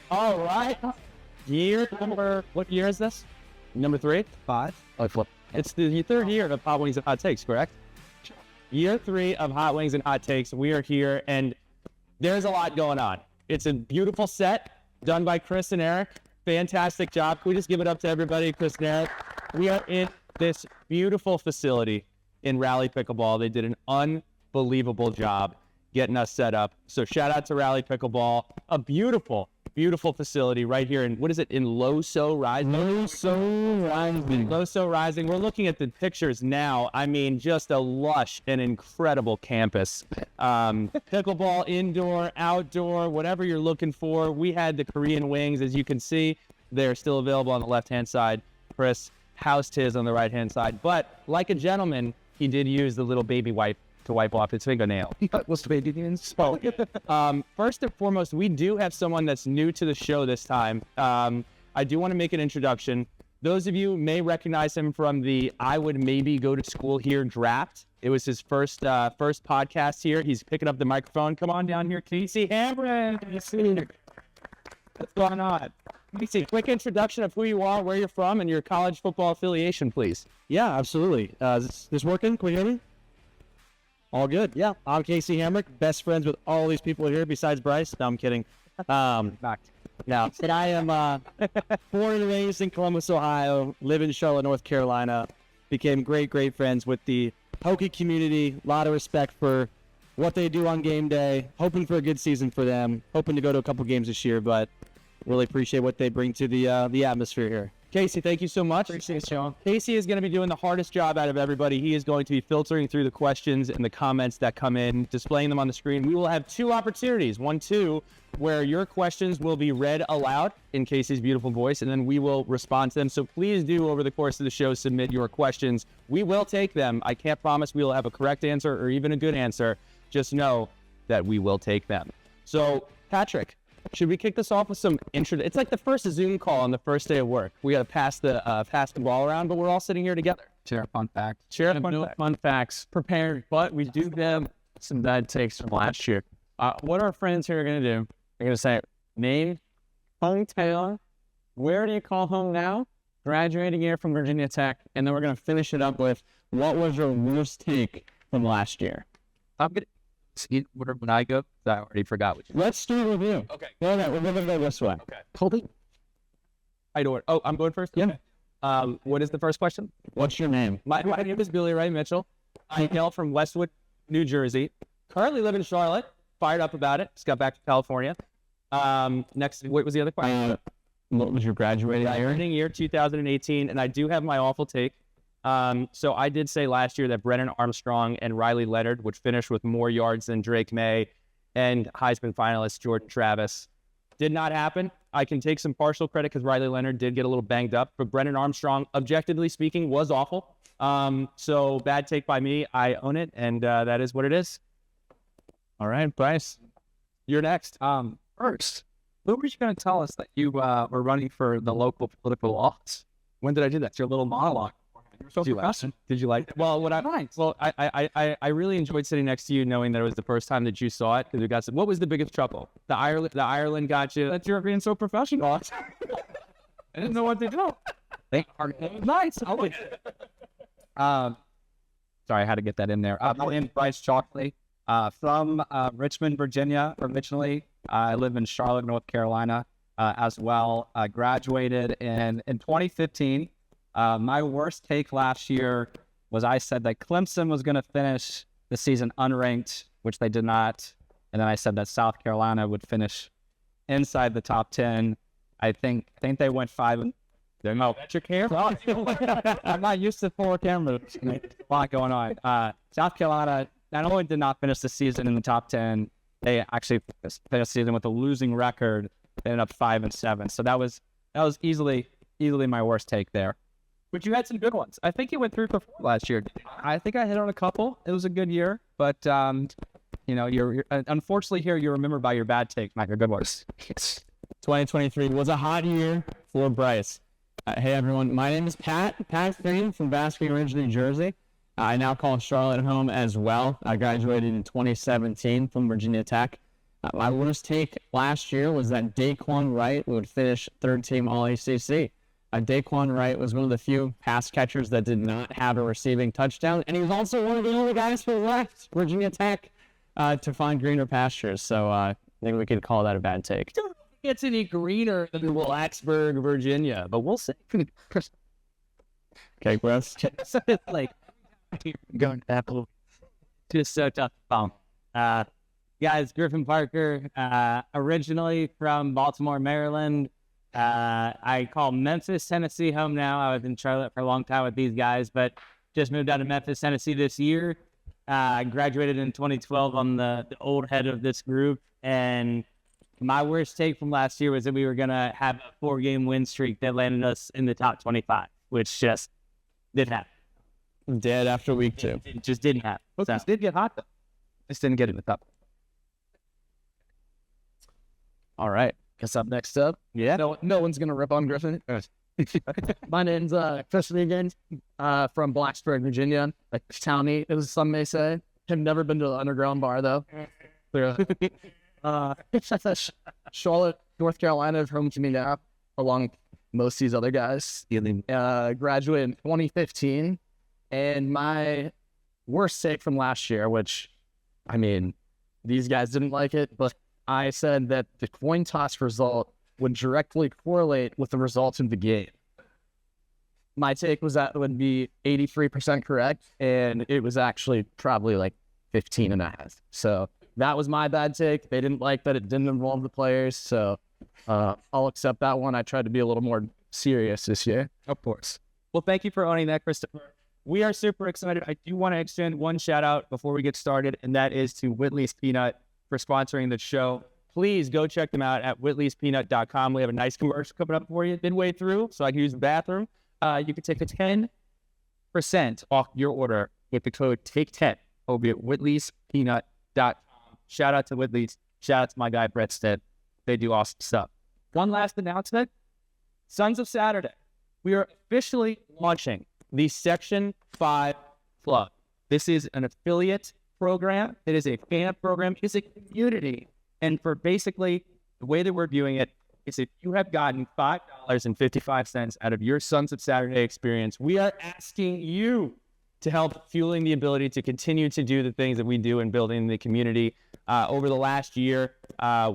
All right. What year is this? Number 3? 5. It's the third year of Hot Wings and Hot Takes, correct? Year 3 of Hot Wings and Hot Takes. We are here, and there's a lot going on. It's a beautiful set done by Chris and Eric. Fantastic job. Can we just give it up to everybody, Chris and Eric? We are in this beautiful facility in Rally Pickleball. They did an unbelievable job getting us set up. So shout out to Rally Pickleball. A beautiful facility right here in, what is it, in Loso Rising? Loso Rising. We're looking at the pictures now. I mean, just a lush and incredible campus. Pickleball, indoor, outdoor, whatever you're looking for. We had the Korean wings, as you can see. They're still available on the left-hand side. Chris housed his on the right-hand side. But like a gentleman, he did use the little baby wipe to wipe off his fingernail. What's the baby means? First and foremost, we do have someone that's new to the show this time. I do want to make an introduction. Those of you may recognize him from the I Would Maybe Go to School Here draft. It was his first podcast here. He's picking up the microphone. Come on down here, Casey Hamron. What's going on? Casey, quick introduction of who you are, where you're from, and your college football affiliation, please. Yeah, absolutely. Is this working? Can we hear me? All good. Yeah, I'm Casey Hamrick, best friends with all these people here besides Bryce. No, I'm kidding. No, but I am born and raised in Columbus, Ohio, live in Charlotte, North Carolina. Became great friends with the Hokie community. A lot of respect for what they do on game day. Hoping for a good season for them. Hoping to go to a couple games this year, but really appreciate what they bring to the atmosphere here. Casey, thank you so much. Appreciate it, Sean. Casey is going to be doing the hardest job out of everybody. He is going to be filtering through the questions and the comments that come in, displaying them on the screen. We will have 2 opportunities, 1, 2, where your questions will be read aloud in Casey's beautiful voice, and then we will respond to them. So please do, over the course of the show, submit your questions. We will take them. I can't promise we will have a correct answer or even a good answer. Just know that we will take them. So, Patrick, should we kick this off with some intro? It's like the first Zoom call on the first day of work. We got to pass the ball around, but we're all sitting here together. Share a fun fact. Fun facts prepared, but we do have some bad takes from last year. What our friends here are going to do, they're going to say, name, hometown, where do you call home now, graduating year from Virginia Tech, and then we're going to finish it up with, what was your worst take from last year? I'm going to see when I go. I already forgot what you Let's start with you. Okay. We're going to go this way. Okay. Colby. Oh, I'm going first? Yeah. Okay. What is the first question? What's your name? My name is Billy Ray Mitchell. I hail from Westwood, New Jersey. Currently live in Charlotte. Fired up about it. Just got back to California. Next, what was the other question? What was your graduating year? Graduating year 2018, and I do have my awful take. So I did say last year that Brennan Armstrong and Riley Leonard would finish with more yards than Drake May and Heisman finalist Jordan Travis. Did not happen. I can take some partial credit because Riley Leonard did get a little banged up, but Brennan Armstrong, objectively speaking, was awful. So bad take by me. I own it, and that is what it is. All right, Bryce, you're next. First, who were you going to tell us that you were running for the local political office? When did I do that? It's your little monologue. Did you like it? Well, I really enjoyed sitting next to you, knowing that it was the first time that you saw it, because we got some. What was the biggest trouble? The Ireland got you. that you're being so professional. I didn't know what to do. Nice. Sorry, I had to get that in there. My name is Bryce Chalkley, from Richmond, Virginia, originally. I live in Charlotte, North Carolina, as well. I graduated in 2015. My worst take last year was I said that Clemson was going to finish the season unranked, which they did not. And then I said that South Carolina would finish inside the top 10. I think they went 5. No, that's your camera. I'm not used to 4 cameras. There's a lot going on. South Carolina not only did not finish the season in the top 10, they actually finished the season with a losing record. They ended up 5-7. So that was easily my worst take there. But you had some good ones. I think you went 3 for 4 last year. I think I hit on a couple. It was a good year, but you're unfortunately here. You're remembered by your bad take, not your good ones. 2023 was a hot year for Bryce. Hey everyone, my name is Pat Green from Basking Ridge, New Jersey. I now call Charlotte home as well. I graduated in 2017 from Virginia Tech. My worst take last year was that Daquan Wright would finish third team All ACC. Daquan Wright was one of the few pass catchers that did not have a receiving touchdown, and he was also one of the only guys who left Virginia Tech to find greener pastures. So I think we could call that a bad take. It's any greener than Blacksburg, Virginia, but we'll see. Okay, gross. Like, going Apple. Just so tough. Guys, Griffin Parker, originally from Baltimore, Maryland. I call Memphis, Tennessee home now. I was in Charlotte for a long time with these guys, but just moved out of Memphis, Tennessee this year. I graduated in 2012 on the old head of this group, and my worst take from last year was that we were going to have a 4-game win streak that landed us in the top 25, which just didn't happen. Dead after week 2. It just didn't happen. Hokies did get hot, though. Just didn't get in the top. All right. Guess up next up. Yeah. No one's gonna rip on Griffin. My name's Chris Regan, from Blacksburg, Virginia. Like townie, as some may say. Have never been to the underground bar though. Charlotte, North Carolina is home to me now, along with most of these other guys. Graduated in 2015, and my worst take from last year, which, I mean, these guys didn't like it, but I said that the coin toss result would directly correlate with the results of the game. My take was that it would be 83% correct, and it was actually probably like 15.5. So that was my bad take. They didn't like that it didn't involve the players, so I'll accept that one. I tried to be a little more serious this year. Of course. Well, thank you for owning that, Christopher. We are super excited. I do want to extend one shout out before we get started, and that is to Whitley's Peanut for sponsoring the show. Please go check them out at whitleyspeanut.com. We have a nice commercial coming up for you midway through, so I can use the bathroom. You can take a 10% off your order with the code TAKE10 over at whitleyspeanut.com. Shout out to Whitley's. Shout out to my guy, Brett Stead. They do awesome stuff. One last announcement. Sons of Saturday. We are officially launching the Section 5 Club. This is an affiliate program. It is a fan program. It's a community. And for basically the way that we're viewing it is if you have gotten $5.55 out of your Sons of Saturday experience, we are asking you to help fueling the ability to continue to do the things that we do in building the community. Over the last year,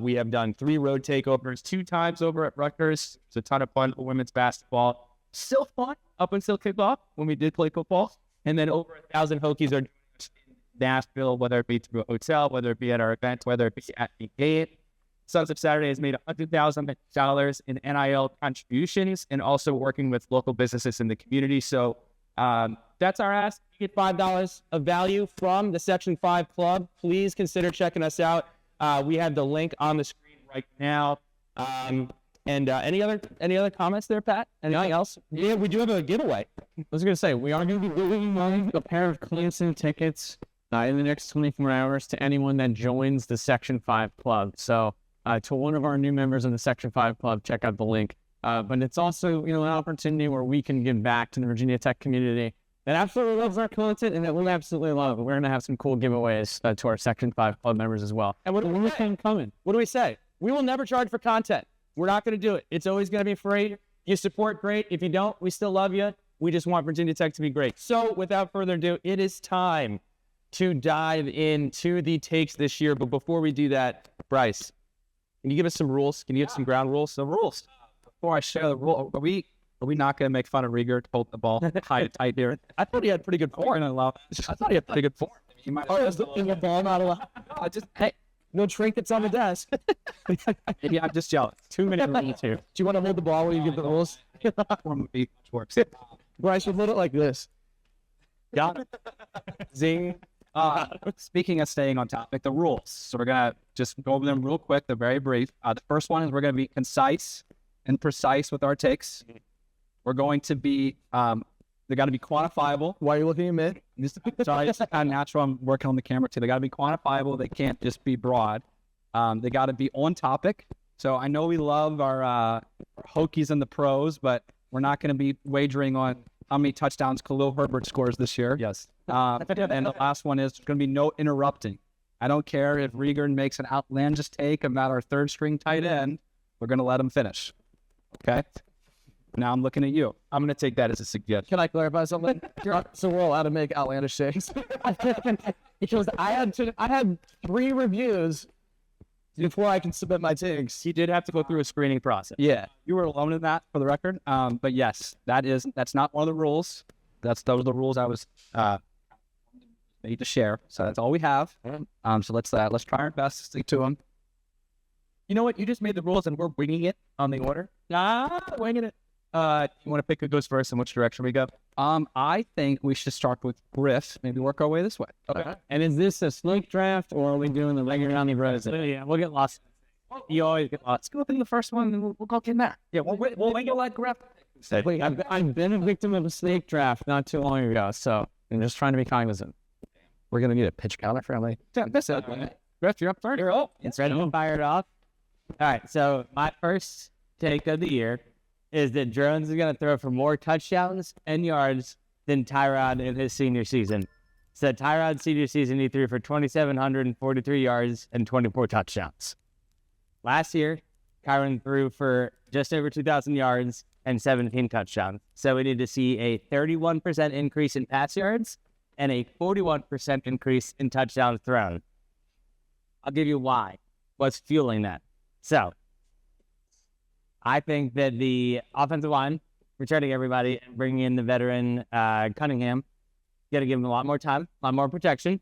we have done 3 road takeovers, 2 times over at Rutgers. It's a ton of fun for women's basketball. Still fun up until kickoff when we did play football. And then over 1,000 Hokies are in Nashville, whether it be through a hotel, whether it be at our event, whether it be at the game. Sons of Saturday has made $100,000 in NIL contributions and also working with local businesses in the community. So that's our ask. You get $5 of value from the Section 5 Club. Please consider checking us out. We have the link on the screen right now. And any other comments there, Pat? Anything else? Yeah, we do have a giveaway. I was going to say, we are going to be giving a pair of Clemson tickets in the next 24 hours to anyone that joins the Section 5 Club. So to one of our new members in the Section 5 Club, check out the link. But it's also, an opportunity where we can give back to the Virginia Tech community that absolutely loves our content and that we absolutely love. We're going to have some cool giveaways to our Section 5 Club members as well. And what do we say? We will never charge for content. We're not going to do it. It's always going to be free. You support, great. If you don't, we still love you. We just want Virginia Tech to be great. So without further ado, it is time to dive into the takes this year. But before we do that, Bryce, can you give us some rules? Can you give some ground rules? Some rules. Before I share the rule, are we not going to make fun of Rieger to hold the ball tight here? I thought he had pretty good form. I thought he had pretty good form. You might The ball not allowed. hey, No trinkets on the desk. maybe I'm just jealous. 2 minute rules here. Do you want to hold the ball when you give the rules? Form would be much worse. Bryce would hold it like this. Got it. Zing. Speaking of staying on topic, the rules. So we're going to just go over them real quick. They're very brief. The first one is we're going to be concise and precise with our takes. We're going to be, they got to be quantifiable. Why are you looking at me? Sorry, it's kind of natural. I'm working on the camera too. They got to be quantifiable. They can't just be broad. They got to be on topic. So I know we love our Hokies and the pros, but we're not going to be wagering on how many touchdowns Khalil Herbert scores this year. Yes. And the last one is there's going to be no interrupting. I don't care if Rieger makes an outlandish take about our third string tight end. We're going to let him finish. Okay? Now I'm looking at you. I'm going to take that as a suggestion. Can I clarify something? So we're allowed to make outlandish takes. Because I had 3 reviews before I can submit my takes. He did have to go through a screening process. Yeah, you were alone in that, for the record. But yes, that's not one of the rules. Those are the rules I was made to share. So that's all we have. So let's try our best to stick to them. You know what? You just made the rules and we're winging it on the order. Winging it. You want to pick who goes first and which direction we go? I think we should start with Griff. Maybe work our way this way. Okay. And is this a snake draft or are we doing the regular round rose? Yeah, we'll get lost. You always get lost. Let's go in the first one and we'll go in there. Yeah, we'll wing it like Griff. Wait, I've been a victim of a snake draft not too long ago, so I'm just trying to be cognizant. We're going to need a pitch counter for me. That's it. Griff, you're up third. You're up. It's ready to fire it off. All right, so my first take of the year is that Drones is going to throw for more touchdowns and yards than Tyrod in his senior season. So Tyrod's senior season, he threw for 2,743 yards and 24 touchdowns. Last year, Kyron threw for just over 2,000 yards and 17 touchdowns. So we need to see a 31% increase in pass yards and a 41% increase in touchdowns thrown. I'll give you why. What's fueling that? So I think that the offensive line, returning everybody and bringing in the veteran Cunningham, got to give him a lot more time, a lot more protection.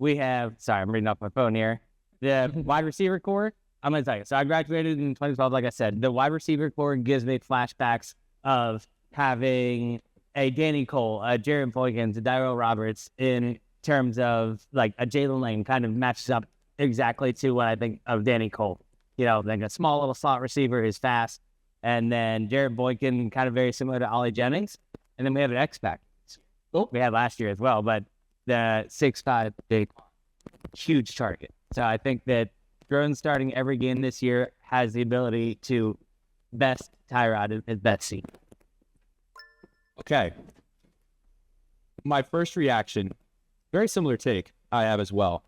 We have, sorry, I'm reading off my phone here. The wide receiver core, I'm going to tell you. So I graduated in 2012, like I said. The wide receiver core gives me flashbacks of having a Danny Cole, a Jared Boykins, a Daryl Roberts in terms of like a Jalen Lane kind of matches up exactly to what I think of Danny Cole. You know, like a small little slot receiver who's fast. And then Jared Boykin, kind of very similar to Ollie Jennings. And then we have an X-Pack. We had last year as well, but the 6'5", big, huge target. So I think that Drones starting every game this year has the ability to best Tyrod in his best seat. Okay. My first reaction, very similar take I have as well.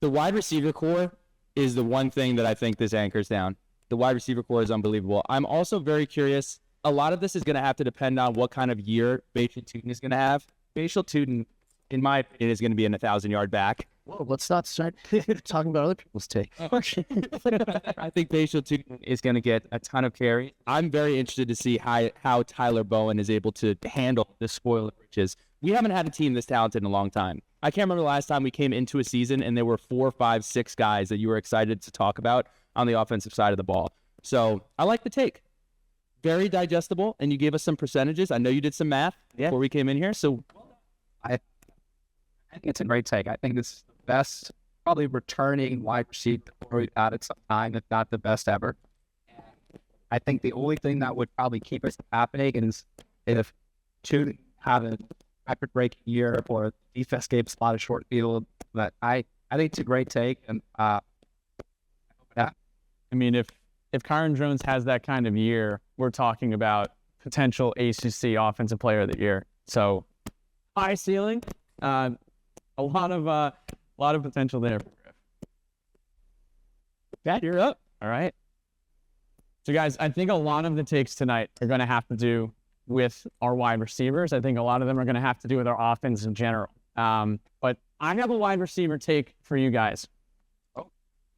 The wide receiver core is the one thing that I think this anchors down. The wide receiver core is unbelievable. I'm also very curious. A lot of this is going to have to depend on what kind of year Bashal Tutin is going to have. Bashal Tutin, in my opinion, is going to be in 1,000-yard back. Whoa, let's not start talking about other people's take. I think Bashal Tutin is going to get a ton of carry. I'm very interested to see how Tyler Bowen is able to handle the spoil of riches. We haven't had a team this talented in a long time. I can't remember the last time we came into a season and there were 4, 5, 6 guys that you were excited to talk about on the offensive side of the ball. So I like the take. Very digestible, and you gave us some percentages. I know you did some math before we came in here. So I think it's a great take. I think it's the best, probably returning wide receiver we've had at some time, if not the best ever. I think the only thing that would probably keep us happening is if Tutin had a record-breaking year or defense gave a lot of short field. But I think it's a great take, and I mean, if Kyron Drones has that kind of year, we're talking about potential ACC Offensive Player of the Year. So high ceiling, a lot of potential there. Pat, you're up. All right. So guys, I think a lot of the takes tonight are going to have to do with our wide receivers. I think a lot of them are going to have to do with our offense in general. But I have a wide receiver take for you guys.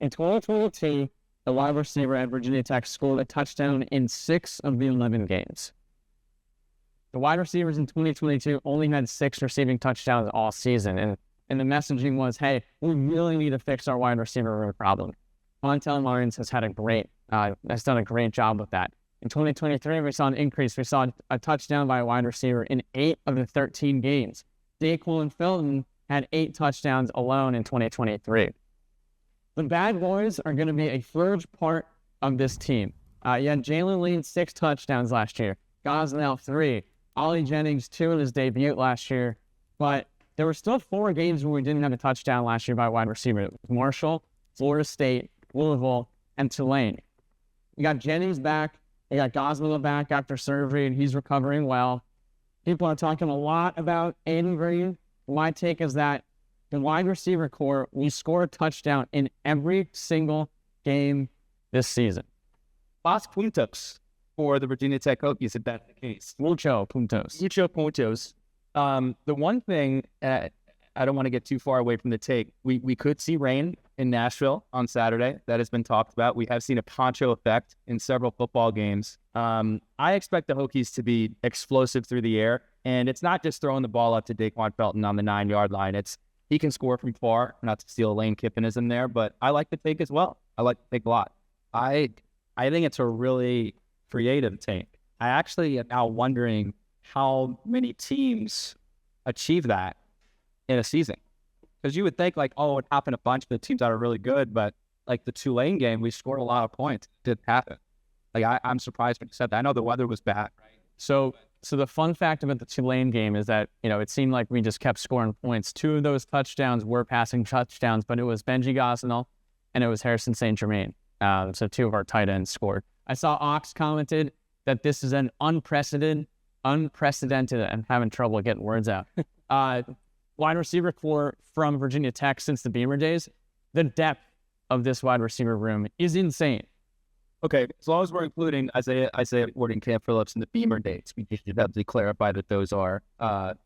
In 2022, the wide receiver at Virginia Tech scored a touchdown in 6 of the 11 games. The wide receivers in 2022 only had 6 receiving touchdowns all season. And the messaging was, hey, we really need to fix our wide receiver room problem. Montel Lawrence has done a great job with that. In 2023, we saw an increase. We saw a touchdown by a wide receiver in 8 of the 13 games. Daquan Felton had 8 touchdowns alone in 2023. The bad boys are going to be a huge part of this team. You had Jalen Lee 6 touchdowns last year. Gosnell 3. Ollie Jennings 2 in his debut last year. But there were still 4 games where we didn't have a touchdown last year by wide receiver. Marshall, Florida State, Louisville, and Tulane. You got Jennings back. You got Gosnell back after surgery, and he's recovering well. People are talking a lot about Aiden Green. My take is that the wide receiver core will score a touchdown in every single game this season. Los puntos for the Virginia Tech Hokies, if that's the case. Mucho puntos. Mucho puntos. The one thing, I don't want to get too far away from the take. We could see rain in Nashville on Saturday. That has been talked about. We have seen a poncho effect in several football games. I expect the Hokies to be explosive through the air. And it's not just throwing the ball up to Daquan Felton on the 9-yard line. He can score from far. Not to steal Lane Kiffinism there, but I like the take as well. I like the take a lot. I think it's a really creative take. I actually am now wondering how many teams achieve that in a season. Because you would think like, oh, it happened a bunch of the teams that are really good, but like the Tulane game, we scored a lot of points. It didn't happen. Like I'm surprised when you said that. I know the weather was bad, right? So the fun fact about the Tulane game is that, it seemed like we just kept scoring points. 2 of those touchdowns were passing touchdowns, but it was Benji Gosnell and it was Harrison St. Germain. So 2 of our tight ends scored. I saw Ox commented that this is an unprecedented, I'm having trouble getting words out. Wide receiver core from Virginia Tech since the Beamer days. The depth of this wide receiver room is insane. Okay, as long as we're including Isaiah Ward, Cam Phillips, and the Beamer dates, we should definitely clarify that those are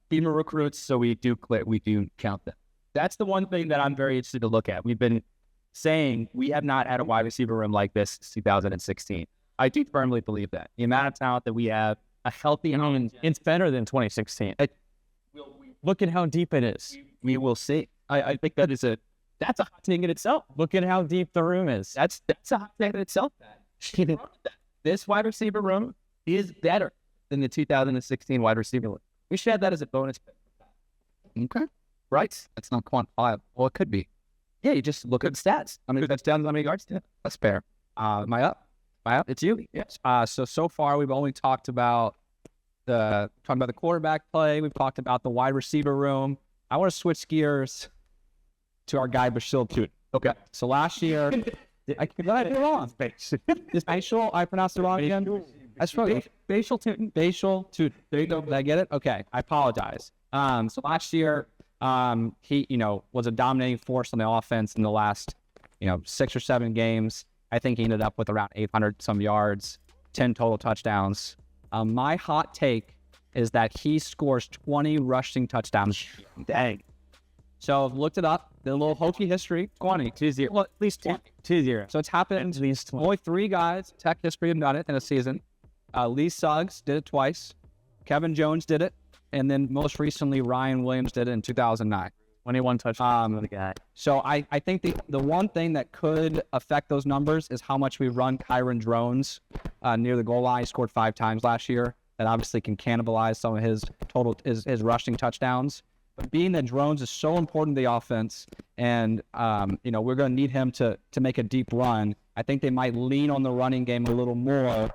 Beamer recruits, so we do count them. That's the one thing that I'm very interested to look at. We've been saying we have not had a wide receiver room like this since 2016. I do firmly believe that. The amount of talent that we have, a healthy... it's better than 2016. Look at how deep it is. We will see. I think that's a hot take in itself. Look at how deep the room is. That's a hot take in itself. This wide receiver room is better than the 2016 wide receiver room. We should have that as a bonus pick. Okay. Right. That's not quantifiable. Well, it could be. Yeah, you just look at the stats. How many touchdowns, how many yards? Yeah, that's fair. Am I up? It's you. Yes. So far we've only talked about the quarterback play. We've talked about the wide receiver room. I want to switch gears to our guy Bashil Tootin. Okay. So last year, I did it wrong. Is Bashil? I pronounced it wrong again. I struggled. Bashil Tootin. There you go. Did I get it? Okay. I apologize. So last year, he was a dominating force on the offense in the last 6 or 7 games. I think he ended up with around 800 some yards, 10 total touchdowns. My hot take is that he scores 20 rushing touchdowns. Dang. So I've looked it up. The little Hokie history, 20. 2-0. Well, at least 20. 2-0. So it's happened. At least 20. Only 3 guys, Tech history, have done it in a season. Lee Suggs did it twice. Kevin Jones did it. And then most recently, Ryan Williams did it in 2009. 21 touchdowns for the guy. So I think the one thing that could affect those numbers is how much we run Kyron Drones near the goal line. He scored 5 times last year. That obviously can cannibalize some of his rushing touchdowns. But being that Drones is so important to the offense, and we're going to need him to make a deep run, I think they might lean on the running game a little more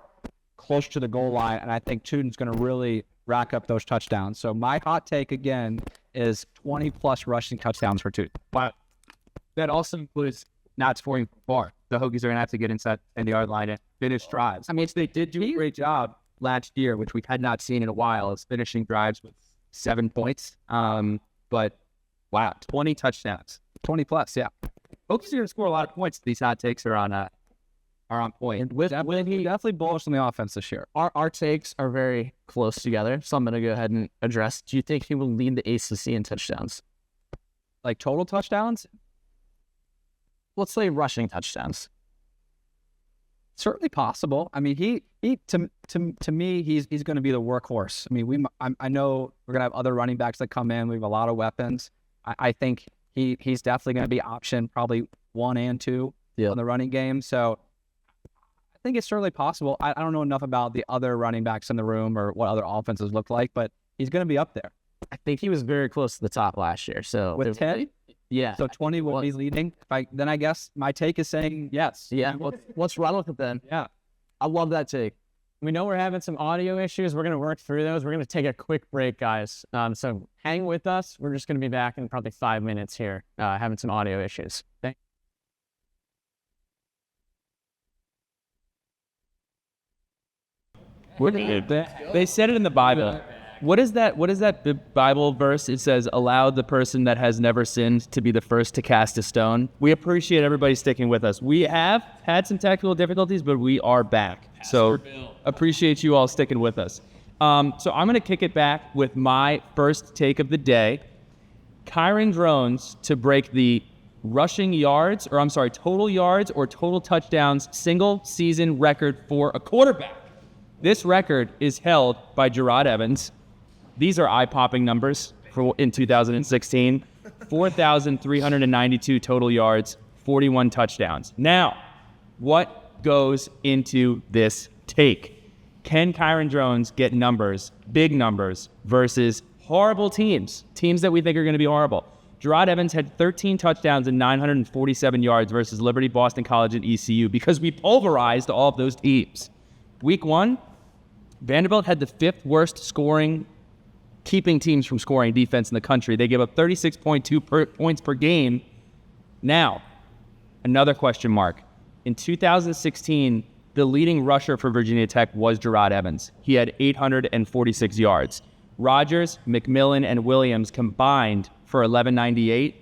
close to the goal line, and I think Tootin's going to really rack up those touchdowns. So my hot take again is 20+ rushing touchdowns for Tootin. Wow. That also includes not scoring from far. The Hokies are going to have to get inside the yard line and finish drives. I mean, they did do a great job last year, which we had not seen in a while, is finishing drives with 7 points. But wow, 20 touchdowns, 20+, yeah. Hokies are going to score a lot of points. These hot takes are on point. And definitely bullish on the offense this year. Our takes are very close together, so I'm going to go ahead and address. Do you think he will lead the ACC in touchdowns? Like total touchdowns? Let's say rushing touchdowns. Certainly possible. I mean, he to me, he's going to be the workhorse. I mean, I know we're going to have other running backs that come in. We have a lot of weapons. I think he's definitely going to be option probably 1 and 2 on the running game. So I think it's certainly possible. I don't know enough about the other running backs in the room or what other offenses look like, but he's going to be up there. I think he was very close to the top last year. So with 10, yeah. So 20 will be leading. Then I guess my take is saying yes. Yeah. Let's run with it then. Yeah. I love that take. We know we're having some audio issues. We're going to work through those. We're going to take a quick break, guys. So hang with us. We're just going to be back in probably 5 minutes here, having some audio issues. Thank They said it in the Bible. What is that? What is that Bible verse? It says, "Allow the person that has never sinned to be the first to cast a stone." We appreciate everybody sticking with us. We have had some technical difficulties, but we are back. So appreciate you all sticking with us. So I'm going to kick it back with my first take of the day. Kyron Drones to break the rushing yards, or I'm sorry, total yards or total touchdowns single season record for a quarterback. This record is held by Gerard Evans. These are eye-popping numbers in 2016. 4,392 total yards, 41 touchdowns. Now, what goes into this take? Can Kyron Drones get numbers, big numbers, versus horrible teams that we think are going to be horrible? Gerard Evans had 13 touchdowns and 947 yards versus Liberty, Boston College, and ECU because we pulverized all of those teams. Week 1, Vanderbilt had the 5th worst scoring, keeping teams from scoring defense in the country. They gave up 36.2 points per game. Now, another question mark. In 2016, the leading rusher for Virginia Tech was Gerard Evans. He had 846 yards. Rogers, McMillan, and Williams combined for 1,198.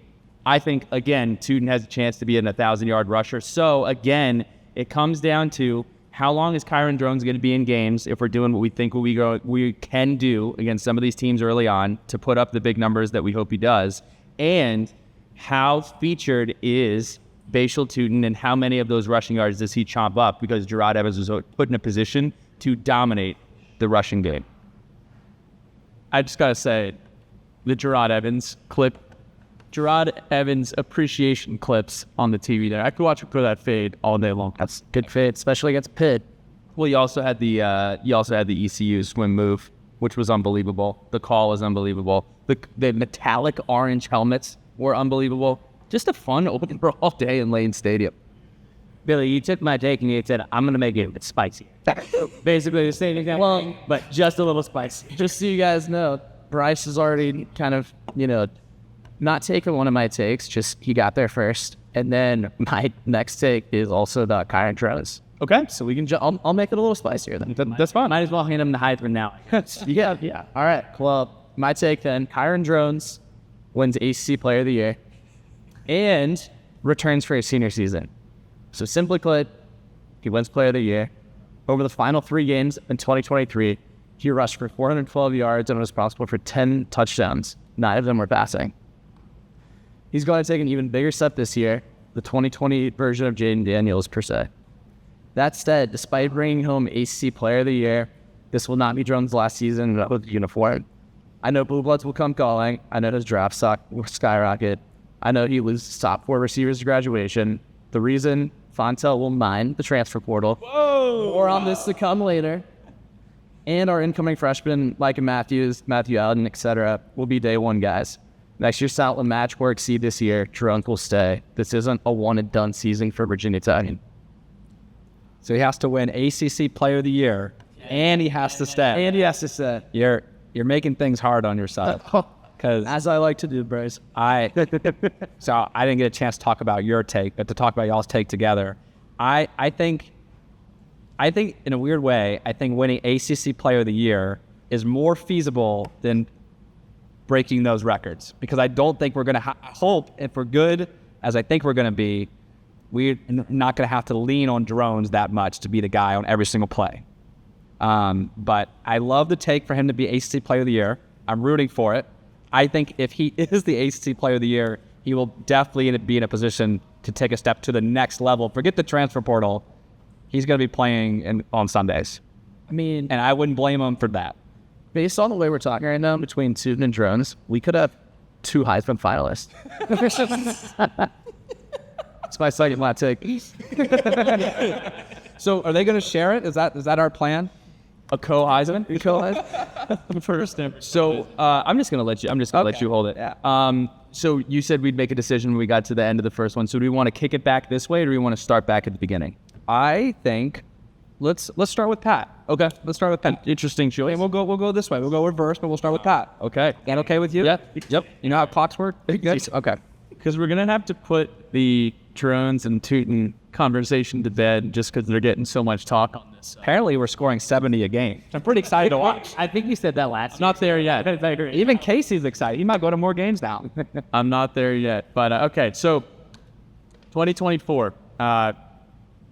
I think, again, Tootin has a chance to be an 1,000-yard rusher. So, again, it comes down to how long is Kyron Drones going to be in games if we're doing what we think we can do against some of these teams early on to put up the big numbers that we hope he does, and how featured is Bashal Tootin and how many of those rushing yards does he chomp up because Gerard Evans was put in a position to dominate the rushing game. I just got to say, the Gerard Evans appreciation clips on the TV there. I could watch him throw that fade all day long. That's good fade, especially against Pitt. Well, you also had the ECU swim move, which was unbelievable. The call is unbelievable. The metallic orange helmets were unbelievable. Just a fun opener all day in Lane Stadium. Billy, you took my take and you said, I'm going to make it a bit spicy. Basically the same thing, well, but just a little spicy. Just so you guys know, Bryce is already kind of, not taking one of my takes, just he got there first. And then my next take is also about Kyron Drones. Okay. So we can, I'll make it a little spicier then. That's fine. Might as well hand him the Heisman now. Yeah. All right. Well, my take then, Kyron Drones wins ACC Player of the Year and returns for his senior season. So simply put, he wins Player of the Year. Over the final 3 games in 2023, he rushed for 412 yards and was responsible for 10 touchdowns. 9 of them were passing. He's going to take an even bigger step this year, the 2020 version of Jaden Daniels, per se. That said, despite bringing home ACC Player of the Year, this will not be Drones' last season with the uniform. I know Blue Bloods will come calling. I know his draft stock will skyrocket. I know he was top 4 receivers to graduation. The reason Fontel will mine the transfer portal. Whoa! More on this to come later. And our incoming freshmen, Micah Matthews, Matthew Allen, etc., will be day 1 guys. Next year's talent will match or exceed this year. Drones will stay. This isn't a one-and-done season for Virginia Tech. So he has to win ACC Player of the Year, and he has to stay. And he has to stay. You're making things hard on yourself. Because As I like to do, Bryce. so I didn't get a chance to talk about your take, but to talk about y'all's take together. I think in a weird way, I think winning ACC Player of the Year is more feasible than breaking those records, because I don't think we're going to hope, if we're good as I think we're going to be, we're not going to have to lean on Drones that much to be the guy on every single play. But I love the take for him to be ACC Player of the Year. I'm rooting for it. I think if he is the ACC Player of the Year, he will definitely be in a position to take a step to the next level. Forget the transfer portal. He's going to be playing on Sundays. I mean, And I wouldn't blame him for that. based on the way we're talking right now between Tootin and Drones, we could have 2 Heisman finalists. It's my second hot take. So are they going to share it? Is that our plan? A co-Heisman? First ever. So I'm just gonna let you hold it. Yeah. So you said we'd make a decision when we got to the end of the first one. So do we want to kick it back this way, or do we want to start back at the beginning? I think let's start with Pat. Okay. Let's start with Pat. Interesting choice. And we'll go this way. We'll go reverse, but we'll start with Pat. Okay. That okay with you? Yeah. Yep. You know how clocks work? Good? Okay. Because we're going to have to put the Drones and Tootin conversation to bed just because they're getting so much talk on this. Apparently, we're scoring 70 a game. I'm pretty excited to watch. I think you said that last. Not there yet. Even Casey's excited. He might go to more games now. I'm not there yet. But okay, so 2024.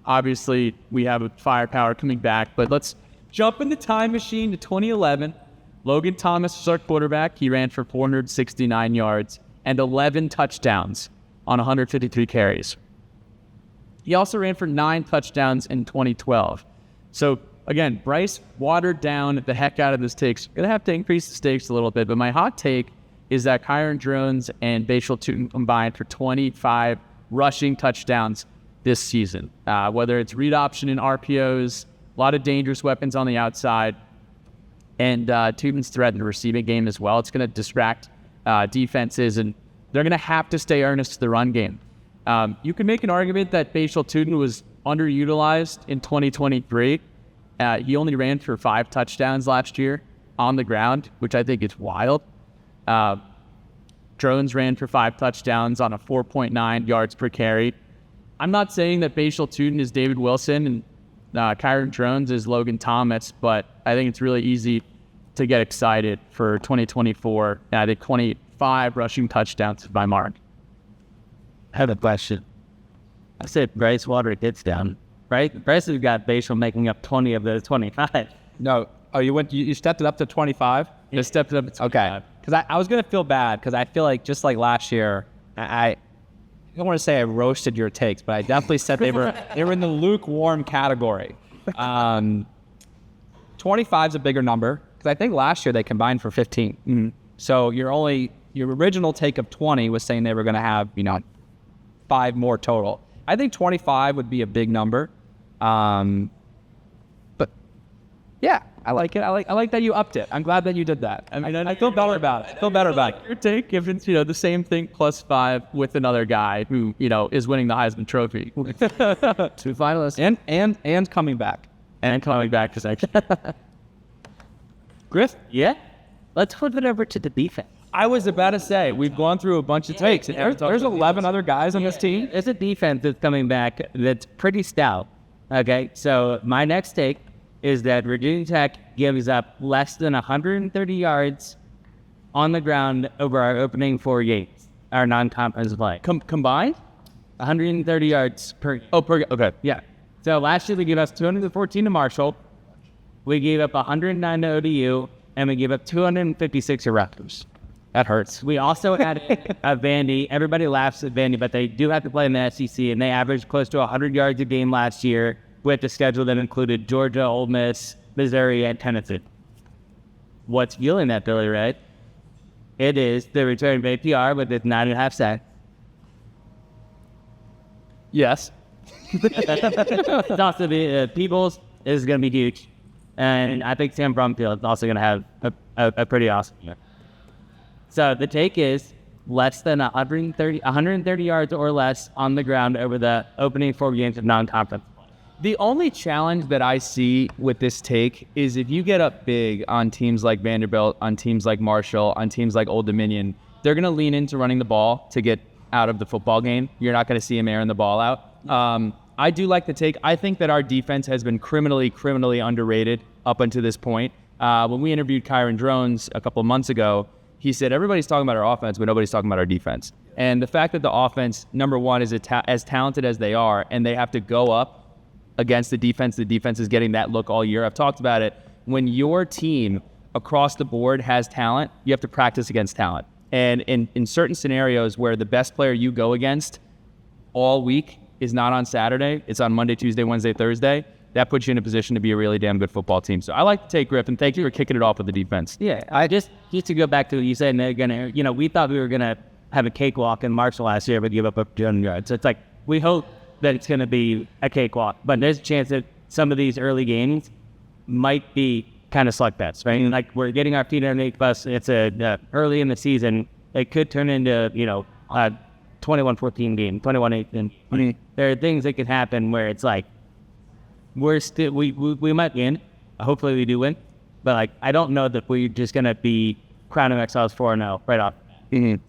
Obviously, we have a firepower coming back, but let's jump in the time machine to 2011. Logan Thomas was our quarterback. He ran for 469 yards and 11 touchdowns on 153 carries. He also ran for 9 touchdowns in 2012. So again, Bryce watered down the heck out of this take. So going to have to increase the stakes a little bit, but my hot take is that Kyron Drones and Bashal Tutin combined for 25 rushing touchdowns this season. Whether it's read option and RPOs, a lot of dangerous weapons on the outside, and Tutin's threat in the receiving game as well. It's going to distract defenses, and they're going to have to stay earnest to the run game. You can make an argument that Bashal Tutin was underutilized in 2023. He only ran for 5 touchdowns last year on the ground, which I think is wild. Drones ran for 5 touchdowns on a 4.9 yards per carry. I'm not saying that Bashal Tutin is David Wilson and Kyron Drones is Logan Thomas, but I think it's really easy to get excited for 2024. I think 25 rushing touchdowns by mark. I have a question. I said Bryce watered hits down. Right? Bryce has got Bashal making up 20 of those 25. No. Oh, you stepped it up to 25? Just stepped it up to 25. Okay. Because I was going to feel bad because I feel like just like last year, I don't want to say I roasted your takes, but I definitely said they were in the lukewarm category. 25 is a bigger number because I think last year they combined for 15. Mm-hmm. So your original take of 20 was saying they were going to have 5 more total. I think 25 would be a big number, but yeah, I like it. I like that you upped it. I'm glad that you did that. I feel better about it. Your take, if it's the same thing plus 5 with another guy who is winning the Heisman Trophy. 2 finalists and coming back. And coming back is actually Griff? Yeah? Let's flip it over to the defense. I was about to say, we've gone through a bunch of takes. There's 11 other guys on this team. There's a defense that's coming back that's pretty stout. Okay, so my next take is that Virginia Tech gives up less than 130 yards on the ground over our opening 4 games, our non-conference play. Combined? 130 yards per game. Okay. Yeah. So last year we gave us 214 to Marshall. We gave up 109 to ODU, and we gave up 256 to Rutgers. That hurts. We also added Vandy. Everybody laughs at Vandy, but they do have to play in the SEC, and they averaged close to 100 yards a game last year with a schedule that included Georgia, Ole Miss, Missouri, and Tennessee. What's fueling that, Billy Ray? It is the return of APR with its 9.5 sacks. Yes. It's also the Peebles is going to be huge, and I think Sam Brumfield is also going to have a pretty awesome year. So the take is less than 130 yards or less on the ground over the opening 4 games of non-conference. The only challenge that I see with this take is if you get up big on teams like Vanderbilt, on teams like Marshall, on teams like Old Dominion, they're going to lean into running the ball to get out of the football game. You're not going to see them airing the ball out. I do like the take. I think that our defense has been criminally underrated up until this point. When we interviewed Kyron Drones a couple of months ago, he said, everybody's talking about our offense, but nobody's talking about our defense. And the fact that the offense, number one, is as talented as they are, and they have to go up against the defense is getting that look all year. I've talked about it. When your team across the board has talent, you have to practice against talent. And in certain scenarios where the best player you go against all week is not on Saturday, it's on Monday, Tuesday, Wednesday, Thursday, that puts you in a position to be a really damn good football team. So I like to take Griff, and thank you for kicking it off with the defense. Yeah, I just to go back to what you said, they're gonna, we thought we were gonna have a cakewalk in Marshall last year, but give up 200 yards. So it's like we hope that it's gonna be a cakewalk, but there's a chance that some of these early games might be kind of slugfests, right? Like we're getting our feet underneath us. It's early in the season. It could turn into a 21-14 game, 21-8. There are things that could happen where it's like, we might win. Hopefully we do win. But like I don't know that we're just gonna be crowning ourselves 4-0 right off.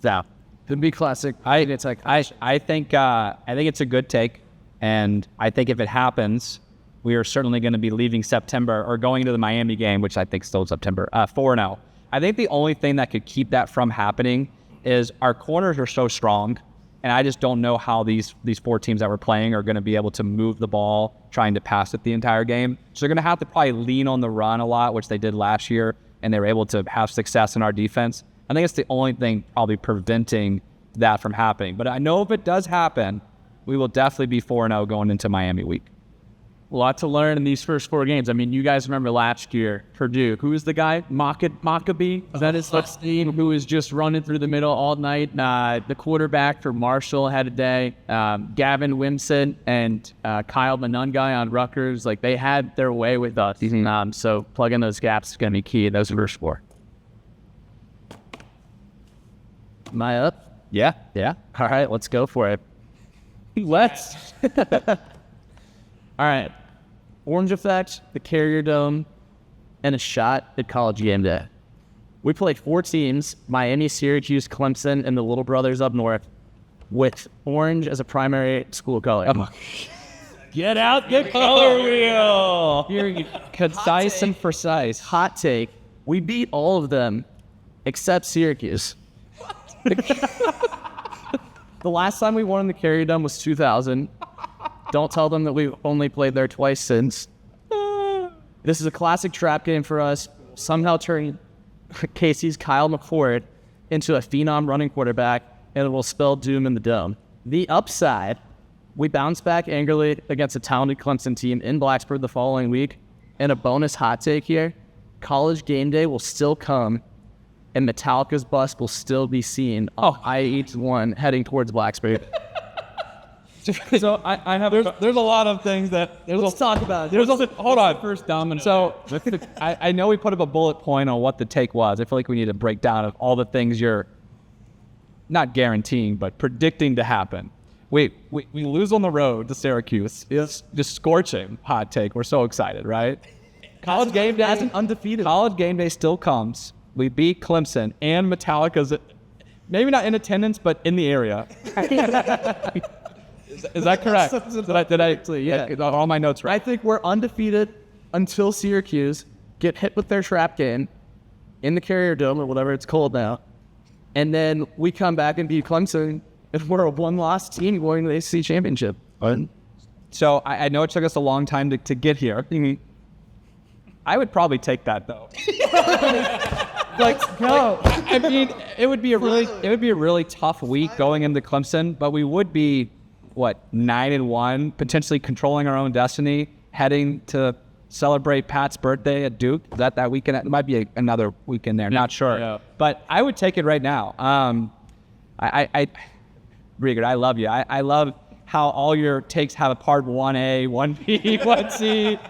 So it'd be classic. I think it's a good take. And I think if it happens, we are certainly going to be leaving September or going to the Miami game, which I think still September, 4-0. I think the only thing that could keep that from happening is our corners are so strong. And I just don't know how these 4 teams that we're playing are going to be able to move the ball, trying to pass it the entire game. So they're going to have to probably lean on the run a lot, which they did last year, and they were able to have success in our defense. I think it's the only thing probably preventing that from happening. But I know if it does happen, we will definitely be 4-0 going into Miami week. A lot to learn in these first 4 games. I mean, you guys remember last year, Purdue. Who was the guy? Maccabee? Is that his last name? Who was just running through the middle all night. The quarterback for Marshall had a day. Gavin Wimson and Kyle Monungai on Rutgers. Like, they had their way with us. So plugging those gaps is going to be key in those first 4. Am I up? Yeah. All right, let's go for it. Let's. All right. Orange Effect, the Carrier Dome, and a shot at College Game Day. We played 4 teams, Miami, Syracuse, Clemson, and the Little Brothers up north, with orange as a primary school color. Get out the color wheel. You're concise and precise. Hot take, we beat all of them except Syracuse. The last time we won in the Carrier Dome was 2000. Don't tell them that we've only played there twice since. This is a classic trap game for us. Somehow turning Casey's Kyle McCord into a phenom running quarterback, and it will spell doom in the dome. The upside, we bounce back angrily against a talented Clemson team in Blacksburg the following week. And a bonus hot take here, College Game Day will still come, and Metallica's bus will still be seen on I-81 heading towards Blacksburg. So I have. There's a lot of things that. Let's talk about it. There's also hold on. First domino. So I know we put up a bullet point on what the take was. I feel like we need to break down of all the things you're not guaranteeing, but predicting to happen. We lose on the road to Syracuse. It's just scorching hot take. We're so excited, right? College Game Day. As an undefeated. College Game Day still comes. We beat Clemson and Metallica's, maybe not in attendance, but in the area. Is that correct? Did I yeah. All my notes right? I think we're undefeated until Syracuse get hit with their trap game in the Carrier Dome or whatever it's called now. And then we come back and beat Clemson, and we're a 1-loss team going to the ACC championship. So I know it took us a long time to get here. I would probably take that though. I mean, it would be a really tough week going into Clemson, but we would be 9-1, potentially controlling our own destiny, heading to celebrate Pat's birthday at Duke. Is that weekend? It might be another weekend there. Not sure. Yeah. But I would take it right now. Rigard, I love you. I love how all your takes have a part 1A, 1B, 1C.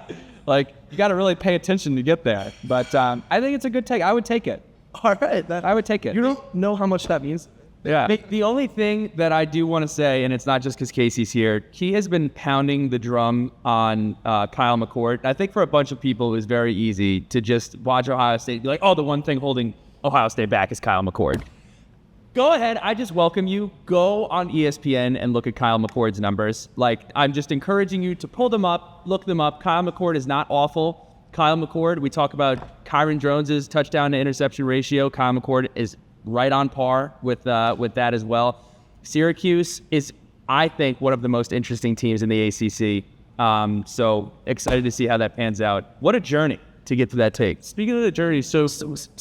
Like, you got to really pay attention to get there. But I think it's a good take. I would take it. All right. I would take it. You don't know how much that means. Yeah. The only thing that I do want to say, and it's not just because Casey's here, he has been pounding the drum on Kyle McCord. I think for a bunch of people, it was very easy to just watch Ohio State and be like, oh, the one thing holding Ohio State back is Kyle McCord. Go ahead. I just welcome you. Go on ESPN and look at Kyle McCord's numbers. Like, I'm just encouraging you to pull them up, look them up. Kyle McCord is not awful. Kyle McCord, we talk about Kyron Jones's touchdown to interception ratio. Kyle McCord is right on par with that as well. Syracuse is, I think, one of the most interesting teams in the ACC. So excited to see how that pans out. What a journey to get to that take. Speaking of the journey, so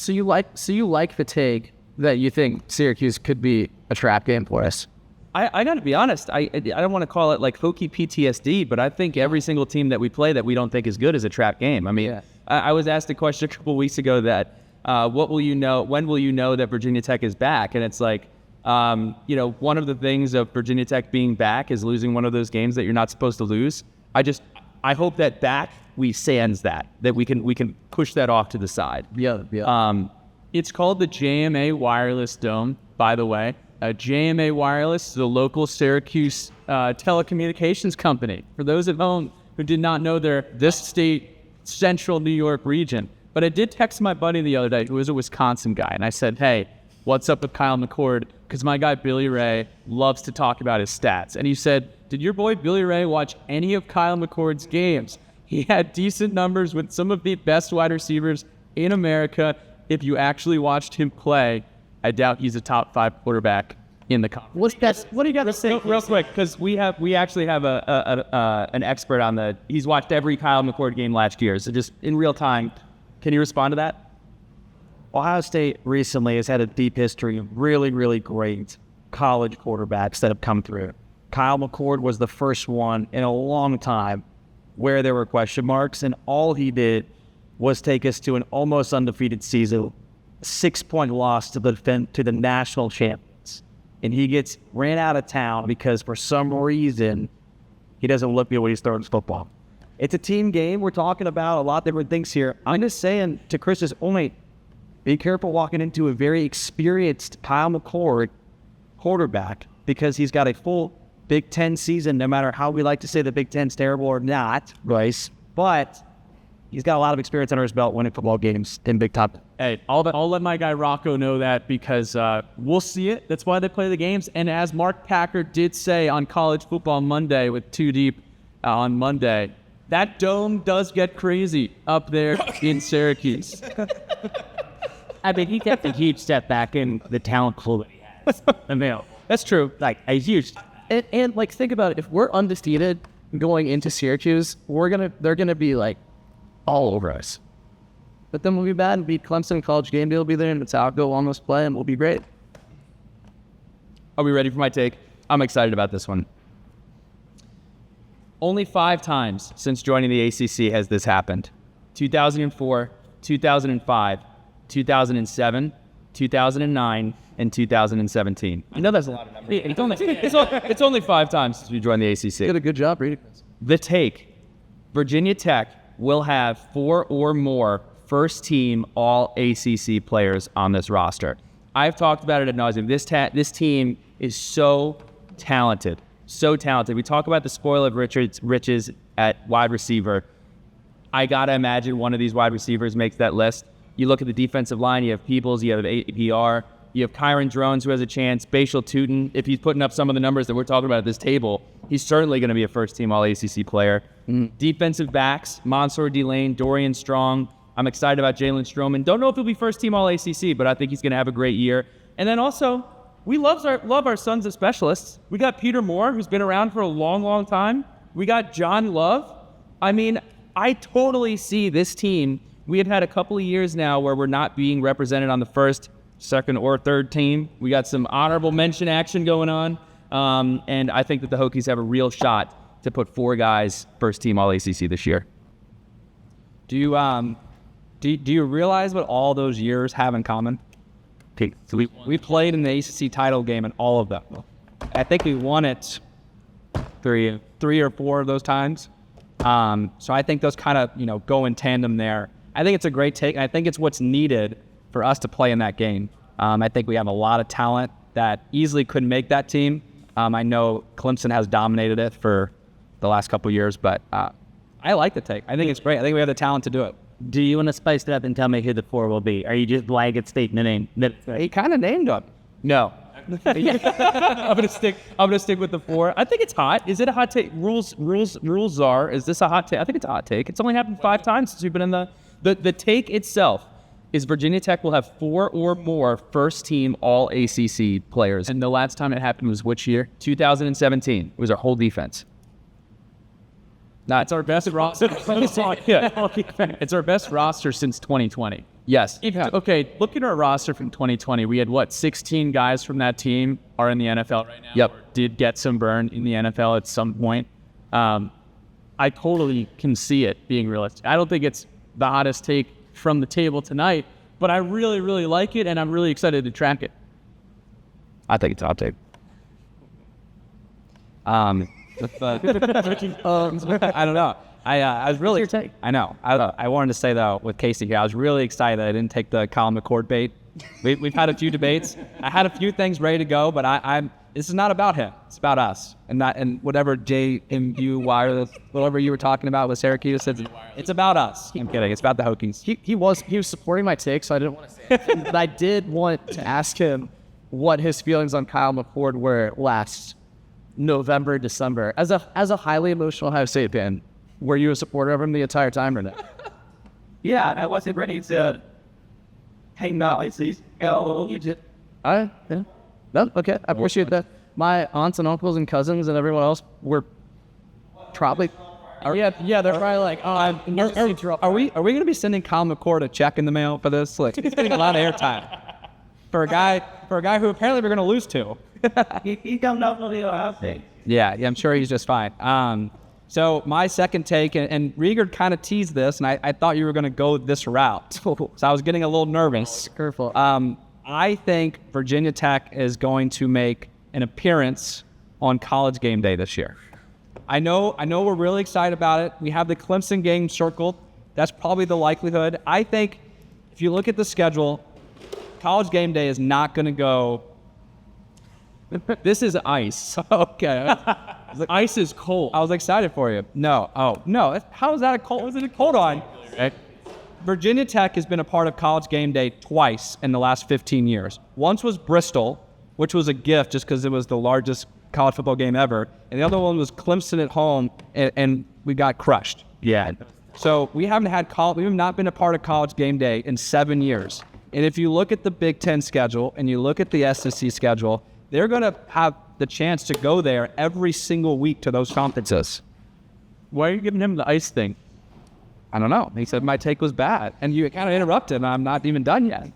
you like the take that you think Syracuse could be a trap game for us? I got to be honest. I don't want to call it like hokey PTSD, but I think every single team that we play that we don't think is good is a trap game. I mean, Yeah. I was asked a question a couple weeks ago that when will you know that Virginia Tech is back? And it's like, one of the things of Virginia Tech being back is losing one of those games that you're not supposed to lose. I hope that back we sans that we can push that off to the side. Yeah. It's called the JMA Wireless Dome, by the way. JMA Wireless is a local Syracuse telecommunications company. For those at home who did not know, they're this state, central New York region. But I did text my buddy the other day, who is a Wisconsin guy, and I said, hey, what's up with Kyle McCord? Because my guy Billy Ray loves to talk about his stats. And he said, Did your boy Billy Ray watch any of Kyle McCord's games? He had decent numbers with some of the best wide receivers in America. If you actually watched him play, I doubt he's a top 5 quarterback in the conference. What do you got to say? Real quick, because we actually have an expert on the. He's watched every Kyle McCord game last year, so just in real time, can you respond to that? Ohio State recently has had a deep history of really, really great college quarterbacks that have come through. Kyle McCord was the first one in a long time where there were question marks, and all he did was take us to an almost undefeated season, 6-point loss to the national champions. And he gets ran out of town because for some reason he doesn't look good when he's throwing his football. It's a team game. We're talking about a lot of different things here. I'm just saying, to Chris's point, be careful walking into a very experienced Kyle McCord quarterback because he's got a full Big Ten season, no matter how we like to say the Big Ten's terrible or not, Bryce. But he's got a lot of experience under his belt winning football games in Big Top. Hey, I'll let my guy Rocco know that because we'll see it. That's why they play the games. And as Mark Packer did say on College Football Monday with Too Deep on Monday, that dome does get crazy up there in Syracuse. I mean, he got a huge step back in the talent pool that he has available. That's true. Like, a huge. And like, think about it. If we're undefeated going into Syracuse, they're gonna be like all over us. But then we'll be bad and beat Clemson. College Game Day will be there, and Metallica will almost play, and we'll be great. Are we ready for my take? I'm excited about this one. Only 5 times since joining the ACC has this happened. 2004, 2005, 2007, 2009, and 2017. I know that's a lot of numbers. It's only 5 times since we joined the ACC. You did a good job reading this. The take, Virginia Tech will have 4 or more first-team All-ACC players on this roster. I've talked about it ad nauseum. This team is so talented, so talented. We talk about the spoil of riches at wide receiver. I got to imagine one of these wide receivers makes that list. You look at the defensive line, you have Peoples, you have APR, you have Kyron Drones, who has a chance, Bashal Tootin. If he's putting up some of the numbers that we're talking about at this table, he's certainly going to be a first-team All-ACC player. Defensive backs, Mansour Delane, Dorian Strong. I'm excited about Jalen Stroman. Don't know if he'll be first-team All-ACC, but I think he's going to have a great year. And then also, we love our sons of specialists. We got Peter Moore, who's been around for a long, long time. We got John Love. I mean, I totally see this team. We have had a couple of years now where we're not being represented on the first, second, or third team. We got some honorable mention action going on. And I think that the Hokies have a real shot to put 4 guys first team All-ACC this year. Do you realize what all those years have in common? So we played in the ACC title game in all of them. I think we won it 3 or 4 of those times. So I think those kind of go in tandem there. I think it's a great take, and I think it's what's needed for us to play in that game. I think we have a lot of talent that easily could make that team. I know Clemson has dominated it for the last couple of years, but I like the take. I think it's great. I think we have the talent to do it. Do you want to spice it up and tell me who the 4 will be? Are you just blanket stating the name? He kind of named them. No. I'm gonna stick with the 4. I think it's hot. Is it a hot take? Rules are. Is this a hot take? I think it's a hot take. It's only happened 5 times since we've been in the take itself is Virginia Tech will have 4 or more first-team All-ACC players. And the last time it happened was which year? 2017. It was our whole defense. It's our best roster. It's our best roster since 2020. Yes. Okay, look at our roster from 2020. We had, 16 guys from that team are in the NFL right now. Yep. Or did get some burn in the NFL at some point. I totally can see it being realistic. I don't think it's the hottest take from the table tonight, but I really, really like it, and I'm really excited to track it. I think it's a hot take. I don't know. I was really. I know. I wanted to say though with Casey here, I was really excited that I didn't take the Colin McCord bait. We've had a few debates. I had a few things ready to go, but I'm. This is not about him. It's about us, and whatever JMU wireless, whatever you were talking about with Syracuse. It's about us. I'm kidding. It's about the Hokies. He was supporting my take, so I didn't want to say it. But I did want to ask him what his feelings on Kyle McCord were last November, December. As a highly emotional Ohio State fan, were you a supporter of him the entire time or no? Yeah, I wasn't ready to hang out like these. Yeah. No, okay. I appreciate that. My aunts and uncles and cousins and everyone else were probably. Yeah, they're probably like, oh, Are we going to be sending Kyle McCord a check in the mail for this? Like, he's getting a lot of airtime for a guy who apparently we're going to lose to. He don't know the Ohio State. Yeah, I'm sure he's just fine. So my second take, and Rieger kind of teased this, and I thought you were going to go this route. So I was getting a little nervous. Careful. I think Virginia Tech is going to make an appearance on College Game Day this year. I know we're really excited about it. We have the Clemson game circled. That's probably the likelihood. I think if you look at the schedule, College Game Day is not going to go. This is ice. Okay. Ice is cold. I was excited for you. No. Oh, no. How is that a cold? Was it a cold on? Virginia Tech has been a part of College Game Day twice in the last 15 years. Once was Bristol, which was a gift just because it was the largest college football game ever. And the other one was Clemson at home, and we got crushed. Yeah. So we have not been a part of College Game Day in 7 years. And if you look at the Big Ten schedule and you look at the SEC schedule, they're going to have the chance to go there every single week to those conferences. Why are you giving him the ice thing? I don't know. He said my take was bad, and you kind of interrupted, and I'm not even done yet.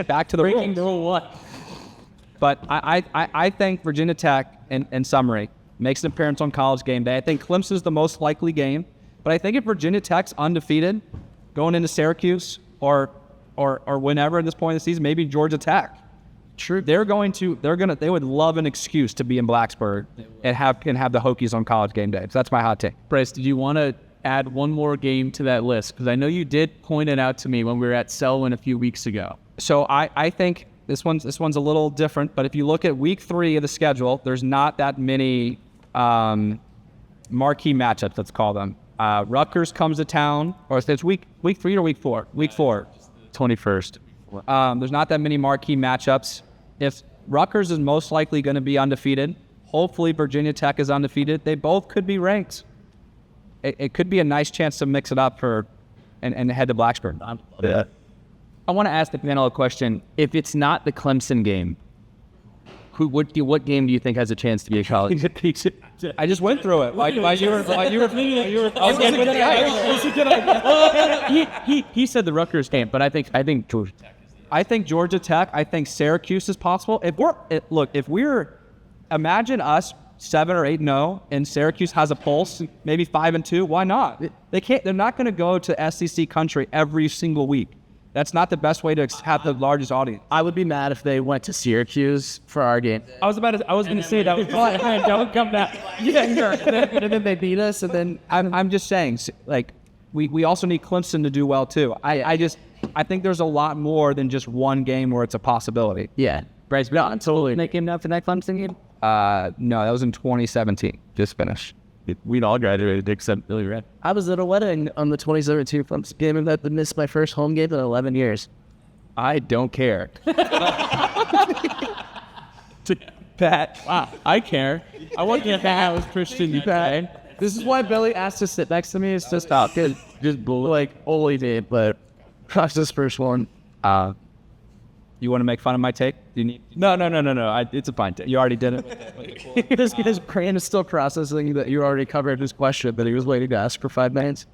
Back to the rules. What? But I think Virginia Tech, in summary, makes an appearance on College Game Day. I think Clemson's the most likely game, but I think if Virginia Tech's undefeated, going into Syracuse or whenever at this point in the season, maybe Georgia Tech. True. They would love an excuse to be in Blacksburg and have the Hokies on College Game Day. So that's my hot take. Bryce, did you want to add one more game to that list? Because I know you did point it out to me when we were at Selwyn a few weeks ago. So I think this one's a little different, but if you look at week 3 of the schedule, there's not that many marquee matchups, let's call them. Rutgers comes to town, or it's week 3 or week 4? Week 4. 21st. There's not that many marquee matchups. If Rutgers is most likely going to be undefeated, hopefully Virginia Tech is undefeated. They both could be ranked. It could be a nice chance to mix it up and head to Blacksburg. Yeah. I want to ask the panel a question. If it's not the Clemson game, what game do you think has a chance to be a college? I just went through it. While you were He said the Rutgers game, but I think Georgia Tech. I think Georgia Tech. I think Syracuse is possible. Imagine us 7 or 8-0, and Syracuse has a pulse, maybe 5-2. Why not? They're not going to go to SEC country every single week. That's not the best way to have the largest audience. I would be mad if they went to Syracuse for our game. I was going to say that. Don't come back. Yeah, sure. And then they beat us, and then I'm just saying, like, we also need Clemson to do well too. I think there's a lot more than just one game where it's a possibility. yeah. Bryce, no, totally. They came up for that Clemson game? No, that was in 2017. Just finished. We'd all graduated except Billy Red. I was at a wedding on the 2017 Clemson game, and I missed my first home game in 11 years. I don't care. Pat. Wow, I care. I want to get that was Christian. Pat, this is why Billy asked to sit next to me. It's just like only did, but that's his first one. You want to make fun of my take? Do you need? No. It's a fine take. You already did it. His brain is still processing that you already covered his question, but he was waiting to ask for 5 minutes.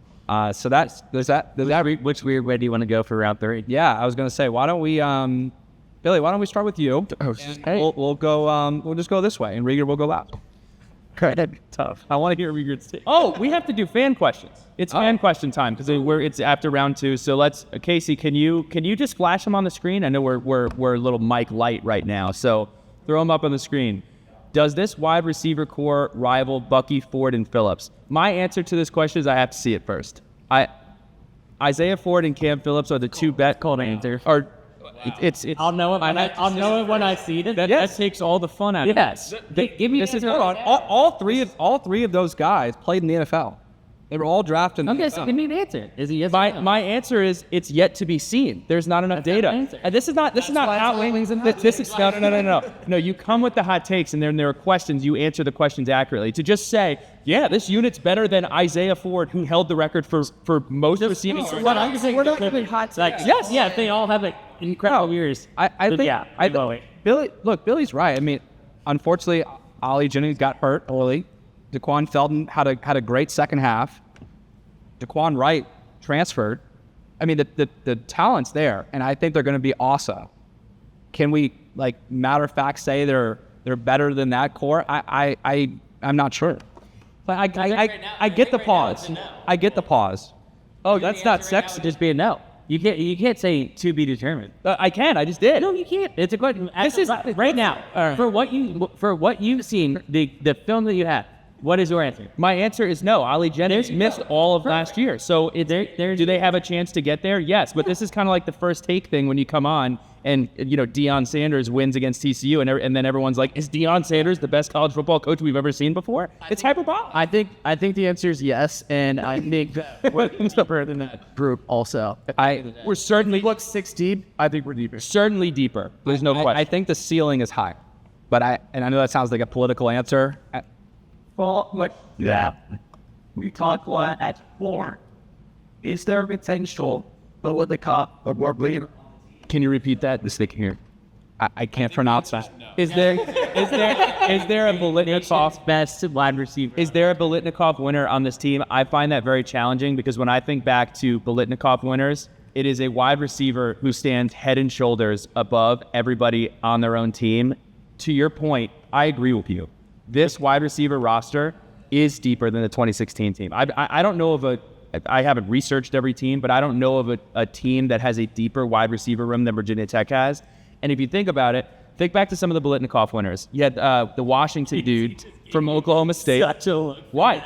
So there's that. Which weird way do you want to go for round 3? Yeah, I was gonna say, why don't we, Billy? Why don't we start with you? Hey. We'll go. We'll just go this way, and Rieger will go last. Tough. I want to hear Rieger's take. Oh, we have to do fan questions. It's fan question time because it's after round 2. So let's, Casey, can you just flash them on the screen? I know we're a little mic light right now, so throw them up on the screen. Does this wide receiver core rival Bucky, Ford, and Phillips? My answer to this question is I have to see it first. Isaiah Ford and Cam Phillips are the two cold answer. It's I'll know it. I'll know it when I see it. That takes all the fun out of it. yes. Give me all three of those guys played in the NFL. They were all drafted. Okay, so give me an answer. Is it yes? My answer is it's yet to be seen. There's not enough data. And this is not how this is no. You come with the hot takes, and then there are questions. You answer the questions accurately. To just say, yeah, this unit's better than Isaiah Ford, who held the record for most receiving. What I'm saying, we're not giving hot takes. Yes. Yeah, if they all have like incredible years. I think yeah. Billy's right. I mean, unfortunately, Ollie Jennings got hurt early. Daquan Felton had a great second half. Daquan Wright transferred. I mean, the talent's there, and I think they're going to be awesome. Can we, like, matter of fact, say they're better than that core? I'm not sure. But I get the pause. I get the pause. Oh, that's not sexy. Just be a no. You can't say to be determined. I can. I just did. No, you can't. It's a question. This is right now. For what you've seen, the film that you have. What is your answer? My answer is no. Ollie Jennings missed all of last year. So do they have a chance to get there? Yes. But this is kind of like the first take thing when you come on and, Deion Sanders wins against TCU and then everyone's like, is Deion Sanders the best college football coach we've ever seen before? It's hyperbolic. I think the answer is yes, and I think that we're deeper than that group also. We're certainly Look 6 deep. I think we're deeper. certainly deeper. There's no question. I think the ceiling is high. But I know that sounds like a political answer. Well, like that. We talk about at 4. Is there potential for what the cup or more bleed? Can you repeat that? This thing here. I can't pronounce that. Is there a Bolitnikov Best wide receiver. Is there a Bolitnikov winner on this team? I find that very challenging because when I think back to Bolitnikov winners, it is a wide receiver who stands head and shoulders above everybody on their own team. To your point, I agree with you. This wide receiver roster is deeper than the 2016 team. I don't know of I haven't researched every team, but I don't know of a team that has a deeper wide receiver room than Virginia Tech has. And if you think about it, think back to some of the Bolitnikov winners. You had the Washington dude from Oklahoma State. Why?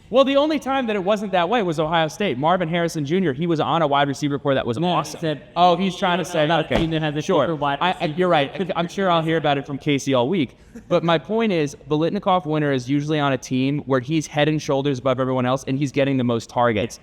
Well, the only time that it wasn't that way was Ohio State. Marvin Harrison Jr., he was on a wide receiver core that was awesome. He's trying to say, okay, sure. You're right. I'm sure I'll hear about it from Casey all week. But my point is, Bolitnikov winner is usually on a team where he's head and shoulders above everyone else, and he's getting the most targets.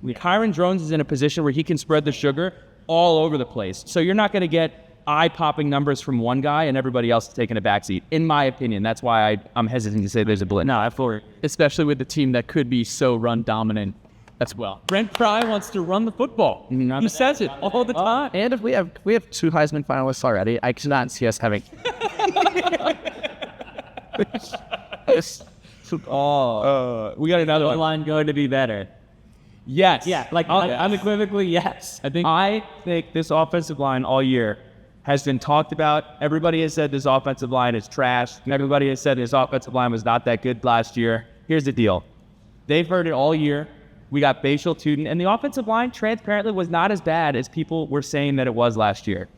Kyron Drones is in a position where he can spread the sugar all over the place. So you're not going to get eye-popping numbers from one guy and everybody else is taking a backseat, in my opinion. That's why I'm hesitant to say there's a blitz. No, I fully. Especially with the team that could be so run dominant as well. Brent Pry wants to run the football. He says it all the time. And if we have 2 Heisman finalists already, I cannot see us having. We got another one. Line going to be better. Yes. Yeah, like unequivocally, yes. I think this offensive line all year has been talked about. Everybody has said this offensive line is trash. Everybody has said this offensive line was not that good last year. Here's the deal. They've heard it all year. We got Bashal Tuden, and the offensive line transparently was not as bad as people were saying that it was last year.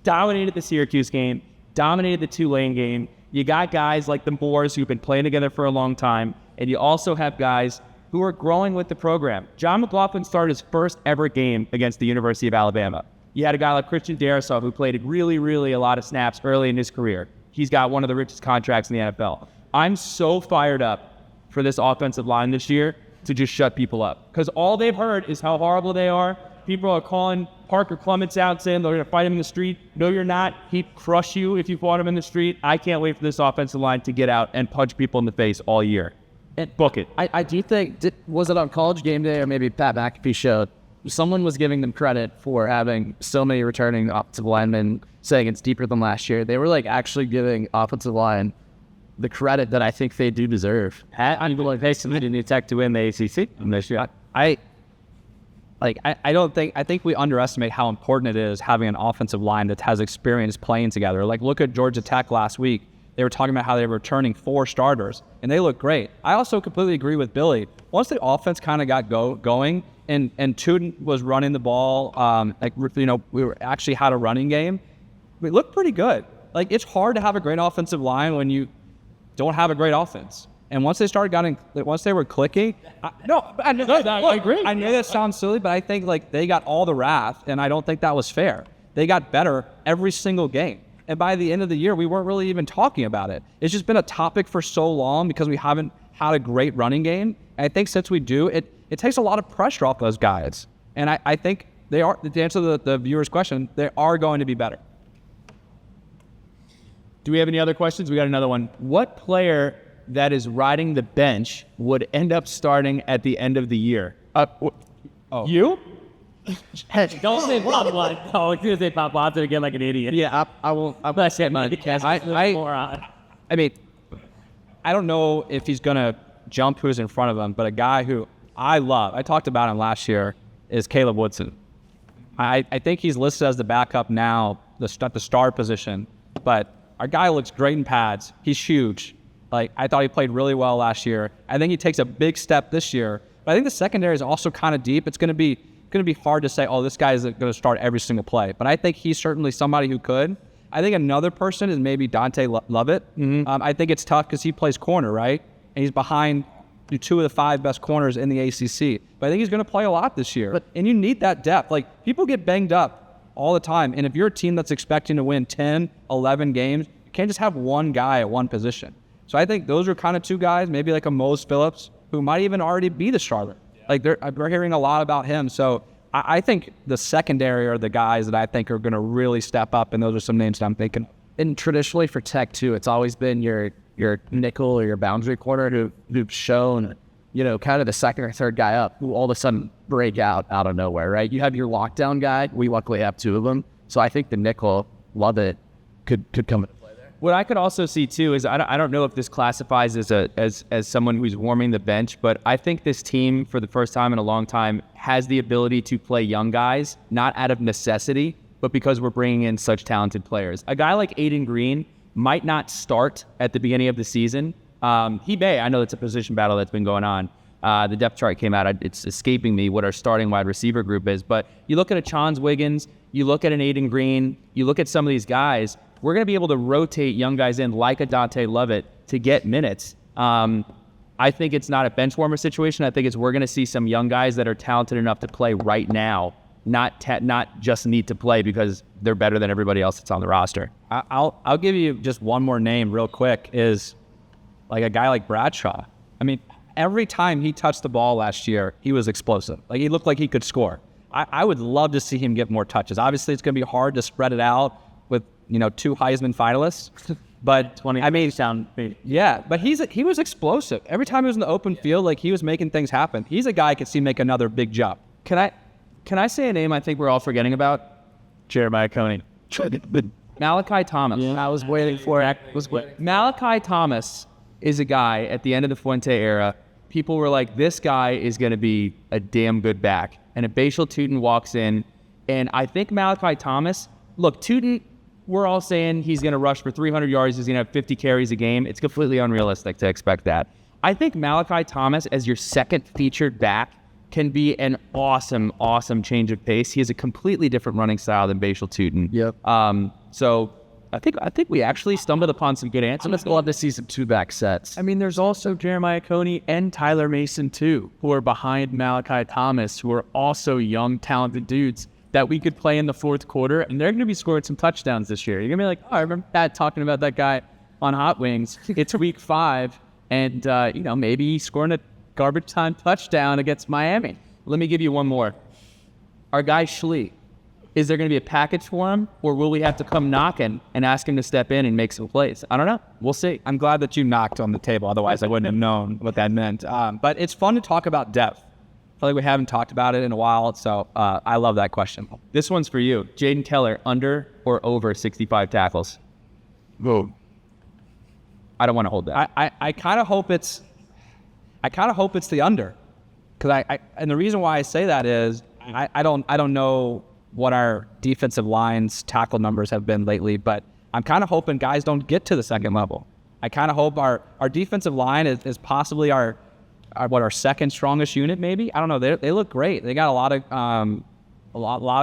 Dominated the Syracuse game, dominated the Tulane game. You got guys like the Moores who've been playing together for a long time, and you also have guys who are growing with the program. John McLaughlin started his first ever game against the University of Alabama. You had a guy like Christian Darrisaw who played really, really a lot of snaps early in his career. He's got one of the richest contracts in the NFL. I'm so fired up for this offensive line this year to just shut people up. Because all they've heard is how horrible they are. People are calling Parker Clements out saying they're going to fight him in the street. No, you're not. He'd crush you if you fought him in the street. I can't wait for this offensive line to get out and punch people in the face all year. And book it. I do think, was it on College Game Day or maybe Pat McAfee showed, someone was giving them credit for having so many returning offensive linemen, saying it's deeper than last year. They were like actually giving offensive line the credit that I think they do deserve. I'm going to pay some Virginia Tech to win the ACC this year. I think we underestimate how important it is having an offensive line that has experience playing together. Like, look at Georgia Tech last week. They were talking about how they were returning 4 starters, and they look great. I also completely agree with Billy. Once the offense kind of got going, and Tuden was running the ball, we were actually had a running game. We looked pretty good. Like, it's hard to have a great offensive line when you don't have a great offense. And once they were clicking, I agree. I know that sounds silly, but I think like they got all the wrath, and I don't think that was fair. They got better every single game. And by the end of the year, we weren't really even talking about it. It's just been a topic for so long because we haven't had a great running game. And I think since we do, it takes a lot of pressure off those guys. And I think they are, to answer the viewer's question, they are going to be better. Do we have any other questions? We got another one. What player that is riding the bench would end up starting at the end of the year? You? Don't say Bob Watson. Oh, I was going to say Bob Watson again like an idiot. Yeah, I won't. I'm not saying my I mean, I don't know if he's going to jump who's in front of him, but a guy who I love, I talked about him last year, is Caleb Woodson. I think he's listed as the backup now, the star position, but our guy looks great in pads. He's huge. Like, I thought he played really well last year. I think he takes a big step this year, but I think the secondary is also kind of deep. It's going to be hard to say, oh, this guy is going to start every single play, but I think he's certainly somebody who could. I think another person is maybe Dante Lovett. I think it's tough because he plays corner, right? And he's behind 2 of the 5 best corners in the ACC. But I think he's going to play a lot this year. And you need that depth. Like, people get banged up all the time. And if you're a team that's expecting to win 10, 11 games, you can't just have one guy at one position. So I think those are kind of 2 guys, maybe like a Mose Phillips, who might even already be the starter. Like, we're hearing a lot about him. So I think the secondary are the guys that I think are going to really step up, and those are some names that I'm thinking of. And traditionally for Tech too, it's always been your nickel or your boundary corner who've shown, kind of the second or third guy up who all of a sudden break out of nowhere, right? You have your lockdown guy. We luckily have 2 of them. So I think the nickel, Lovett, could come into play there. What I could also see too is I don't know if this classifies as someone who's warming the bench, but I think this team for the first time in a long time has the ability to play young guys, not out of necessity, but because we're bringing in such talented players. A guy like Aiden Green might not start at the beginning of the season. He may. I know it's a position battle that's been going on. The depth chart came out. It's escaping me what our starting wide receiver group is. But you look at a Chance Wiggins, you look at an Aiden Green, you look at some of these guys, we're going to be able to rotate young guys in like a Dante Lovett to get minutes. I think it's not a bench warmer situation. I think we're going to see some young guys that are talented enough to play right now, not just need to play because they're better than everybody else that's on the roster. I'll give you just one more name real quick, is like a guy like Bradshaw. I mean, every time he touched the ball last year, he was explosive. Like, he looked like he could score. I would love to see him get more touches. Obviously, it's going to be hard to spread it out with 2 Heisman finalists. But 20. I mean, yeah, but he was explosive. Every time he was in the open field, like, he was making things happen. He's a guy I could see make another big jump. Can I say a name I think we're all forgetting about? Jeremiah Coney. Malachi Thomas. Yeah. I was waiting for it. Malachi Thomas is a guy at the end of the Fuente era. People were like, this guy is going to be a damn good back. And a Bashal Tootin walks in, and I think Malachi Thomas, look, Tootin, we're all saying he's going to rush for 300 yards. He's going to have 50 carries a game. It's completely unrealistic to expect that. I think Malachi Thomas, as your second featured back, can be an awesome, awesome change of pace. He has a completely different running style than Bashal Tootin. Yep. So I think we actually stumbled upon some good answers. I'm just glad to see some 2-back sets. I mean, there's also Jeremiah Coney and Tyler Mason, too, who are behind Malachi Thomas, who are also young, talented dudes that we could play in the fourth quarter, and they're going to be scoring some touchdowns this year. You're going to be like, oh, I remember Pat talking about that guy on Hot Wings. It's week 5, and, maybe he's scoring a garbage time touchdown against Miami. Let me give you one more. Our guy Schlee. Is there going to be a package for him, or will we have to come knocking and ask him to step in and make some plays? I don't know. We'll see. I'm glad that you knocked on the table. Otherwise, I wouldn't have known what that meant. But it's fun to talk about depth. I feel like we haven't talked about it in a while, so I love that question. This one's for you. Jaden Keller, under or over 65 tackles? Whoa. I don't want to hold that. I kind of hope it's the under, because and the reason why I say that is I don't know what our defensive line's tackle numbers have been lately, but I'm kind of hoping guys don't get to the second level. I kind of hope our defensive line is possibly our second strongest unit, maybe. I don't know. They look great. They got a lot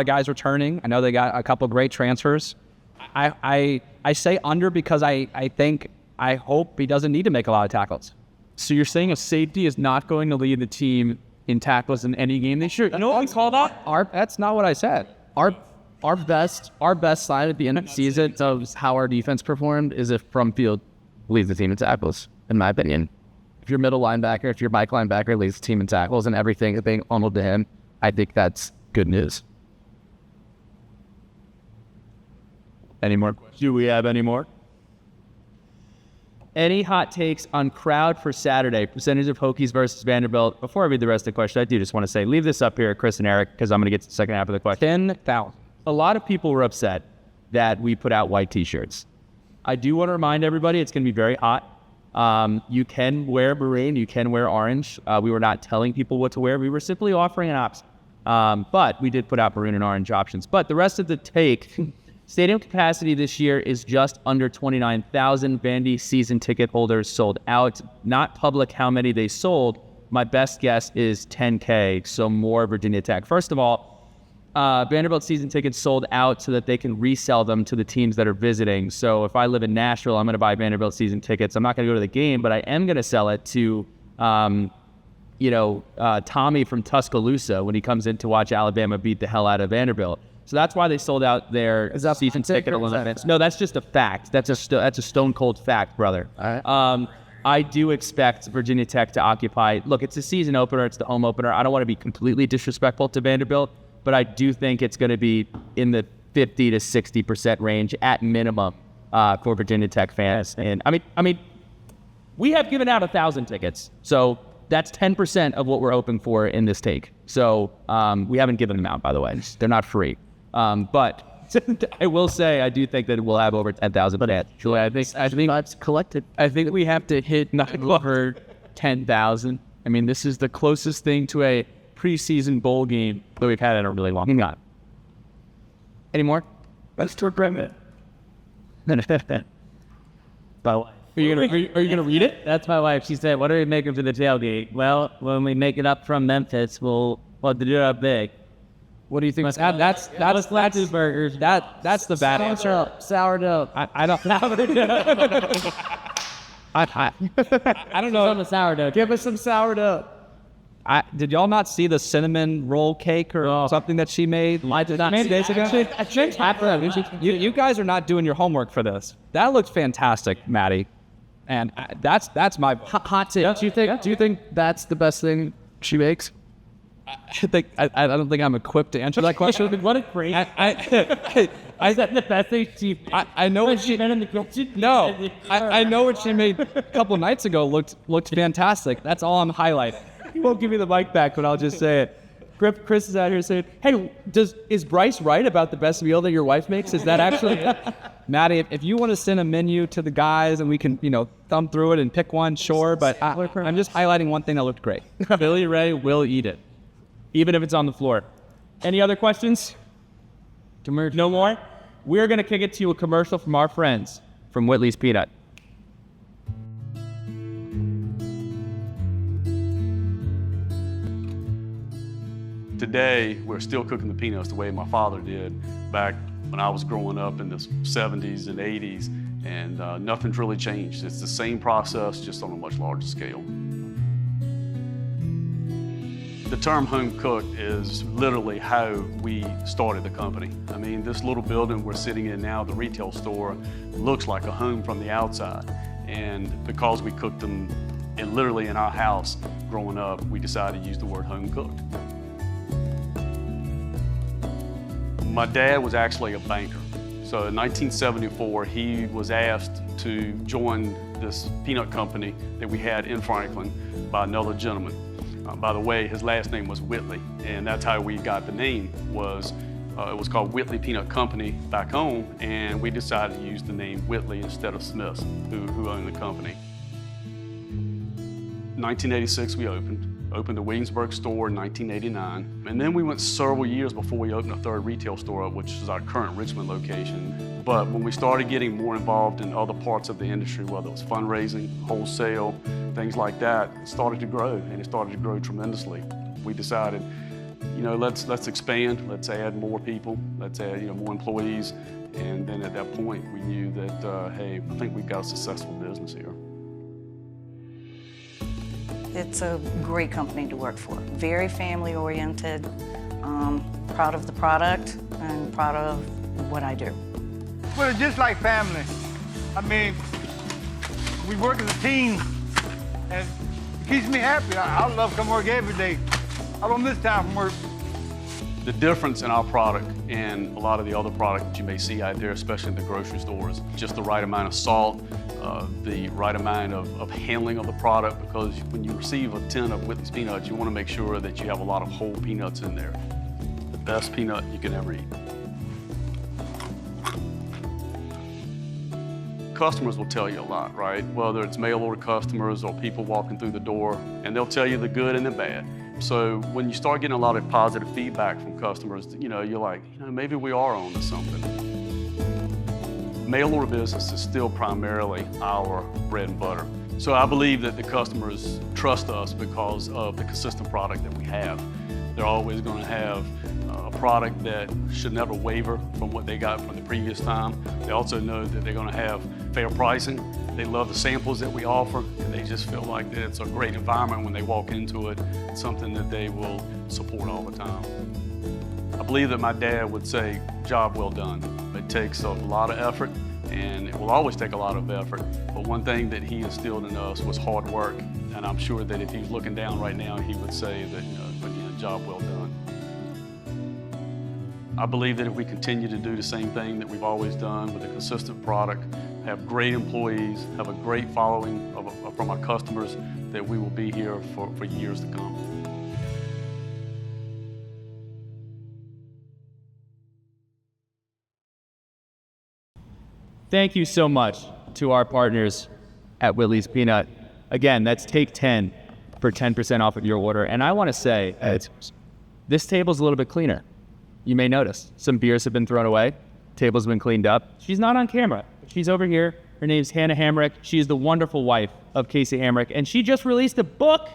of guys returning. I know they got a couple great transfers. I say under because I hope he doesn't need to make a lot of tackles. So you're saying a safety is not going to lead the team in tackles in any game this year? You know what we call that? That's not what I said. Our best sign at the end of the season of how our defense performed is if from field leads the team in tackles, in my opinion. if you're middle linebacker, if you're Mike linebacker, leads the team in tackles and everything being funneled to him, I think that's good news. Any more questions? Do we have any more? Any hot takes on crowd for Saturday? Percentage of Hokies versus Vanderbilt. Before I read the rest of the question, I do just want to say, leave this up here, Chris and Eric, because I'm going to get to the second half of the question. 10,000. A lot of people were upset that we put out white T-shirts. I do want to remind everybody it's going to be very hot. You can wear maroon, you can wear orange. We were not telling people what to wear. We were simply offering an option. But we did put out maroon and orange options. But the rest of the take, stadium capacity this year is just under 29,000. Vandy season ticket holders sold out. Not public how many they sold. My best guess is 10K, so more Virginia Tech. First of all, Vanderbilt season tickets sold out so that they can resell them to the teams that are visiting. So if I live in Nashville, I'm going to buy Vanderbilt season tickets. I'm not going to go to the game, but I am going to sell it to, Tommy from Tuscaloosa when he comes in to watch Alabama beat the hell out of Vanderbilt. So that's why they sold out their season ticket limits. No, that's just a fact. That's a stone cold fact, brother. All right. I do expect Virginia Tech to occupy. Look, it's a season opener. It's the home opener. I don't want to be completely disrespectful to Vanderbilt, but I do think it's going to be in the 50 to 60% range at minimum for Virginia Tech fans. And I mean, we have given out 1,000 tickets, so that's 10% of what we're hoping for in this take. So we haven't given them out, by the way. They're not free. But I will say I do think that we'll have over 10,000 fans. I think That's collected. I think we have to hit over 10,000. I mean, this is the closest thing to a preseason bowl game that we've had in a really long time. Any more? Let's talk about it. By the way. Are you gonna read it? That's my wife. She said, "What are we making for the tailgate?" Well, when we make it up from Memphis, we'll have to do it up big. What do you think? Let's That's do burgers. that's the bad answer. Sourdough. I don't. I don't know. On the sourdough. Give us some sourdough. Did y'all not see the cinnamon roll cake or something that she made? I did not see days ago. You guys are not doing your homework for this. That looked fantastic, Maddie, and that's my Hot tip. Do you think that's the best thing she makes? I don't think I'm equipped to answer that question. What a great. Is that the best thing she? I know what she. been in the kitchen. No, I know what she made a couple nights ago looked fantastic. That's all I'm highlighting. He won't give me the mic back, but I'll just say it. Chris is out here saying, "Hey, is Bryce right about the best meal that your wife makes? Is that actually it?" Maddie, if you want to send a menu to the guys and we can, thumb through it and pick one, sure. But I'm just highlighting one thing that looked great. Billy Ray will eat it, even if it's on the floor. Any other questions? No more? We're going to kick it to a commercial from our friends from Whitley's Peanut. Today, we're still cooking the peanuts the way my father did back when I was growing up in the 70s and 80s, and nothing's really changed. It's the same process, just on a much larger scale. The term home cooked is literally how we started the company. I mean, this little building we're sitting in now, the retail store, looks like a home from the outside. And because we cooked them literally in our house growing up, we decided to use the word home cooked. My dad was actually a banker. So in 1974, he was asked to join this peanut company that we had in Franklin by another gentleman. By the way, his last name was Whitley, and that's how we got the name. It was called Whitley Peanut Company back home, and we decided to use the name Whitley instead of Smith's, who owned the company. 1986, we opened the Williamsburg store in 1989, and then we went several years before we opened a third retail store up, which is our current Richmond location. But when we started getting more involved in other parts of the industry, whether it was fundraising, wholesale, things like that, it started to grow, and it started to grow tremendously. We decided, let's expand, let's add more people, let's add more employees, and then at that point we knew that, hey, I think we've got a successful business here. It's a great company to work for. Very family-oriented, proud of the product, and proud of what I do. Well, it's just like family. I mean, we work as a team, and keeps me happy. I love coming to work every day. I don't miss time from work. The difference in our product and a lot of the other product that you may see out there, especially in the grocery stores, just the right amount of salt, the right amount of handling of the product, because when you receive a tin of Whitley's peanuts, you want to make sure that you have a lot of whole peanuts in there. The best peanut you can ever eat. Customers will tell you a lot, right? Whether it's mail order customers or people walking through the door, and they'll tell you the good and the bad. So when you start getting a lot of positive feedback from customers, you're like, maybe we are on to something. Mail order business is still primarily our bread and butter. So I believe that the customers trust us because of the consistent product that we have. They're always going to have a product that should never waver from what they got from the previous time. They also know that they're going to have fair pricing. They love the samples that we offer, and they just feel like that it's a great environment when they walk into it. It's something that they will support all the time. I believe that my dad would say, job well done. It takes a lot of effort, and it will always take a lot of effort. But one thing that he instilled in us was hard work. And I'm sure that if he was looking down right now, he would say that, again, job well done. I believe that if we continue to do the same thing that we've always done with a consistent product, have great employees, have a great following from our customers, that we will be here for years to come. Thank you so much to our partners at Whitley's Peanut. Again, that's take 10 for 10% off of your order. And I want to say, this table's a little bit cleaner. You may notice some beers have been thrown away. Table's been cleaned up. She's not on camera. She's over here. Her name's Hannah Hamrick. She is the wonderful wife of Casey Hamrick. And she just released a book.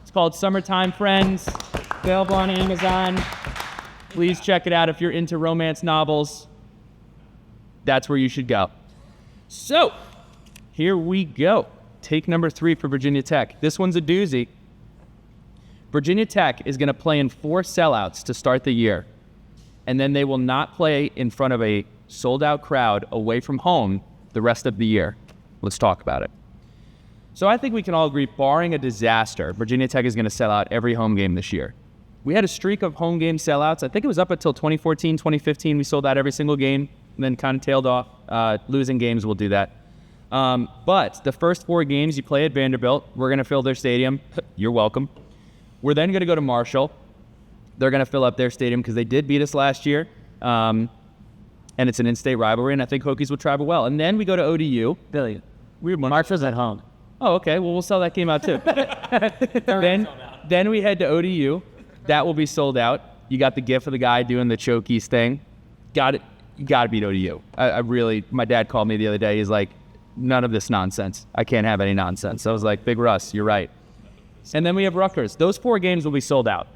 It's called Summertime Friends. Available on Amazon. Please check it out if you're into romance novels. That's where you should go. So, here we go. Take number 3 for Virginia Tech. This one's a doozy. Virginia Tech is going to play in 4 sellouts to start the year. And then they will not play in front of a sold-out crowd away from home the rest of the year. Let's talk about it. So I think we can all agree, barring a disaster, Virginia Tech is going to sell out every home game this year. We had a streak of home game sellouts. I think it was up until 2014, 2015. We sold out every single game and then kind of tailed off. Losing games will do that. But the first 4 games you play at Vanderbilt, we're going to fill their stadium. You're welcome. We're then going to go to Marshall. They're going to fill up their stadium because they did beat us last year. And it's an in-state rivalry, and I think Hokies will travel well. And then we go to ODU. Billy, Marshall's at home. Oh, okay. Well, we'll sell that game out too. Then we head to ODU. That will be sold out. You got the gif of the guy doing the chokies thing. Got it. You got to beat ODU. I really, my dad called me the other day. He's like, none of this nonsense. I can't have any nonsense. I was like, Big Russ, you're right. And then we have Rutgers. Those 4 games will be sold out.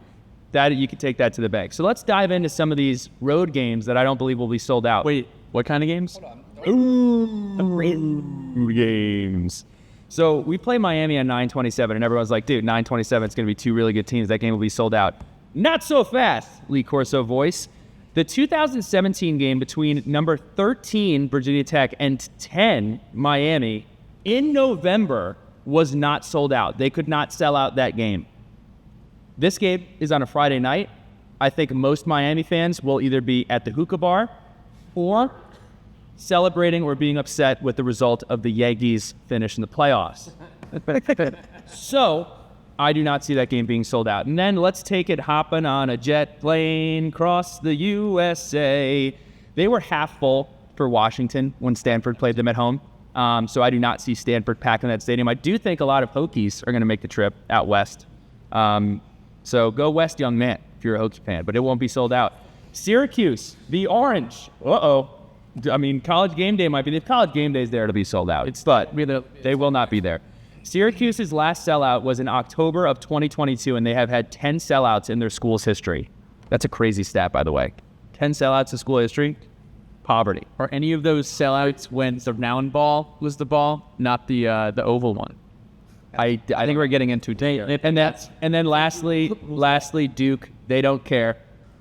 That you can take that to the bank. So let's dive into some of these road games that I don't believe will be sold out. Wait, what kind of games? Ooh, games. So we play Miami on 9/27, and everyone's like, dude, 9/27, it's going to be 2 really good teams. That game will be sold out. Not so fast, Lee Corso voice. The 2017 game between number 13, Virginia Tech, and 10, Miami, in November was not sold out. They could not sell out that game. This game is on a Friday night. I think most Miami fans will either be at the hookah bar or celebrating or being upset with the result of the Yankees finish in the playoffs. So I do not see that game being sold out. And then let's take it hopping on a jet plane across the USA. They were half full for Washington when Stanford played them at home. So I do not see Stanford packing that stadium. I do think a lot of Hokies are going to make the trip out west. So go west, young man, if you're a Hokies fan, but it won't be sold out. Syracuse, the Orange. I mean, College Game Day might be. If College Game Day is there, it'll be sold out. But they will not be there. Syracuse's last sellout was in October of 2022, and they have had 10 sellouts in their school's history. That's a crazy stat, by the way. 10 sellouts in school history. Poverty. Are any of those sellouts when the round ball was the ball, not the oval one? I think we're getting into it. And then lastly, Duke. They don't care.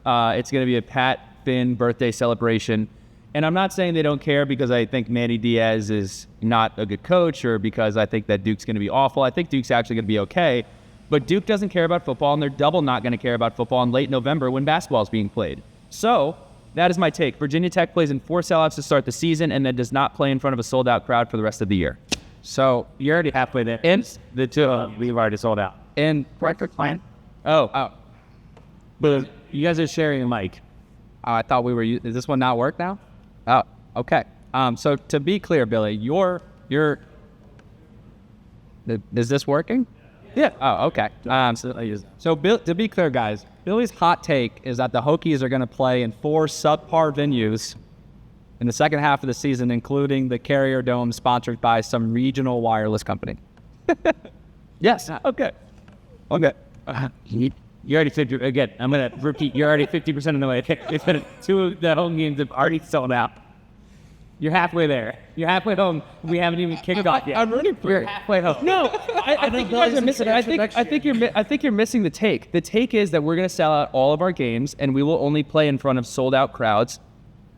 It's going to be a Pat Finn birthday celebration And I'm not saying they don't care because I think Manny Diaz is not a good coach or because I think that Duke's going to be awful. I think Duke's actually going to be okay. But Duke doesn't care about football, and they're double not going to care about football in late November when basketball is being played. So that is my take. Virginia Tech plays in 4 sellouts to start the season and then does not play in front of a sold-out crowd for the rest of the year. So You're already halfway there. And The two, we've already sold out. in record plan. Oh, But you guys are sharing a mic. Oh, I thought we were. Is this one not work now? Oh, okay. So to be clear, Billy, is this working? Yeah. Oh, okay. So to be clear, guys, Billy's hot take is that the Hokies are going to play in 4 subpar venues in the second half of the season, including the Carrier Dome, sponsored by some regional wireless company. Yes. okay. Okay. You already 50. Again, I'm gonna repeat. You're already 50% of the way there. It's been 2 of the home games have already sold out. You're halfway there. You're halfway home. We haven't even kicked off yet. I'm rooting for You're you. halfway home. No, I think you guys are missing it. I think you're missing the take. The take is that we're going to sell out all of our games, and we will only play in front of sold-out crowds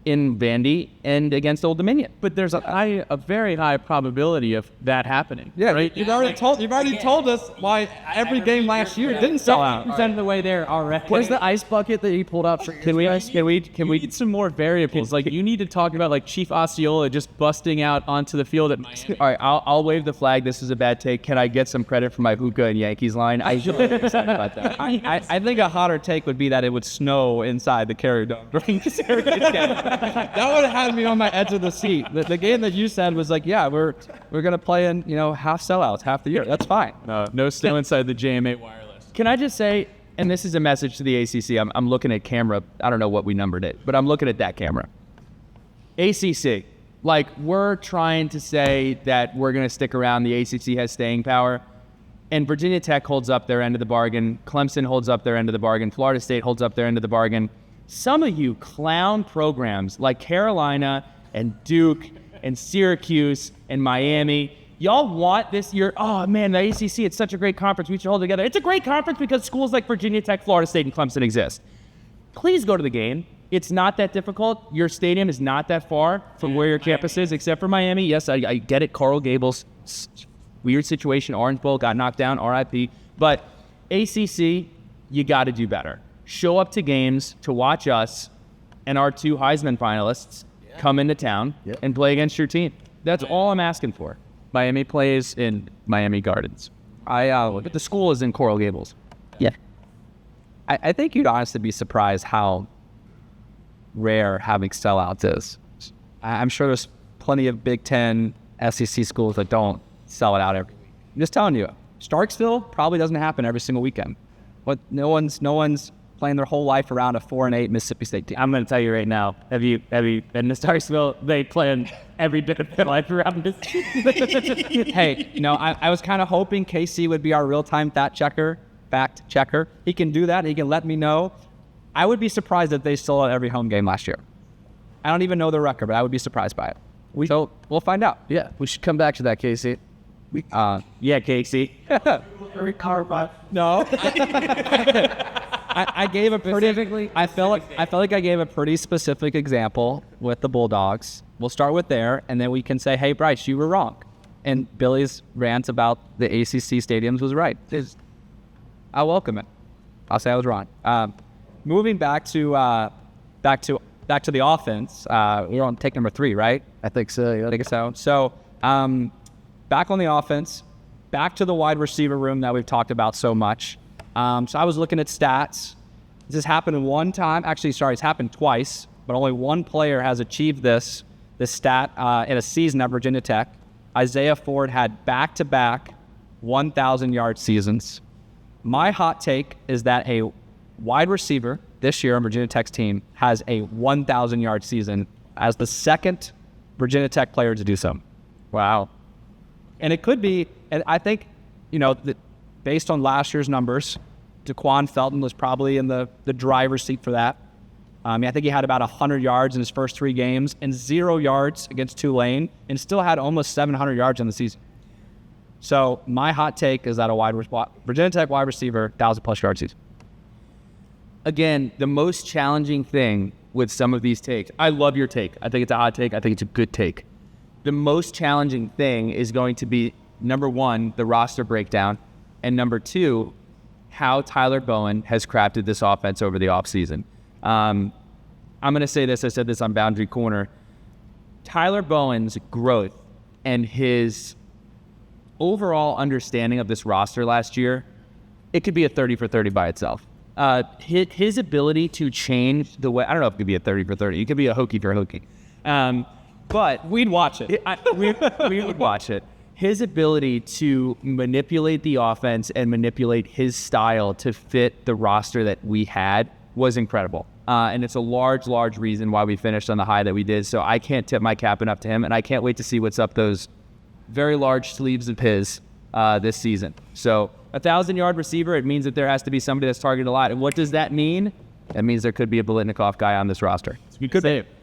in Vandy and against Old Dominion. But there's a very high probability of that happening. Yeah, right? you've already told us why every game last year didn't sell out. 50% of the way there already. Where's the ice bucket that you pulled out for? Can we need some more variables. Like you need to talk about like Chief Osceola just busting out onto the field at Miami. All right, I'll wave the flag. This is a bad take. Can I get some credit for my hookah and Yankees line? I should be excited about that. I think a hotter take would be that it would snow inside the Carrier Dome during the Syracuse game. That would have had me on my edge of the seat. The game that you said was like, yeah, we're gonna play in half sellouts half the year. That's fine. No snow inside the JMA wireless. Can I just say, and this is a message to the ACC, I'm looking at camera. I don't know what we numbered it, but I'm looking at that camera. ACC, like we're trying to say that we're going to stick around. The ACC has staying power. And Virginia Tech holds up their end of the bargain. Clemson holds up their end of the bargain. Florida State holds up their end of the bargain. Some of you clown programs like Carolina and Duke and Syracuse and Miami, y'all want this year, oh man, the ACC, it's such a great conference, we should hold together. It's a great conference because schools like Virginia Tech, Florida State, and Clemson exist. Please go to the game. It's not that difficult. Your stadium is not that far from where your campus is, except for Miami. Yes, I get it. Coral Gables, weird situation. Orange Bowl got knocked down, RIP. But ACC, you got to do better. Show up to games to watch us and our 2 Heisman finalists come into town and play against your team. That's all I'm asking for. Miami plays in Miami Gardens. But the school is in Coral Gables. Yeah. I think you'd honestly be surprised how rare having sellouts is. I'm sure there's plenty of Big Ten, SEC schools that don't sell it out every week. I'm just telling you, Starksville probably doesn't happen every single weekend. But no one's playing their whole life around a 4-8 Mississippi State team. I'm going to tell you right now. Have you been to Starksville? They plan every bit of their life around this. Hey, I was kind of hoping KC would be our real-time fact checker. He can do that. He can let me know. I would be surprised if they sold out every home game last year. I don't even know the record, but I would be surprised by it. So we'll find out. Yeah, we should come back to that, Casey. Yeah, Casey. No. I gave a pretty. I felt like I gave a pretty specific example with the Bulldogs. We'll start with there, and then we can say, "Hey, Bryce, you were wrong," and Billy's rant about the ACC stadiums was right. I'll welcome it. I'll say I was wrong. Moving back to the offense. We're on take number 3, right? I think so. Yeah. I think so. So, back on the offense, back to the wide receiver room that we've talked about so much. So I was looking at stats. This has happened one time. Actually, sorry, it's happened twice, but only one player has achieved this stat in a season at Virginia Tech. Isaiah Ford had back-to-back 1,000-yard seasons. My hot take is that a wide receiver this year on Virginia Tech's team has a 1,000-yard season as the second Virginia Tech player to do so. Wow. And it could be, and I think, based on last year's numbers, Daquan Felton was probably in the driver's seat for that. I think he had about 100 yards in his first 3 games and 0 yards against Tulane and still had almost 700 yards in the season. So my hot take is that a Virginia Tech wide receiver, 1,000-plus yard season. again, the most challenging thing with some of these takes, I love your take. I think it's a hot take. I think it's a good take. The most challenging thing is going to be, number one, the roster breakdown, and number two, how Tyler Bowen has crafted this offense over the offseason. I'm going to say this. I said this on Boundary Corner. Tyler Bowen's growth and his overall understanding of this roster last year, it could be a 30 for 30 by itself. His ability to change the way, I don't know if it could be a 30 for 30. It could be a hokey for hokey. But We'd watch it. we would watch it. His ability to manipulate the offense and manipulate his style to fit the roster that we had was incredible. And it's a large, large reason why we finished on the high that we did. So I can't tip my cap enough to him, and I can't wait to see what's up those very large sleeves of his this season. So 1,000-yard receiver, it means that there has to be somebody that's targeted a lot. And what does that mean? That means there could be a Biletnikoff guy on this roster. We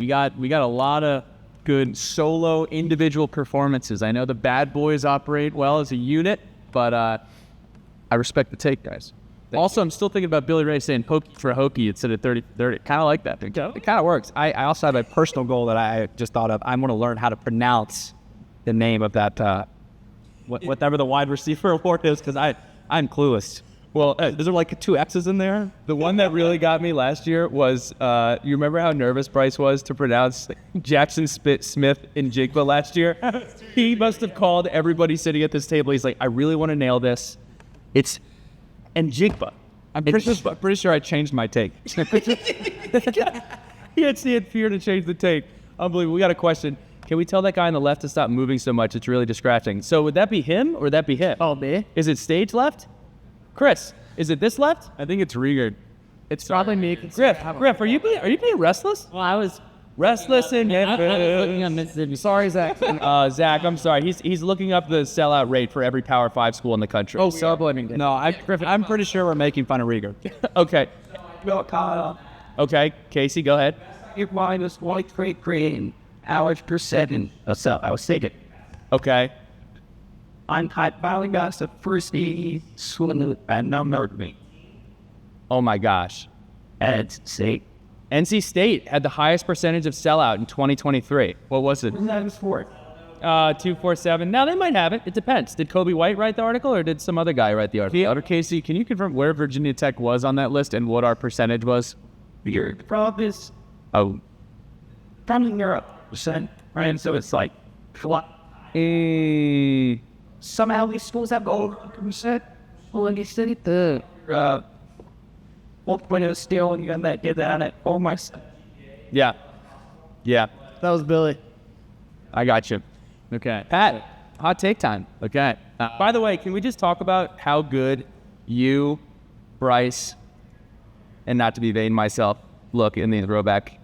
got a lot of good solo individual performances. I know the bad boys operate well as a unit, but I respect the take, guys. Also, I'm still thinking about Billy Ray saying hokey for hokey instead of 30 for 30. Kind of like that. It kind of works. I also have a personal goal that I just thought of. I want to learn how to pronounce the name of that, whatever the wide receiver award is, because I'm clueless. Well, is there like 2 X's in there? The one that really got me last year was, you remember how nervous Bryce was to pronounce Jackson Smith in Jigba last year? He must have called everybody sitting at this table. He's like, I really want to nail this. It's Njigba. I'm pretty sure I changed my take. He had fear to change the take. Unbelievable. We got a question. Can we tell that guy on the left to stop moving so much? It's really distracting. So would that be him or would that be him? Oh, me? Is it stage left? Chris, is it this left? I think it's Riegert. It's probably me. Griff, are you being restless? Well, I was Restless in I was looking Memphis. on Mississippi. Sorry, Zach. Zach, I'm sorry. He's looking up the sellout rate for every Power 5 school in the country. Oh, stop blaming me. No, I'm pretty sure we're making fun of Rieger. Okay. Well, Kyle, Okay, Casey, go ahead. if mine is white great green, hours per second. So I was thinking, Okay. I'm finally got the first swim and numbered me. Oh my gosh. And see, NC State had the highest percentage of sellout in 2023. What was it? that was for it. 247. Now they might have it. It depends. Did Kobe White write the article or did some other guy write the article? Or Casey, can you confirm where Virginia Tech was on that list and what our percentage was? Your problem is Oh. probably near percent, right? So it's like, somehow these schools have over 100%. Well, you said it, the 1.0 still, and you got that, get that at oh my. Yeah. Yeah. That was Billy. I got you. Okay. Pat, hot take time. Okay. By the way, can we just talk about how good you, Bryce, and not to be vain myself, look in the Roback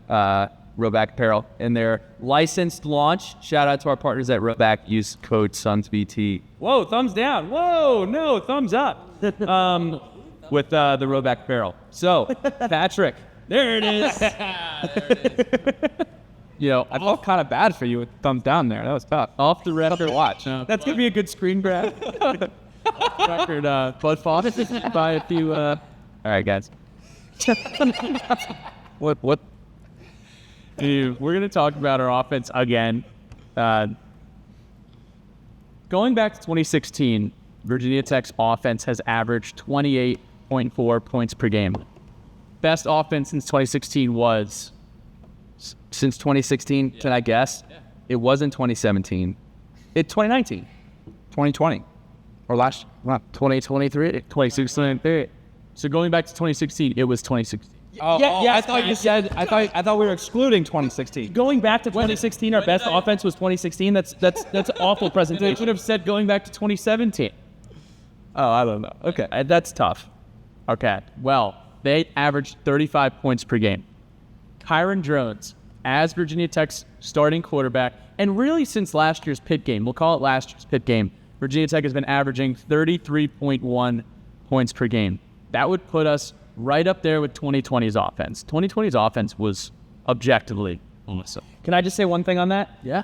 apparel in their licensed launch? Shout out to our partners at Roback. Use code SUNSBT. Whoa, thumbs down. Whoa, no, thumbs up. With the Roback apparel. So, Patrick, there it is. You know, I felt kind of bad for you with thumbs down there. That was tough. Off the record. Watch. That's gonna be a good screen grab. Record, Bud Foster by a few. All right, guys. What? Dude, we're gonna talk about our offense again. Going back to 2016, Virginia Tech's offense has averaged 28.4 points per game. Best offense since 2016 was. Since 2016, can I guess? Yeah. It wasn't 2017. It's 2019. 2020. Or last, 2023. 2016. So going back to 2016, it was 2016. I thought you said, I thought we were excluding 2016. Going back to 2016, our best offense was 2016. That's awful They presentation. should have said going back to 2017. Oh, I don't know. Okay, that's tough. Okay, well, they averaged 35 points per game. Kyron Drones, as Virginia Tech's starting quarterback, and really since last year's Pitt game, we'll call it last year's Pitt game, Virginia Tech has been averaging 33.1 points per game. That would put us right up there with 2020's offense. 2020's offense was objectively awesome. Can I just say one thing on that? Yeah.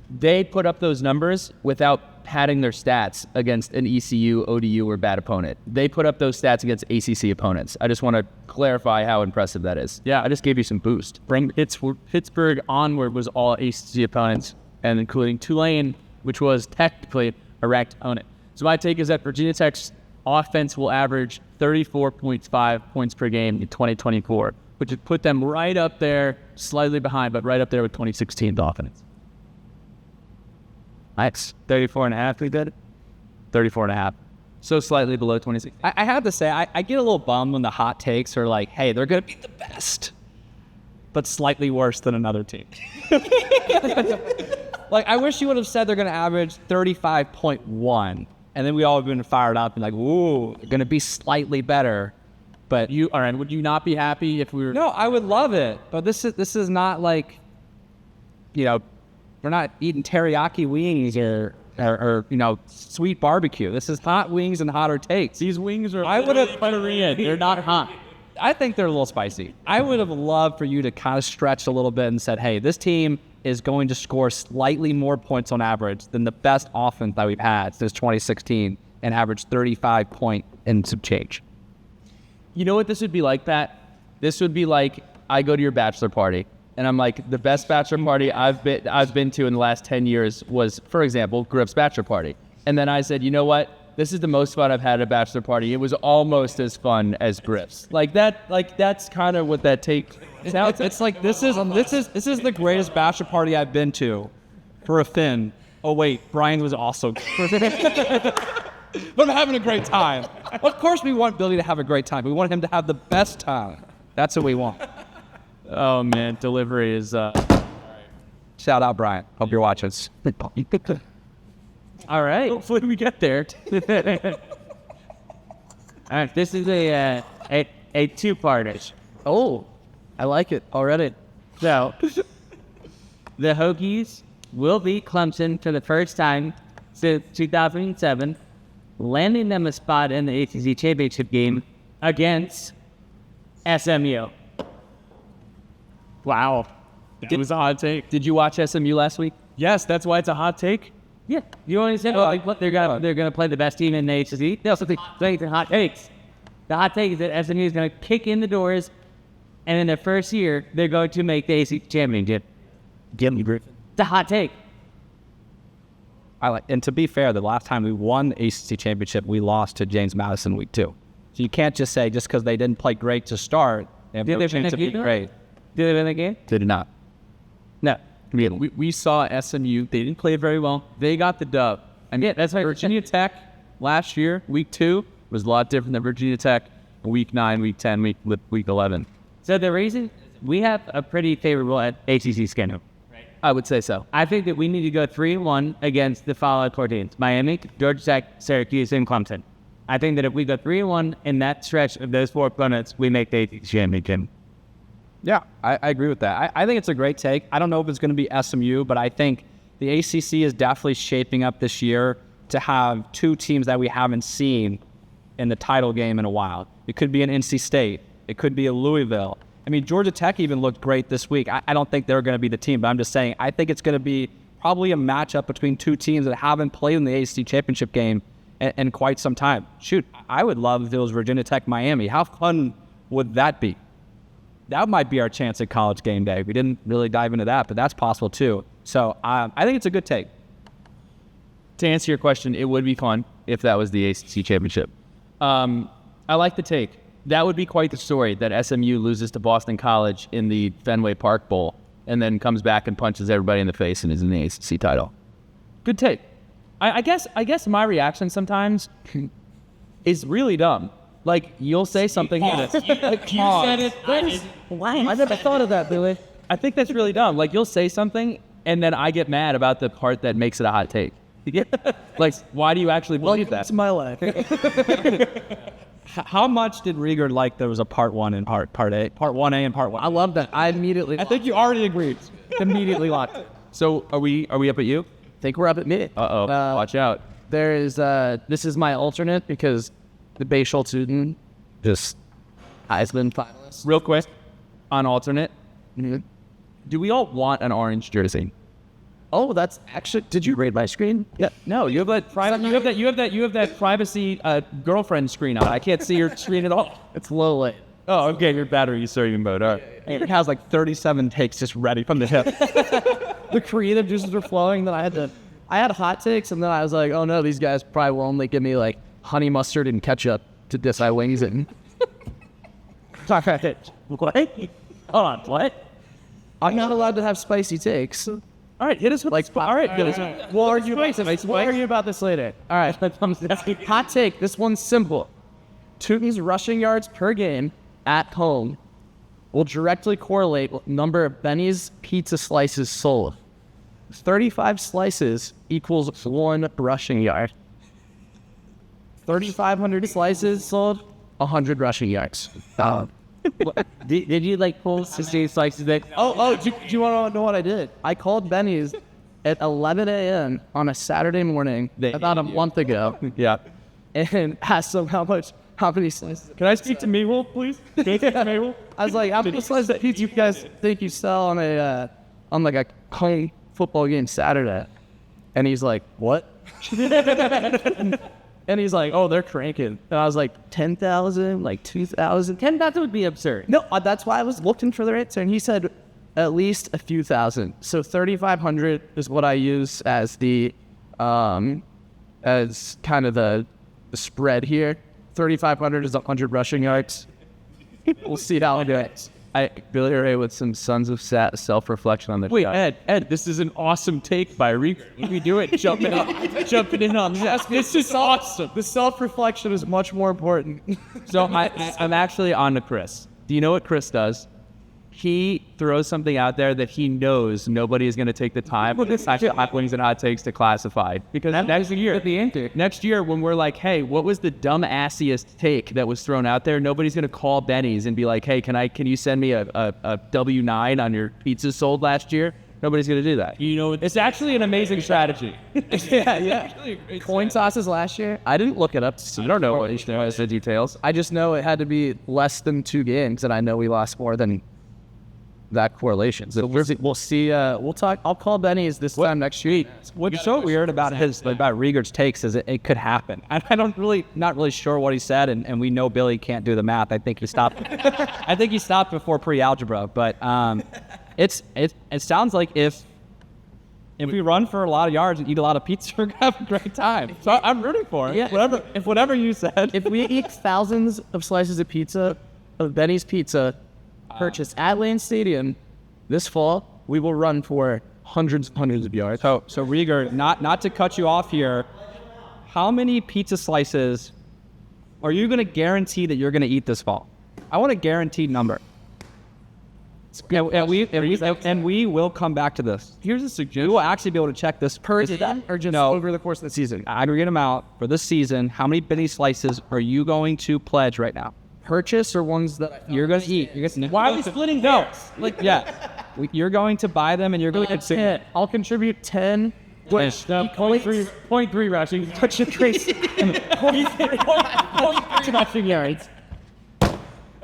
They put up those numbers without padding their stats against an ECU, ODU, or bad opponent. They put up those stats against ACC opponents. I just want to clarify how impressive that is. Yeah. I just gave you some boost. From Pittsburgh onward was all ACC opponents, and including Tulane, which was technically a ranked opponent. So my take is that Virginia Tech's offense will average 34.5 points per game in 2024, which would put them right up there, slightly behind, but right up there with 2016's offense. Nice. 34.5, we did? 34.5. So slightly below 26. I have to say, I get a little bummed when the hot takes are like, hey, they're going to be the best, but slightly worse than another team. Like, I wish you would have said they're going to average 35.1, and then we all would have been fired up and like, ooh, they're going to be slightly better. But All right, would you not be happy if we were... no, I would love it. But this is not like, you know, we're not eating teriyaki wings or sweet barbecue. This is hot wings and hotter takes. These wings are... I would have... They're not hot. I think they're a little spicy. I would have loved for you to kind of stretch a little bit and said, hey, this team is going to score slightly more points on average than the best offense that we've had since 2016 and average 35 point and some change. You know what this would be like, Pat? This would be like I go to your bachelor party, and I'm like, the best bachelor party I've been to in the last 10 years was, for example, Griff's bachelor party. And then I said, you know what? This is the most fun I've had at a bachelor party. It was almost as fun as Griff's. That's kind of what that take. It's like this is the greatest bachelor party I've been to for a Finn. Oh wait, Brian was also. But I'm having a great time. Of course we want Billy to have a great time. We want him to have the best time. That's what we want. Oh, man, delivery is... Shout out, Brian. Hope you're watching. All right. Hopefully we get there. All right. This is a two-parter. Oh, I like it already. So, the Hokies will beat Clemson for the first time since 2007, landing them a spot in the ACC championship game against SMU. Wow. That was a hot take. Did you watch SMU last week? Yes, that's why it's a hot take. Yeah, you understand? What they're gonna play the best team in the ACC. They also think the hot takes. The hot take is that SMU is gonna kick in the doors, and in their first year, they're going to make the ACC championship. Give me Griffin. It's a hot take. And to be fair, the last time we won the ACC championship, we lost to James Madison week 2. So you can't just say just because they didn't play great to start, they have no chance to be great. Did they win the game? They did not. No. We saw SMU. They didn't play very well. They got the dub. And Yeah, that's right. Virginia Tech last year, week 2, was a lot different than Virginia Tech week 9, week 10, week 11. So the reason we have a pretty favorable ACC schedule. I would say so. I think that we need to go 3-1 against the following 4 teams: Miami, Georgia Tech, Syracuse, and Clemson. I think that if we go 3-1 in that stretch of those 4 opponents, we make the ACC championship. Yeah, I agree with that. I think it's a great take. I don't know if it's going to be SMU, but I think the ACC is definitely shaping up this year to have 2 teams that we haven't seen in the title game in a while. It could be an NC State. It could be a Louisville. I mean, Georgia Tech even looked great this week. I don't think they're going to be the team, but I'm just saying I think it's going to be probably a matchup between 2 teams that haven't played in the ACC championship game in quite some time. Shoot, I would love if it was Virginia Tech Miami. How fun would that be? That might be our chance at College Game Day. We didn't really dive into that, but that's possible too. So I think it's a good take. To answer your question, it would be fun if that was the ACC championship. I like the take. That would be quite the story, that SMU loses to Boston College in the Fenway Park Bowl and then comes back and punches everybody in the face and is in the ACC title. Good take. I guess my reaction sometimes is really dumb. Like, you'll say something. You said it. I never thought of that, Billy. I think that's really dumb. Like, you'll say something, and then I get mad about the part that makes it a hot take. Like, why do you actually believe that? It's my life. How much did Rieger like there was a part 1 and part A? Part 1A and part 1. I love that. I think you already agreed. Immediately locked it. So are we up at you? think we're up at mid. Uh-oh. Watch out. There is this is my alternate because the Bay Schultz Uden just Heisman finalist. Real quick, on alternate, Mm-hmm. do we all want an orange jersey? Oh, that's actually. Did you read my screen? Yeah. No, you have that private. You have that privacy girlfriend screen on. I can't see your screen at all. It's low light. Oh, okay. Your battery serving mode. All right. It has like 37 takes just ready from the hip. The creative juices were flowing. Then I had hot takes, and then I was like, oh no, these guys probably will only give me like honey mustard and ketchup to diss my wings in. What? Hold on. What? I'm not allowed to have spicy takes. All right, hit us with Like, all right. We'll argue about this later. All right. Hot take. This one's simple. Tootin's rushing yards per game at home will directly correlate with number of Benny's pizza slices sold. 35 slices equals 1 rushing yard. 3,500 slices sold, 100 rushing yards. Did you like pull 16 slices? That Do you want to know what I did? I called Benny's at 11 a.m. on a Saturday morning about a month ago. Yeah. And asked them how many slices. Can I speak to Mabel, please? Can I speak to Mabel? I was like, how many slices of pizza you guys think you sell on like a home football game Saturday? And he's like, what? And he's like, oh, they're cranking. And I was like, 10,000, like 2,000. 10,000 would be absurd. No, that's why I was looking for their answer. And he said at least a few thousand. So 3,500 is what I use as the, as kind of the spread here. 3,500 is 100 rushing yards. We'll see how it goes. Billy Ray with some Sons of self-reflection on the Wait, shot. Ed, this is an awesome take by Rieger. What do we do it? Jumping in on this. This is awesome. The self-reflection is much more important. So I'm actually on to Chris. Do you know what Chris does? He throws something out there that he knows nobody is going to take the time to actually hot wings and hot takes to classify. Because next year when we're like, hey, what was the dumbassiest take that was thrown out there? Nobody's going to call Benny's and be like, hey, can you send me a W9 on your pizzas sold last year? Nobody's going to do that. You know, it's actually an amazing strategy. Yeah. Coin tosses last year. I didn't look it up. I don't know what the details. I just know it had to be less than 2 games, and I know we lost more than that correlation. So we'll see. We'll talk. I'll call Benny's this time next week. What's so weird about Rieger's takes is it could happen. I not really sure what he said, and we know Billy can't do the math. I think he stopped. I think he stopped before pre-algebra. But it sounds like if we run for a lot of yards and eat a lot of pizza, we're gonna have a great time. So I'm rooting for it. Yeah. Whatever you said. If we eat thousands of slices of pizza, of Benny's pizza, purchased at Lane Stadium this fall, we will run for hundreds of yards. So Rieger, not to cut you off here, how many pizza slices are you going to guarantee that you're going to eat this fall? I want a guaranteed number. And we will come back to this. Here's a suggestion. We will actually be able to check this Per day or just over the course of the season? Aggregate amount for this season. How many Benny slices are you going to pledge right now? Purchase or ones that You're going to eat. Why are we splitting hairs? You're going to buy them and you're going to... I'll contribute 10. Which, 0.3 rushing. Touch the trace. 0.3 rushing yards.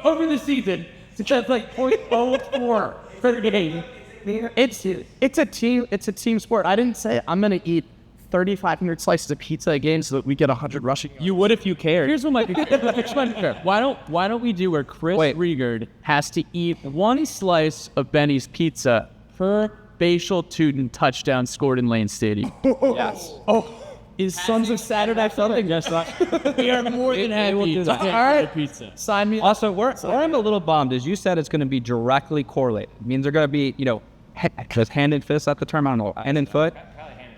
Over the season, that's like 0.04 for the game. It's a team sport. I didn't say I'm gonna eat 3,500 slices of pizza a game so that we get 100 rushing yards. You would if you cared. Here's what might be Why don't we do where Chris Rieger has to eat 1 slice of Benny's pizza per Bashal Tootin touchdown scored in Lane Stadium? Yes. Is Sons of Saturday something? Yes, we are more than happy to All right, pizza. sign me. Also, where I'm a little bummed is you said it's going to be directly correlated. It means they're going to be, hand and fist, that's the term, I don't know, hand and foot.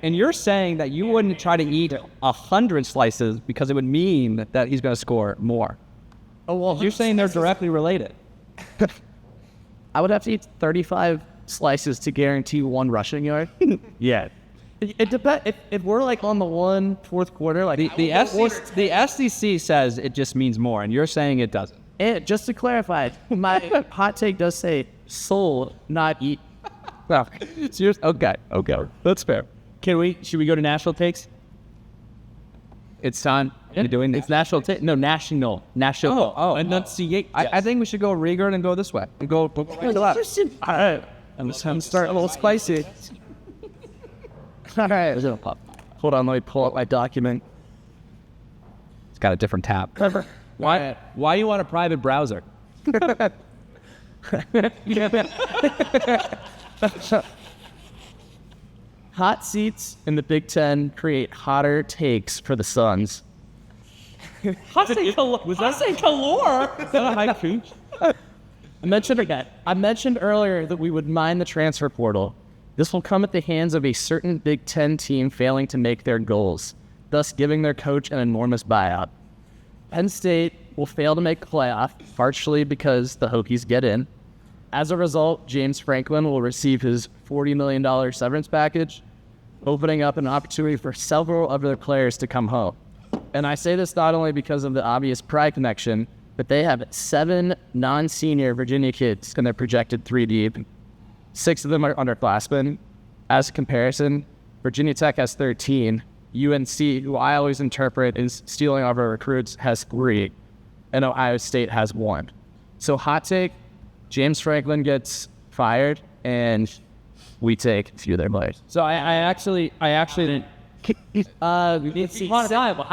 And you're saying that you wouldn't try to eat 100 slices because it would mean that he's going to score more. Oh, well, You're saying they're directly related. I would have to eat 35 slices to guarantee 1 rushing yard. Yeah. It depends. If we're like on the fourth quarter, like The SEC says it just means more, and you're saying it doesn't. And just to clarify, my hot take does say sold, not eat. Well, okay, that's fair. Should we go to national takes? It's time. You're doing this. It's national take. No, national. Enunciate. I think we should go Rieger and go this way. And go right to left. All right. I'm starting a little spicy. All right. Hold on, let me pull up my document. It's got a different tab. Why you want a private browser? Hot seats in the Big Ten create hotter takes for the Suns. Was that say galore? Is that a haiku? I mentioned earlier that we would mine the transfer portal. This will come at the hands of a certain Big Ten team failing to make their goals, thus giving their coach an enormous buyout. Penn State will fail to make the playoff, partially because the Hokies get in. As a result, James Franklin will receive his $40 million severance package, opening up an opportunity for several of their players to come home. And I say this not only because of the obvious pride connection, but they have 7 non-senior Virginia kids in their projected 3 deep. 6 of them are underclassmen. As a comparison, Virginia Tech has 13. UNC, who I always interpret as stealing our recruits, has 3. And Ohio State has 1. So hot take, James Franklin gets fired, and we take a few of their players. So I actually didn't. How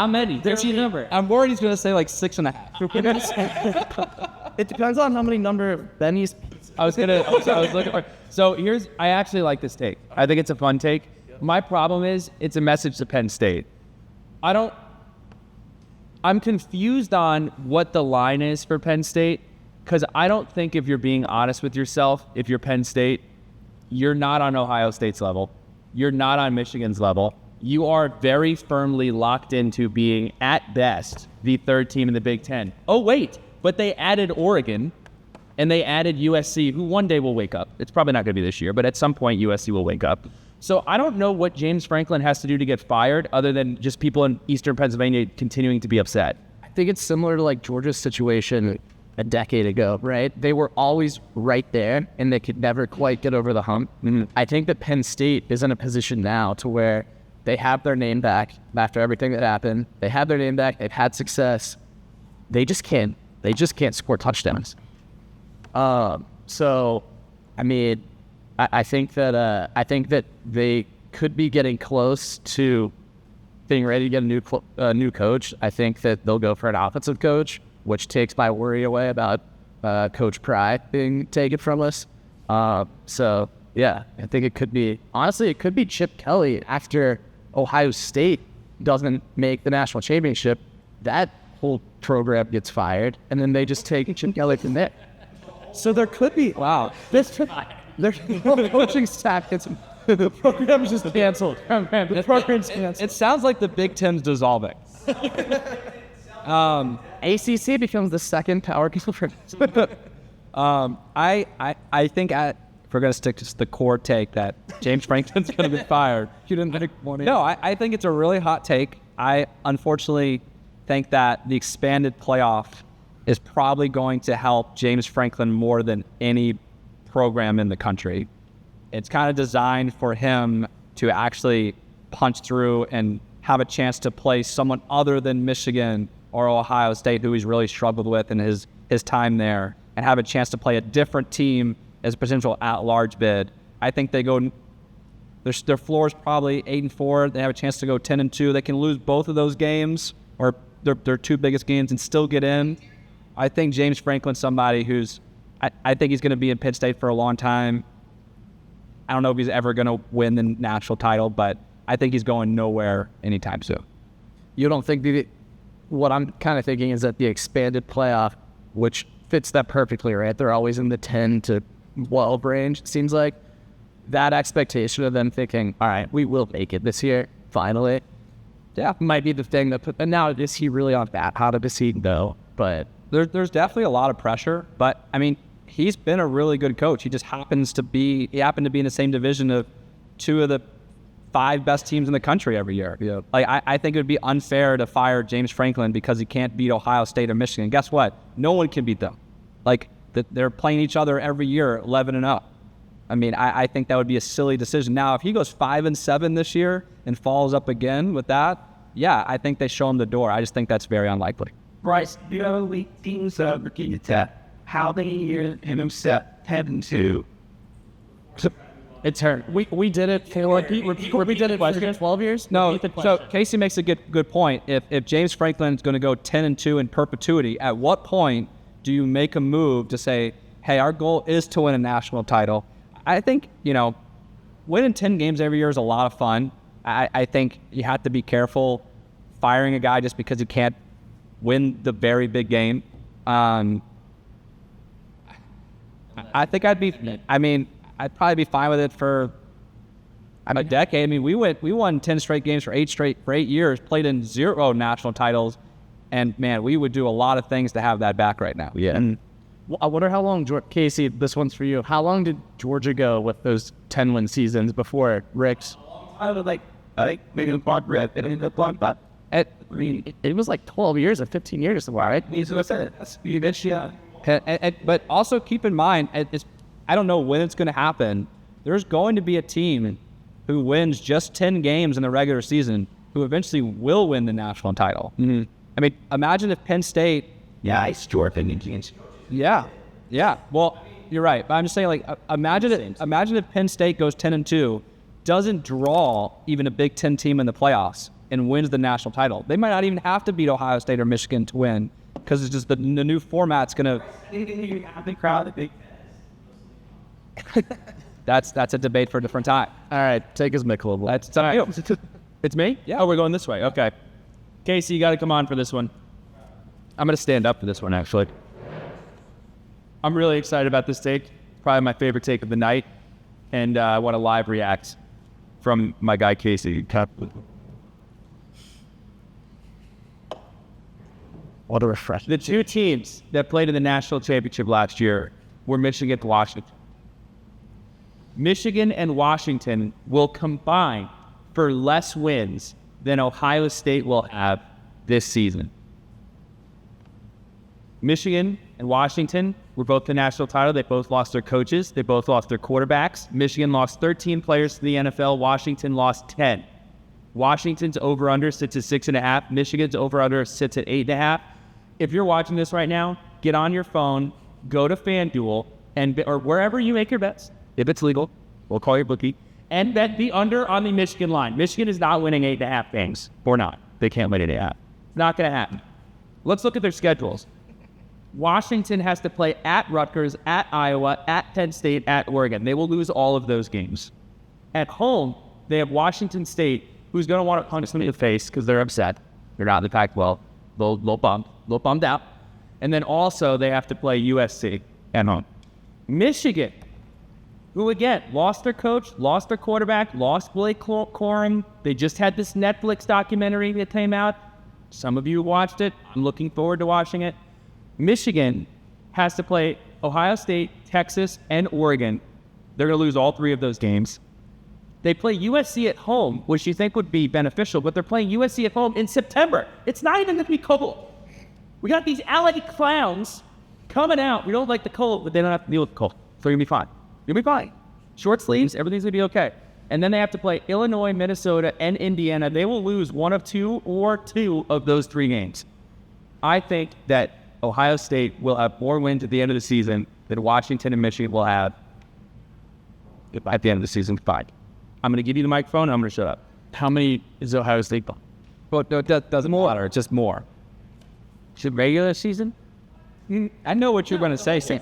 many? There's your number. I'm worried he's going to say like 6.5. It depends on how many number of Benny's. I was looking for. So I actually like this take. I think it's a fun take. My problem is it's a message to Penn State. I'm confused on what the line is for Penn State, because I don't think, if you're being honest with yourself, if you're Penn State, you're not on Ohio State's level. You're not on Michigan's level. You are very firmly locked into being, at best, the 3rd team in the Big Ten. Oh, wait, but they added Oregon, and they added USC, who one day will wake up. It's probably not going to be this year, but at some point USC will wake up. So I don't know what James Franklin has to do to get fired, other than just people in Eastern Pennsylvania continuing to be upset. I think it's similar to like Georgia's situation a decade ago, right? They were always right there, and they could never quite get over the hump. I think that Penn State is in a position now to where they have their name back after everything that happened. They have their name back. They've had success. They just can't score touchdowns. So, I mean, I think that they could be getting close to being ready to get a new coach. I think that they'll go for an offensive coach, which takes my worry away about Coach Pry being taken from us. So, yeah, I think it could be Chip Kelly after Ohio State doesn't make the national championship. That whole program gets fired, and then they just take Chip Kelly from there. So there could be, their coaching staff gets, the program's just canceled. The program's canceled. It sounds like the Big Ten's dissolving. ACC becomes the second power conference. I think if we're going to stick to the core take that James Franklin's going to be fired. You didn't think one. No, I think it's a really hot take. I unfortunately think that the expanded playoff is probably going to help James Franklin more than any program in the country. It's kind of designed for him to actually punch through and have a chance to play someone other than Michigan or Ohio State, who he's really struggled with in his time there, and have a chance to play a different team as a potential at-large bid. I think they go, their floor is probably 8-4. They have a chance to go 10-2. They can lose both of those games, or their 2 biggest games, and still get in. I think James Franklin's somebody who's, I think he's going to be in Penn State for a long time. I don't know if he's ever going to win the national title, but I think he's going nowhere anytime soon. You don't think what I'm kind of thinking is that the expanded playoff, which fits that perfectly, right? They're always in the 10 to 12 range, it seems like. That expectation of them thinking, all right, we will make it this year, finally. Yeah, might be the thing that and now, is he really on that hot of a seat? No, but there's definitely a lot of pressure, but I mean, he's been a really good coach. He just happened to be in the same division of 2 of the 5 best teams in the country every year. Yeah. Like, I think it would be unfair to fire James Franklin because he can't beat Ohio State or Michigan. Guess what? No one can beat them. Like, they're playing each other every year, 11-0. I mean, I think that would be a silly decision. Now, if he goes 5-7 this year and falls up again with that, yeah, I think they show him the door. I just think that's very unlikely. Bryce, the only teams of Virginia Tech, how many years in himself 10-2? It's her. We did it for we did it for 12 years. No, so Casey makes a good point. If James Franklin is going to go 10-2 in perpetuity, at what point do you make a move to say, hey, our goal is to win a national title? I think, winning 10 games every year is a lot of fun. I think you have to be careful firing a guy just because you can't win the very big game. I think I'd probably be fine with it for a decade. I mean, we won 10 straight games for 8 years, played in 0 national titles, and man, we would do a lot of things to have that back right now. Yeah. And I wonder how long, Casey, this one's for you. How long did Georgia go with those 10-win seasons before Rick's? I was like maybe the block red and in the block, but It was like 12 years or 15 years or something, right? But also keep in mind, I don't know when it's going to happen. There's going to be a team who wins just 10 games in the regular season who eventually will win the national title. Mm-hmm. I mean, imagine if Penn State... Yeah, it's Jordan. Yeah. Well, you're right. But I'm just saying, imagine if Penn State goes 10-2, doesn't draw even a Big Ten team in the playoffs, and wins the national title. They might not even have to beat Ohio State or Michigan to win, because it's just the new format's going to... The crowd, the big... That's a debate for a different time. All right, take his Michelob. That's all right. It's me? Yeah. Oh, we're going this way. Okay. Casey, you got to come on for this one. I'm going to stand up for this one, actually. I'm really excited about this take. Probably my favorite take of the night. And I want to live react from my guy, Casey. What a refresh. The two teams that played in the national championship last year were Michigan and Washington. Michigan and Washington will combine for less wins than Ohio State will have this season. Michigan and Washington were both the national title. They both lost their coaches. They both lost their quarterbacks. Michigan lost 13 players to the NFL. Washington lost 10. Washington's over-under sits at 6.5. Michigan's over-under sits at 8.5. If you're watching this right now, get on your phone, go to FanDuel, or wherever you make your bets. If it's legal, we'll call your bookie, and bet the under on the Michigan line. Michigan is not winning 8.5 games. Or not. They can't win 8.5. It's not going to happen. Let's look at their schedules. Washington has to play at Rutgers, at Iowa, at Penn State, at Oregon. They will lose all of those games. At home, they have Washington State, who's going to want to punch them in the face because they're upset. They're not in the Pac-12. Little bummed out. And then also they have to play USC at home. Michigan, who again lost their coach, lost their quarterback, lost Blake Corum. They just had this Netflix documentary that came out. Some of you watched it. I'm looking forward to watching it. Michigan has to play Ohio State, Texas, and Oregon. They're going to lose all 3 of those games. They play USC at home, which you think would be beneficial, but they're playing USC at home in September. It's not even going to be cold. We got these LA clowns coming out. We don't like the cold, but they don't have to deal with the cold. So you're going to be fine. You'll be fine. Short sleeves, everything's going to be okay. And then they have to play Illinois, Minnesota, and Indiana. They will lose 1 of 2 or 2 of those 3 games. I think that Ohio State will have more wins at the end of the season than Washington and Michigan will have at the end of the season. Fine. I'm going to give you the microphone and I'm going to shut up. How many is Ohio State? Well, no, it doesn't matter. It's just more. Should regular season? I know what you're going to say, Sam.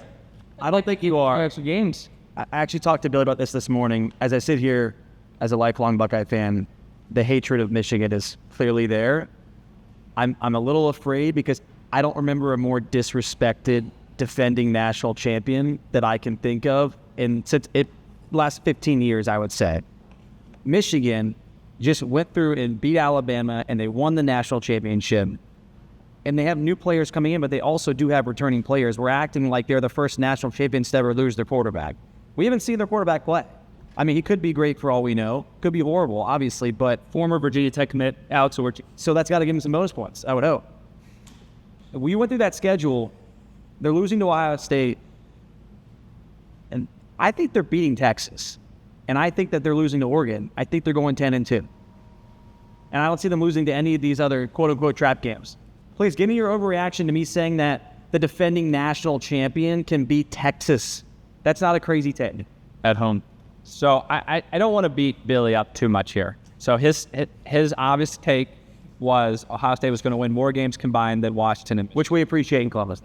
I don't think you are. Extra games. I actually talked to Billy about this morning. As I sit here as a lifelong Buckeye fan, the hatred of Michigan is clearly there. I'm a little afraid because I don't remember a more disrespected defending national champion that I can think of since it last 15 years, I would say. Michigan just went through and beat Alabama, and they won the national championship. And they have new players coming in, but they also do have returning players. We're acting like they're the first national champions to ever lose their quarterback. We haven't seen their quarterback play. I mean, he could be great for all we know. Could be horrible, obviously, but Former Virginia Tech commit out, so that's got to give him some bonus points, I would hope. We went through that schedule. They're losing to Ohio State. And I think they're beating Texas. And I think that they're losing to Oregon. I think they're going 10-2. And I don't see them losing to any of these other quote-unquote trap games. Please give me your overreaction to me saying that the defending national champion can beat Texas. That's not a crazy take. at home. So I don't want to beat Billy up too much here. So his obvious take was Ohio State was going to win more games combined than Washington, Which we appreciate in Columbus.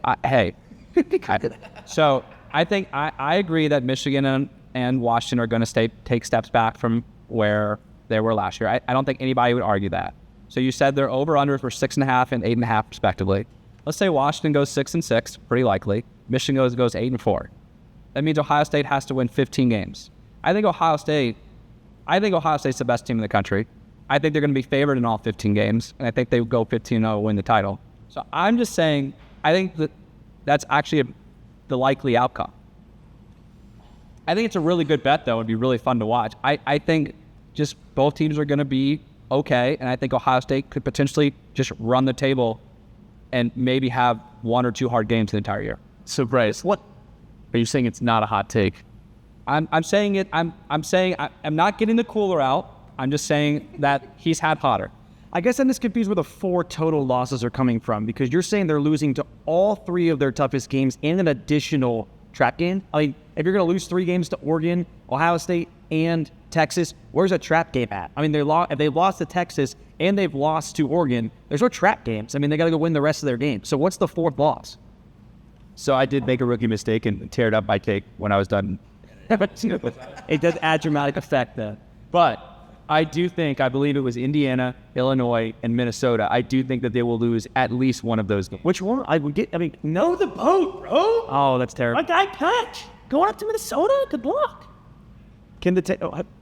So I think I agree that Michigan and Washington are going to take steps back from where they were last year. I don't think anybody would argue that. So you said their over-unders were 6.5 and 8.5 respectively. Let's say Washington goes 6-6, pretty likely. Michigan goes 8-4. That means Ohio State has to win 15 games. I think Ohio State's the best team in the country. I think they're going to be favored in all 15 games, and I think they would go 15-0, win the title. So I'm just saying, I think that's actually the likely outcome. I think it's a really good bet, though. It'd be really fun to watch. I think just both teams are going to be okay, and I think Ohio State could potentially just run the table and maybe have 1 or 2 hard games the entire year. So Bryce, what are you saying? It's not a hot take. I'm saying it. I'm saying I'm not getting the cooler out. I'm just saying that he's had hotter. I guess I'm just confused where the 4 total losses are coming from, because you're saying they're losing to all 3 of their toughest games and an additional trap game. I mean, if you're going to lose 3 games to Oregon, Ohio State, and Texas, where's a trap game at? I mean, if they've lost to Texas and they've lost to Oregon, there's no trap games. I mean, they got to go win the rest of their games. So what's the 4th loss? So I did make a rookie mistake and teared up my take when I was done. It does add dramatic effect then. But I believe it was Indiana, Illinois, and Minnesota. I do think that they will lose at least one of those games. Which one? Know the boat, bro. Oh, that's terrible. My guy Patch going up to Minnesota. Good luck.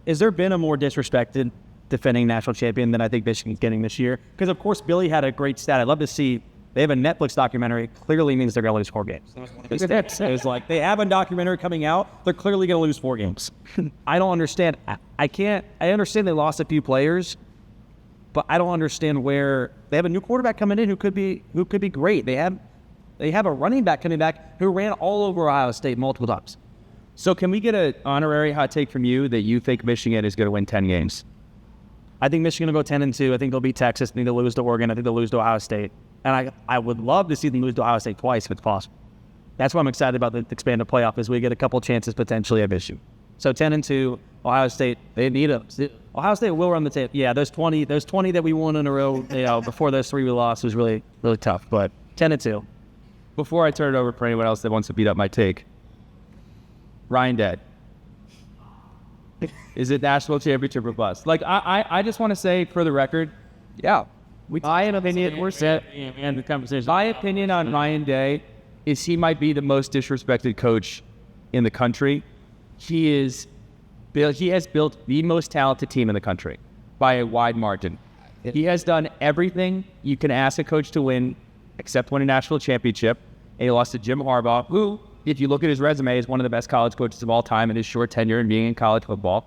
Has there been a more disrespected defending national champion than I think Michigan's getting this year? Because, of course, Billy had a great stat. I'd love to see. They have a Netflix documentary. Clearly means they're going to lose 4 games. It's like they have a documentary coming out. They're clearly going to lose 4 games. I don't understand. I understand they lost a few players, but I don't understand where they have a new quarterback coming in who could be great. They have a running back coming back who ran all over Ohio State multiple times. So can we get an honorary hot take from you that you think Michigan is going to win 10 games? I think Michigan will go 10-2. I think they'll beat Texas. I think they'll lose to Oregon. I think they'll lose to Ohio State. And I would love to see them lose to Ohio State twice if it's possible. That's why I'm excited about the expanded playoff, is we get a couple chances potentially of issue. So 10-2, Ohio State, they need them. Ohio State will run the table. Yeah, those 20 that we won in a row, before those 3 we lost was really, really tough. But 10-2. Before I turn it over for anyone else that wants to beat up my take, Ryan Day. Is it national championship or bust? Like, I just want to say, for the record, yeah. My opinion on Ryan Day is he might be the most disrespected coach in the country. He has built the most talented team in the country by a wide margin. He has done everything you can ask a coach to win, except win a national championship. And he lost to Jim Harbaugh, who, if you look at his resume, is one of the best college coaches of all time in his short tenure in being in college football.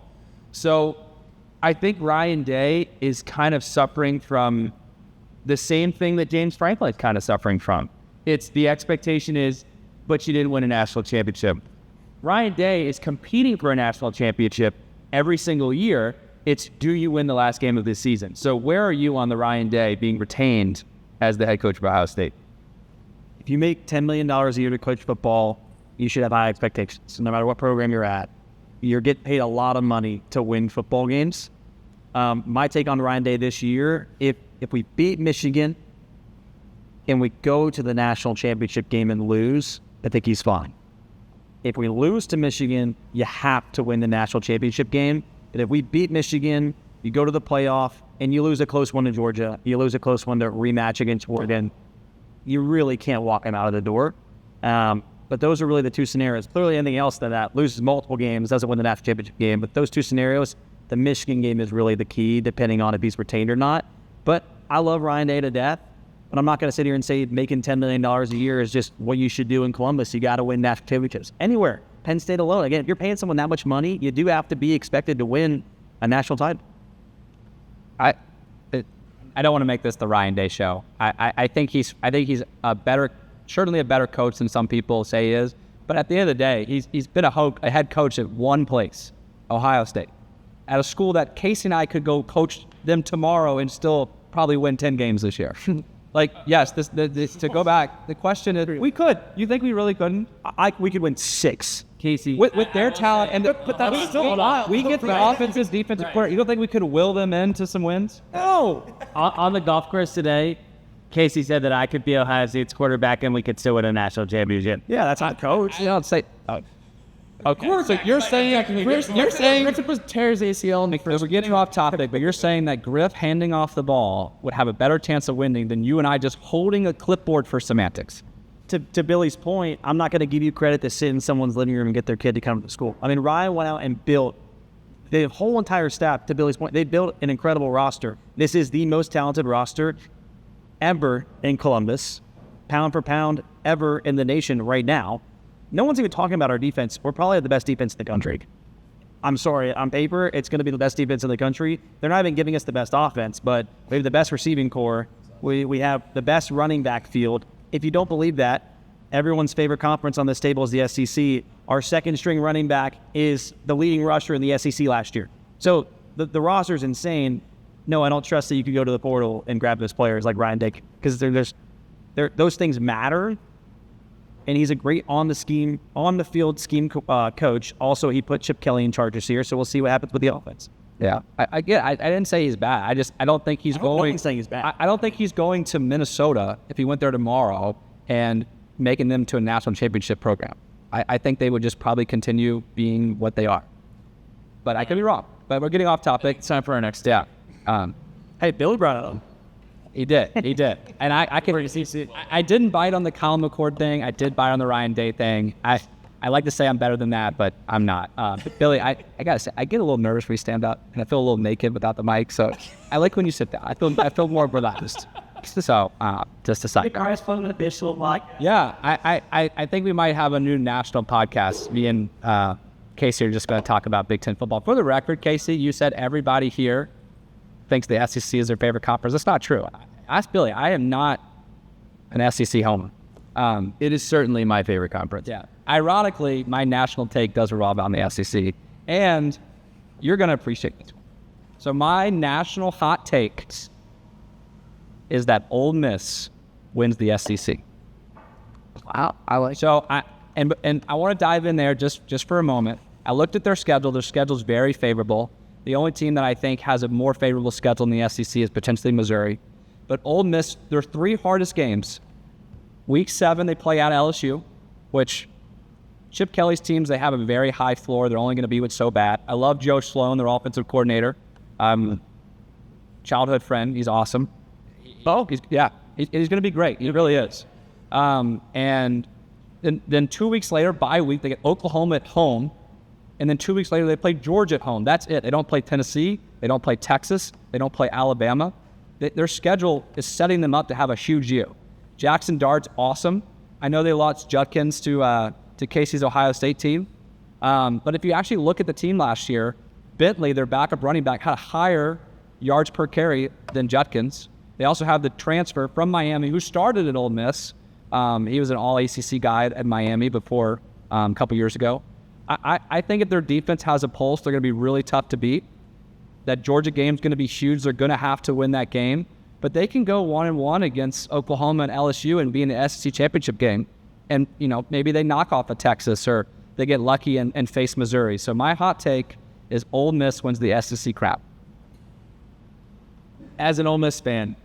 So I think Ryan Day is kind of suffering from the same thing that James Franklin is kind of suffering from. It's the expectation is, but you didn't win a national championship. Ryan Day is competing for a national championship every single year. It's, do you win the last game of this season? So where are you on the Ryan Day being retained as the head coach of Ohio State? If you make $10 million a year to coach football, you should have high expectations. No matter what program you're at, you're getting paid a lot of money to win football games. My take on Ryan Day this year, if we beat Michigan and we go to the national championship game and lose, I think he's fine. If we lose to Michigan, you have to win the national championship game. And if we beat Michigan, you go to the playoff and you lose a close one to Georgia, you lose a close one to rematch against Oregon, you really can't walk him out of the door. But those are really the 2 scenarios. Clearly anything else than that, loses multiple games, doesn't win the national championship game. But those 2 scenarios, the Michigan game is really the key, depending on if he's retained or not. But I love Ryan Day to death, but I'm not going to sit here and say making $10 million a year is just what you should do in Columbus. You got to win national championships. Anywhere, Penn State alone. Again, if you're paying someone that much money, you do have to be expected to win a national title. I don't want to make this the Ryan Day show. I think he's certainly a better coach than some people say he is. But at the end of the day, he's been a head coach at one place, Ohio State, at a school that Casey and I could go coach them tomorrow and still probably win 10 games this year. Like, yes, this to go back, the question is, we could. You think we really couldn't? We could win 6 Casey. With their talent, and but that's still wild. We get the offensive, defensive player. You don't think we could will them into some wins? No. On the golf course today, Casey said that I could be Ohio State's quarterback and we could still win a national championship. Yeah, that's not coach. You don't say. Of course, so you're saying Griffin was tears ACL in the first. We're getting off topic, but you're saying that Griff handing off the ball would have a better chance of winning than you and I just holding a clipboard for semantics. To Billy's point, I'm not going to give you credit to sit in someone's living room and get their kid to come to school. I mean, Ryan went out and built the whole entire staff, to Billy's point. They built an incredible roster. This is the most talented roster ever in Columbus, pound for pound, ever in the nation right now. No one's even talking about our defense. We're probably the best defense in the country. I'm sorry, on paper, it's going to be the best defense in the country. They're not even giving us the best offense, but we have the best receiving core. We have the best running back field. If you don't believe that, everyone's favorite conference on this table is the SEC. Our second string running back is the leading rusher in the SEC last year. So the roster is insane. No, I don't trust that you could go to the portal and grab those players like Ryan Day, because those things matter. And he's a great on the field scheme coach. Also, he put Chip Kelly in charge this year, so we'll see what happens with the offense. Yeah, I didn't say he's bad. I don't think he's going. Saying he's bad. I don't think he's going to Minnesota if he went there tomorrow and making them to a national championship program. I think they would just probably continue being what they are. But I could be wrong. But we're getting off topic. It's time for our next. Yeah. Hey, Billy brought it up. He did. And I didn't bite on the Colin McCord thing. I did bite on the Ryan Day thing. I like to say I'm better than that, but I'm not. But Billy, I gotta say, I get a little nervous when you stand up, and I feel a little naked without the mic. So I like when you sit down. I feel more relaxed. So just a side. Yeah, I think we might have a new national podcast. Me and Casey are just going to talk about Big Ten football. For the record, Casey, you said everybody here thinks the SEC is their favorite conference. That's not true. Ask Billy. I am not an SEC homer. It is certainly my favorite conference. Yeah. Ironically, my national take does revolve around the SEC, and you're going to appreciate this. So my national hot take is that Ole Miss wins the SEC. Wow, I like. So I want to dive in there just for a moment. I looked at their schedule. Their schedule's very favorable. The only team that I think has a more favorable schedule in the SEC is potentially Missouri. But Ole Miss, their three hardest games. Week 7, they play out LSU, which Chip Kelly's teams, they have a very high floor. They're only going to be what's so bad. I love Joe Sloan, their offensive coordinator. Childhood friend. He's awesome. He's going to be great. He really is. And then 2 weeks later, bye week, they get Oklahoma at home. And then 2 weeks later, they play Georgia at home. That's it. They don't play Tennessee. They don't play Texas. They don't play Alabama. Their schedule is setting them up to have a huge year. Jackson Dart's awesome. I know they lost Judkins to Casey's Ohio State team. But if you actually look at the team last year, Bentley, their backup running back, had a higher yards per carry than Judkins. They also have the transfer from Miami who started at Ole Miss. He was an all-ACC guy at Miami before a couple years ago. I think if their defense has a pulse, they're going to be really tough to beat. That Georgia game's going to be huge. They're going to have to win that game. But they can go 1-1 against Oklahoma and LSU and be in the SEC championship game. And, maybe they knock off a Texas or they get lucky and face Missouri. So my hot take is Ole Miss wins the SEC crap. As an Ole Miss fan,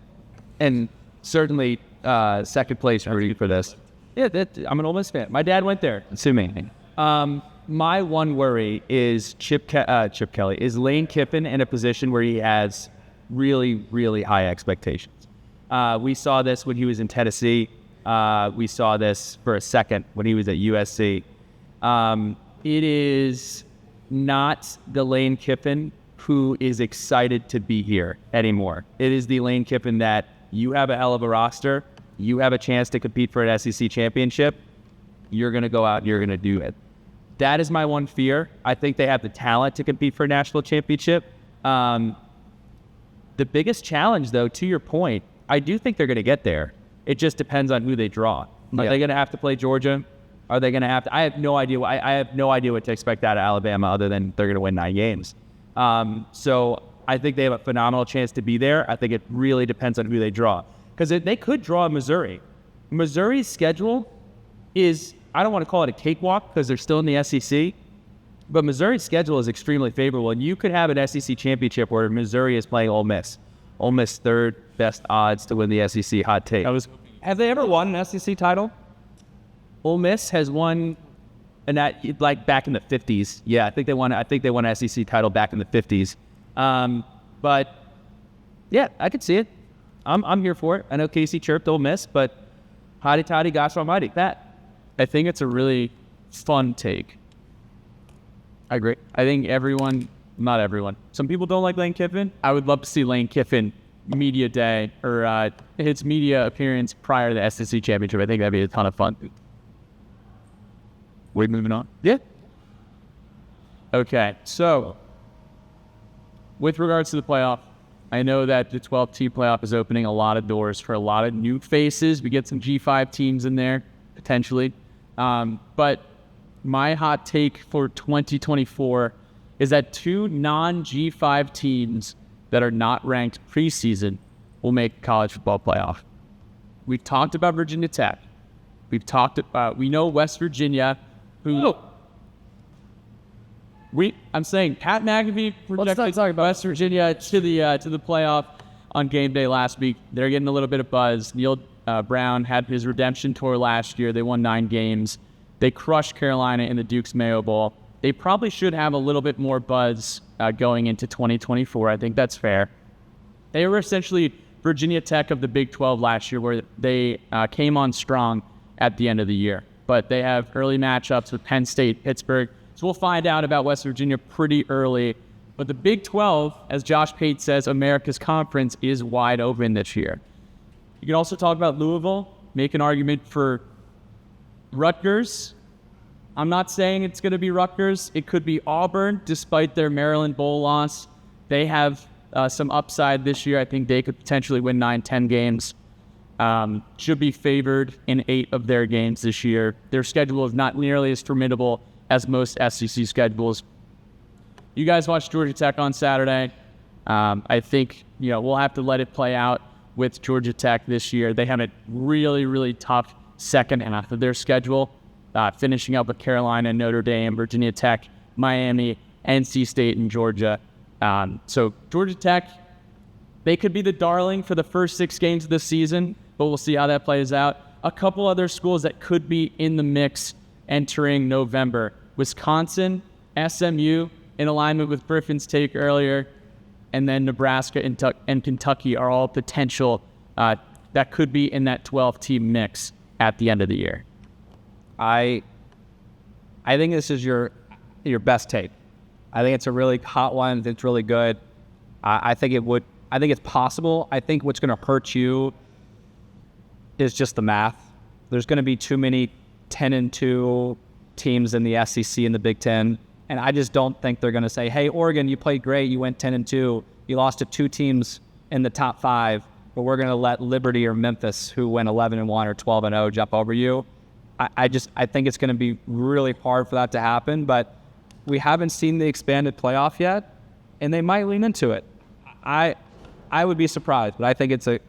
and certainly second place rooting for this. Yeah, I'm an Ole Miss fan. My dad went there. Sue me. My one worry is Chip Kelly. Is Lane Kiffin in a position where he has really, really high expectations? We saw this when he was in Tennessee. We saw this for a second when he was at USC. It is not the Lane Kiffin who is excited to be here anymore. It is the Lane Kiffin that you have a hell of a roster. You have a chance to compete for an SEC championship. You're going to go out and you're going to do it. That is my one fear. I think they have the talent to compete for a national championship. The biggest challenge, though, to your point, I do think they're going to get there. It just depends on who they draw. Are they going to have to play Georgia? Are they going to have to? I have no idea. I have no idea what to expect out of Alabama other than they're going to win 9 games. So I think they have a phenomenal chance to be there. I think it really depends on who they draw. Because they could draw Missouri. Missouri's schedule is, I don't want to call it a cakewalk because they're still in the SEC, but Missouri's schedule is extremely favorable, and you could have an SEC championship where Missouri is playing Ole Miss. Ole Miss third best odds to win the SEC. Hot take. Have they ever won an SEC title? Ole Miss has won, and that like back in the 50s. Yeah, I think they won an SEC title back in the 50s. But yeah, I could see it. I'm here for it. I know Casey chirped Ole Miss, but hotty toddy, gosh almighty, Pat. I think it's a really fun take. I agree. I think not everyone. Some people don't like Lane Kiffin. I would love to see Lane Kiffin media day or his media appearance prior to the SEC championship. I think that'd be a ton of fun. We moving on? Yeah. Okay, so with regards to the playoff, I know that the 12-team playoff is opening a lot of doors for a lot of new faces. We get some G5 teams in there, potentially. But my hot take for 2024 is that 2 non-G5 teams that are not ranked preseason will make college football playoff. We've talked about Virginia Tech. We know West Virginia, who... I'm saying Pat McAfee projected West Virginia to the playoff on game day last week. They're getting a little bit of buzz. Neil Brown had his redemption tour last year. They won 9 games. They crushed Carolina in the Duke's Mayo Bowl. They probably should have a little bit more buzz going into 2024. I think that's fair. They were essentially Virginia Tech of the Big 12 last year, where they came on strong at the end of the year. But they have early matchups with Penn State, Pittsburgh. So we'll find out about West Virginia pretty early. But the Big 12, as Josh Pate says, America's conference, is wide open this year. You can also talk about Louisville, make an argument for Rutgers. I'm not saying it's going to be Rutgers. It could be Auburn, despite their Maryland Bowl loss. They have some upside this year. I think they could potentially win 9-10 games. Should be favored in 8 of their games this year. Their schedule is not nearly as formidable as most SEC schedules. You guys watched Georgia Tech on Saturday. I think we'll have to let it play out with Georgia Tech this year. They have a really, really tough second half of their schedule, finishing up with Carolina, Notre Dame, Virginia Tech, Miami, NC State, and Georgia. So Georgia Tech, they could be the darling for the first 6 games of the season, but we'll see how that plays out. A couple other schools that could be in the mix entering November: Wisconsin, SMU, in alignment with Griffin's take earlier, and then Nebraska and Kentucky are all potential that could be in that 12-team mix at the end of the year. I think this is your best take. I think it's a really hot one. It's really good. I think it's possible. I think what's going to hurt you is just the math. There's going to be too many 10-2 teams in the SEC and the Big Ten, and I just don't think they're going to say, "Hey, Oregon, you played great. You went 10-2. You lost to 2 teams in the top 5, but we're going to let Liberty or Memphis, who went 11-1 or 12-0, jump over you." I think it's going to be really hard for that to happen, but we haven't seen the expanded playoff yet, and they might lean into it. I would be surprised, but I think it's a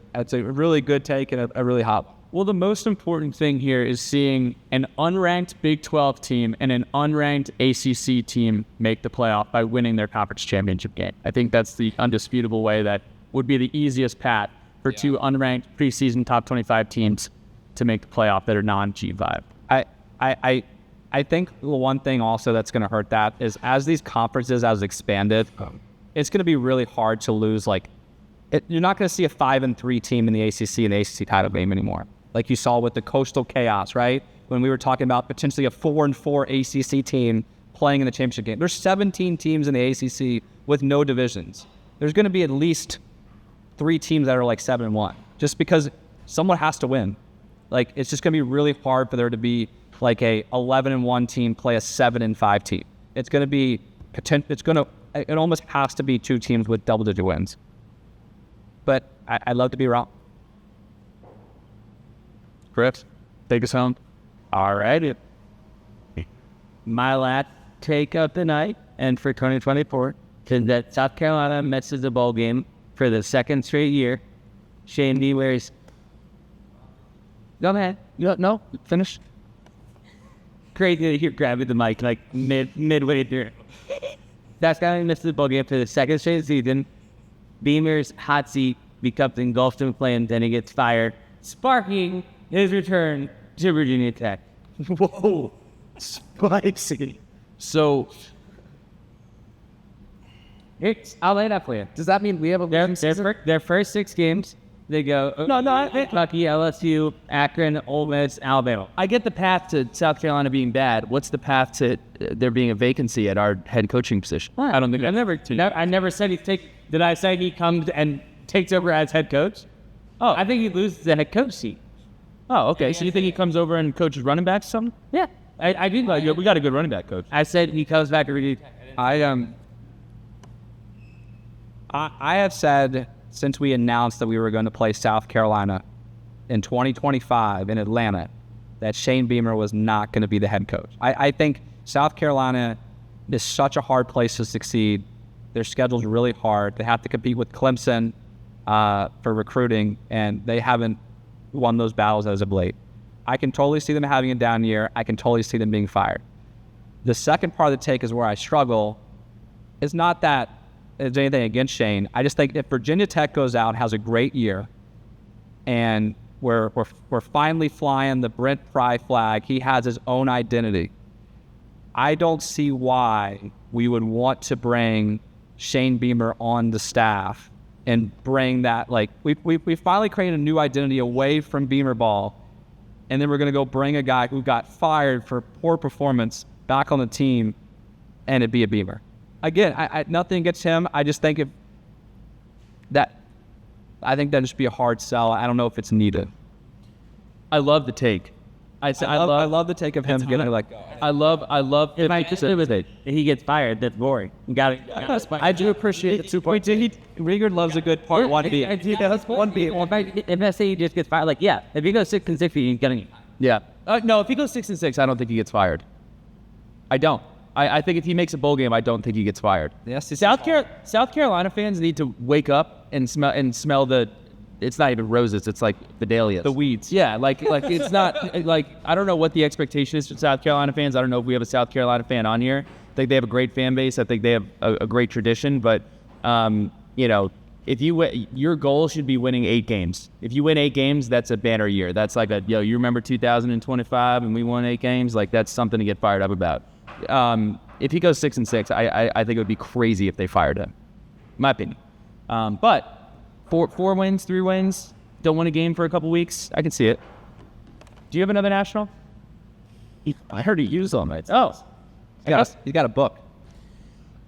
really good take and a really hot one. Well, the most important thing here is seeing an unranked Big 12 team and an unranked ACC team make the playoff by winning their conference championship game. I think that's the undisputable way that would be the easiest path for 2 unranked preseason top 25 teams to make the playoff that are non-G5. I think the one thing also that's going to hurt that is as these conferences has expanded, it's going to be really hard to lose. You're not going to see a 5-3 team in the ACC and the ACC title game anymore, like you saw with the Coastal Chaos, right? When we were talking about potentially a 4-4 ACC team playing in the championship game. There's 17 teams in the ACC with no divisions. There's going to be at least 3 teams that are like 7-1, just because someone has to win. It's just going to be really hard for there to be like a 11-1 team play a 7-5 team. It's going to be it almost has to be 2 teams with double-digit wins. But I'd love to be wrong. Chris, take us home. All right. My last take of the night and for 2024 is that South Carolina misses the bowl game for the 2nd straight year. Shane D. wears... Go ahead. No, finish. crazy that you're grabbing the mic like midway through. South Carolina misses the bowl game for the second straight season. Beamer's hot seat becomes engulfed in flames, and he gets fired, sparking his return to Virginia Tech. Whoa, spicy. So I'll lay it up for you. Does that mean we have a losing season? Their first 6 games, they go Kentucky, LSU, Akron, Ole Miss, Alabama. I get the path to South Carolina being bad. What's the path to there being a vacancy at our head coaching position? I don't think I never said he's take. Did I say he comes and takes over as head coach? Oh. I think he loses the head coach seat. Oh, okay. So you think he comes over and coaches running backs or something? Yeah, I do. We got a good running back coach. I said he comes back to Virginia Tech. I have said since we announced that we were going to play South Carolina in 2025 in Atlanta that Shane Beamer was not going to be the head coach. I think South Carolina is such a hard place to succeed. Their schedule's really hard. They have to compete with Clemson for recruiting, and they haven't won those battles as of late. I can totally see them having a down year. I can totally see them being fired. The second part of the take is where I struggle. Is not that there's anything against Shane. I just think if Virginia Tech goes out, has a great year, and we're finally flying the Brent Pry flag, he has his own identity. I don't see why we would want to bring Shane Beamer on the staff and bring that, like, we finally created a new identity away from Beamer ball, and then we're going to go bring a guy who got fired for poor performance back on the team, and it'd be a Beamer. Again, I nothing against him. I just think that'd just be a hard sell. I don't know if it's needed. I love the take. I love the take of him getting like. I love. If I just with it, he gets fired. That's boring. You got it. I do appreciate the 2 point. Rigard loves a good part 1B. That's 1B. If I say he just gets fired, like, yeah, if he goes 6-6, he's getting. Yeah. No, if he goes 6-6, I don't think he gets fired. I don't. I think if he makes a bowl game, I don't think he gets fired. Yes, South Carolina fans need to wake up and smell the. It's not even roses. It's like Vidalias. The weeds. Yeah, like it's not like I don't know what the expectation is for South Carolina fans. I don't know if we have a South Carolina fan on here. I think they have a great fan base. I think they have a great tradition. But if your goal should be winning 8 games. If you win 8 games, that's a banner year. That's like you remember 2025 and we won 8 games. Like that's something to get fired up about. If he goes 6-6, I think it would be crazy if they fired him. In my opinion. But 4 wins, 3 wins, don't win a game for a couple weeks. I can see it. Do you have another national? I heard he used them. Oh, he's got a book.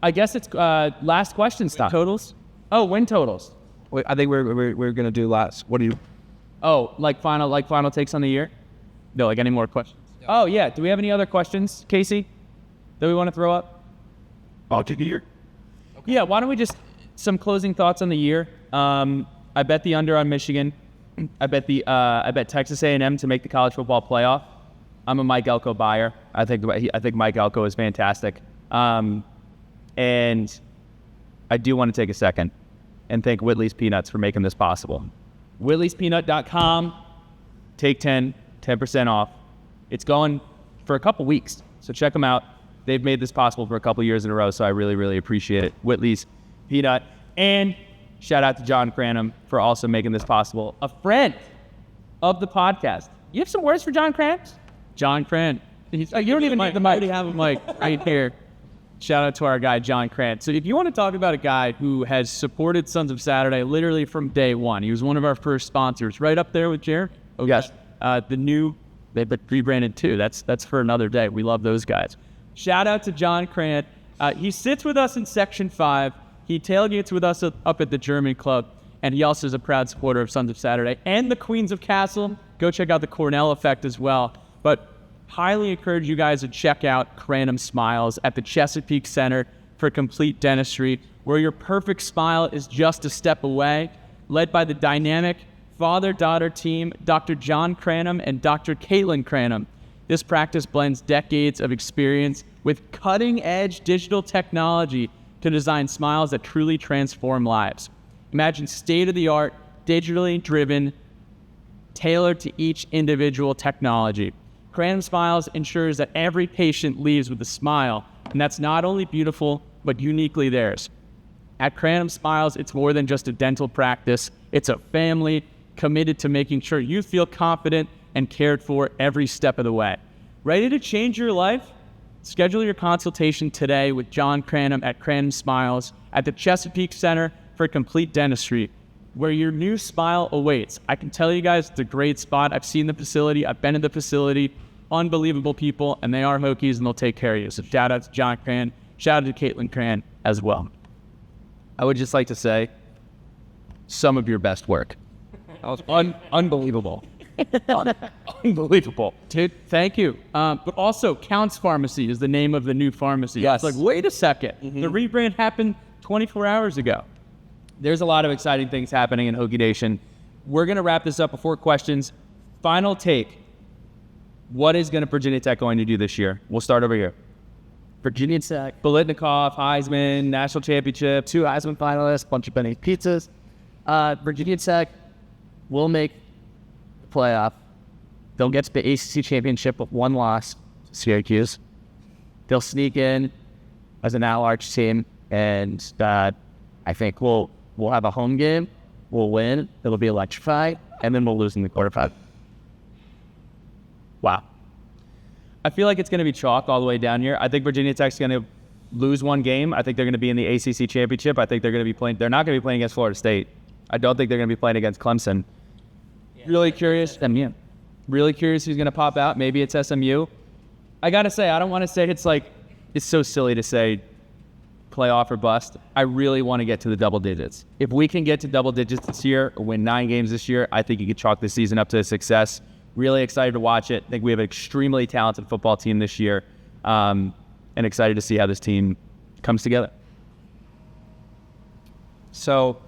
I guess it's last question stuff. Totals? Oh, win totals. Wait, I think we're gonna do last. What do you? Oh, like final takes on the year? No, like any more questions? Oh yeah. Do we have any other questions, Casey, that we want to throw up? I'll take a year. Okay. Yeah. Why don't we just some closing thoughts on the year? I bet the under on Michigan. I bet Texas A&M to make the college football playoff. I'm a Mike Elko buyer. I think Mike Elko is fantastic. And I do want to take a second and thank Whitley's Peanuts for making this possible. Whitley'sPeanut.com. Take 10% off. It's going for a couple weeks, so check them out. They've made this possible for a couple years in a row, so I really, really appreciate it. Whitley's Peanut. And shout out to John Cranham for also making this possible. A friend of the podcast. You have some words for John Cranham? John Cran. You don't even need the mic. I already have a mic right here. Shout out to our guy, John Cran. So if you want to talk about a guy who has supported Sons of Saturday literally from day one, he was one of our first sponsors, right up there with Jared. Oh, yes. The new, they've been rebranded too. That's for another day. We love those guys. Shout out to John Cran. He sits with us in Section 5. He tailgates with us up at the German Club. And he also is a proud supporter of Sons of Saturday and the Queens of Castle. Go check out the Cornell Effect as well. But highly encourage you guys to check out Cranham Smiles at the Chesapeake Center for complete dentistry, where your perfect smile is just a step away. Led by the dynamic father-daughter team, Dr. John Cranham and Dr. Caitlin Cranham. This practice blends decades of experience with cutting-edge digital technology to design smiles that truly transform lives. Imagine state-of-the-art, digitally driven, tailored to each individual technology. Crandom Smiles ensures that every patient leaves with a smile, and that's not only beautiful, but uniquely theirs. At Crandom Smiles, it's more than just a dental practice. It's a family committed to making sure you feel confident and cared for every step of the way. Ready to change your life? Schedule your consultation today with John Crandom at Crandom Smiles at the Chesapeake Center for Complete Dentistry, where your new smile awaits. I can tell you guys, it's a great spot. I've seen the facility. I've been in the facility. Unbelievable people, and they are Hokies, and they'll take care of you. So shout out to John Cran. Shout out to Caitlin Cran as well. I would just like to say, some of your best work. That was unbelievable. Unbelievable. Dude, thank you. But also, Counts Pharmacy is the name of the new pharmacy. Yes. It's like, wait a second. The rebrand happened 24 hours ago. There's a lot of exciting things happening in Hokie Nation. We're going to wrap this up before questions. Final take. What is Virginia Tech going to do this year? We'll start over here. Virginia Tech, Biletnikoff, Heisman, national championship. 2 Heisman finalists, bunch of Benny pizzas. Virginia Tech will make the playoff. They'll get to the ACC championship with 1 loss to Syracuse. They'll sneak in as an at-large team, and I think we'll have a home game. We'll win. It'll be electrified, and then we'll lose in the quarterfinal. Wow. I feel like it's going to be chalk all the way down here. I think Virginia Tech's going to lose 1 game. I think they're going to be in the ACC championship. I think they're going to be playing. They're not going to be playing against Florida State. I don't think they're going to be playing against Clemson. Really curious. SMU. Really curious who's going to pop out. Maybe it's SMU. I got to say, I don't want to say it's so silly to say playoff or bust. I really want to get to the double digits. If we can get to double digits this year, win 9 games this year, I think you could chalk this season up to a success. Really excited to watch it. I think we have an extremely talented football team this year, and excited to see how this team comes together. So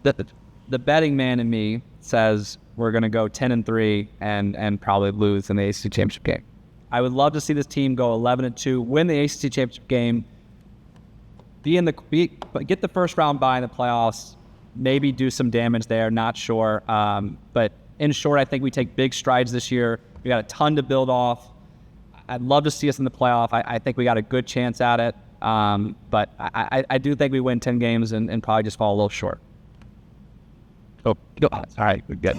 the betting man in me says we're going to go 10-3 and probably lose in the ACC championship game. I would love to see this team go 11-2, win the ACC championship game, get the first round bye in the playoffs, maybe do some damage there. Not sure, but in short, I think we take big strides this year. We got a ton to build off. I'd love to see us in the playoff. I think we got a good chance at it. But I do think we win 10 games and probably just fall a little short. Oh, all right, we're good.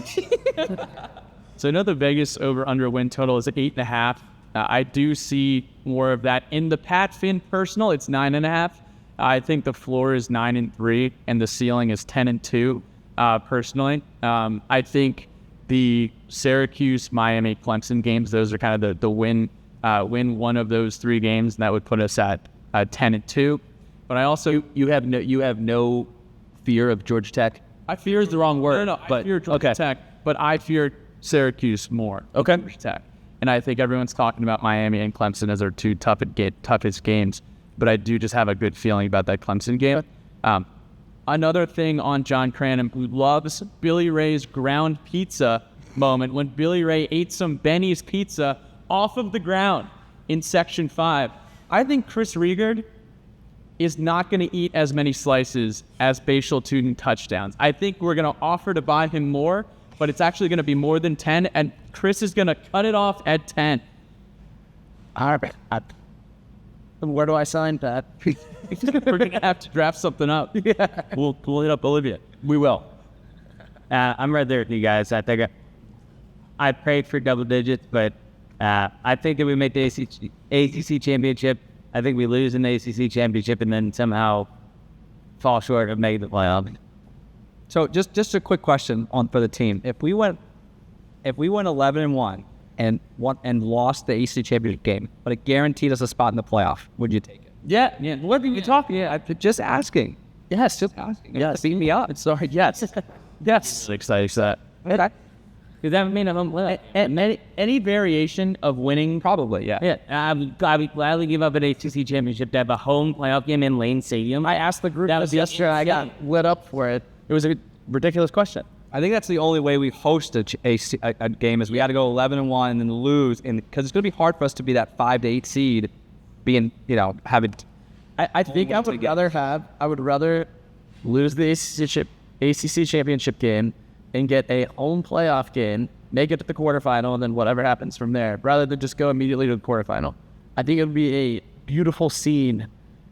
So I know the Vegas over-under win total is at 8.5. I do see more of that. In the Pat Finn personal, it's 9.5. I think the floor is 9-3 and the ceiling is 10-2. Personally, I think the Syracuse, Miami, Clemson games, those are kind of the win one of those 3 games, and that would put us at 10-2. But I also you have no fear of Georgia Tech. I fear is the wrong word. No, I fear Georgia Tech, but I fear Syracuse more. Okay. Georgia Tech, and I think everyone's talking about Miami and Clemson as their 2 toughest games, but I do just have a good feeling about that Clemson game. Another thing on John Crandom, who loves Billy Ray's ground pizza moment, when Billy Ray ate some Benny's pizza off of the ground in Section 5. I think Chris Riegard is not going to eat as many slices as Bashal Tuden touchdowns. I think we're going to offer to buy him more, but it's actually going to be more than 10, and Chris is going to cut it off at 10. All right. Where do I sign, Pat? We're going to have to draft something up. Yeah. We'll hit up Olivia. We will. I'm right there with you guys. I think I prayed for double digits, but I think that we make the ACC championship. I think we lose in the ACC championship and then somehow fall short of making the playoff. So just a quick question for the team. If we went 11-1 and lost the ACC championship game, but it guaranteed us a spot in the playoff, would you take it? Yeah. What are you talking? Yeah, just asking. Yes, just asking. Yes, beat me up. Sorry, yes. Yes. Excited for that. Okay. Does that mean any variation of winning? Probably, yeah. Yeah, I would gladly give up an ACC championship to have a home playoff game in Lane Stadium. I asked the group this yesterday. I got lit up for it. It was a ridiculous question. I think that's the only way we host a game is we got to go 11-1 and then lose, because it's going to be hard for us to be that 5 to 8 seed, being having. I think I would rather lose the ACC championship game and get a home playoff game make it to the quarterfinal, and then whatever happens from there, rather than just go immediately to the quarterfinal. I think it would be a beautiful scene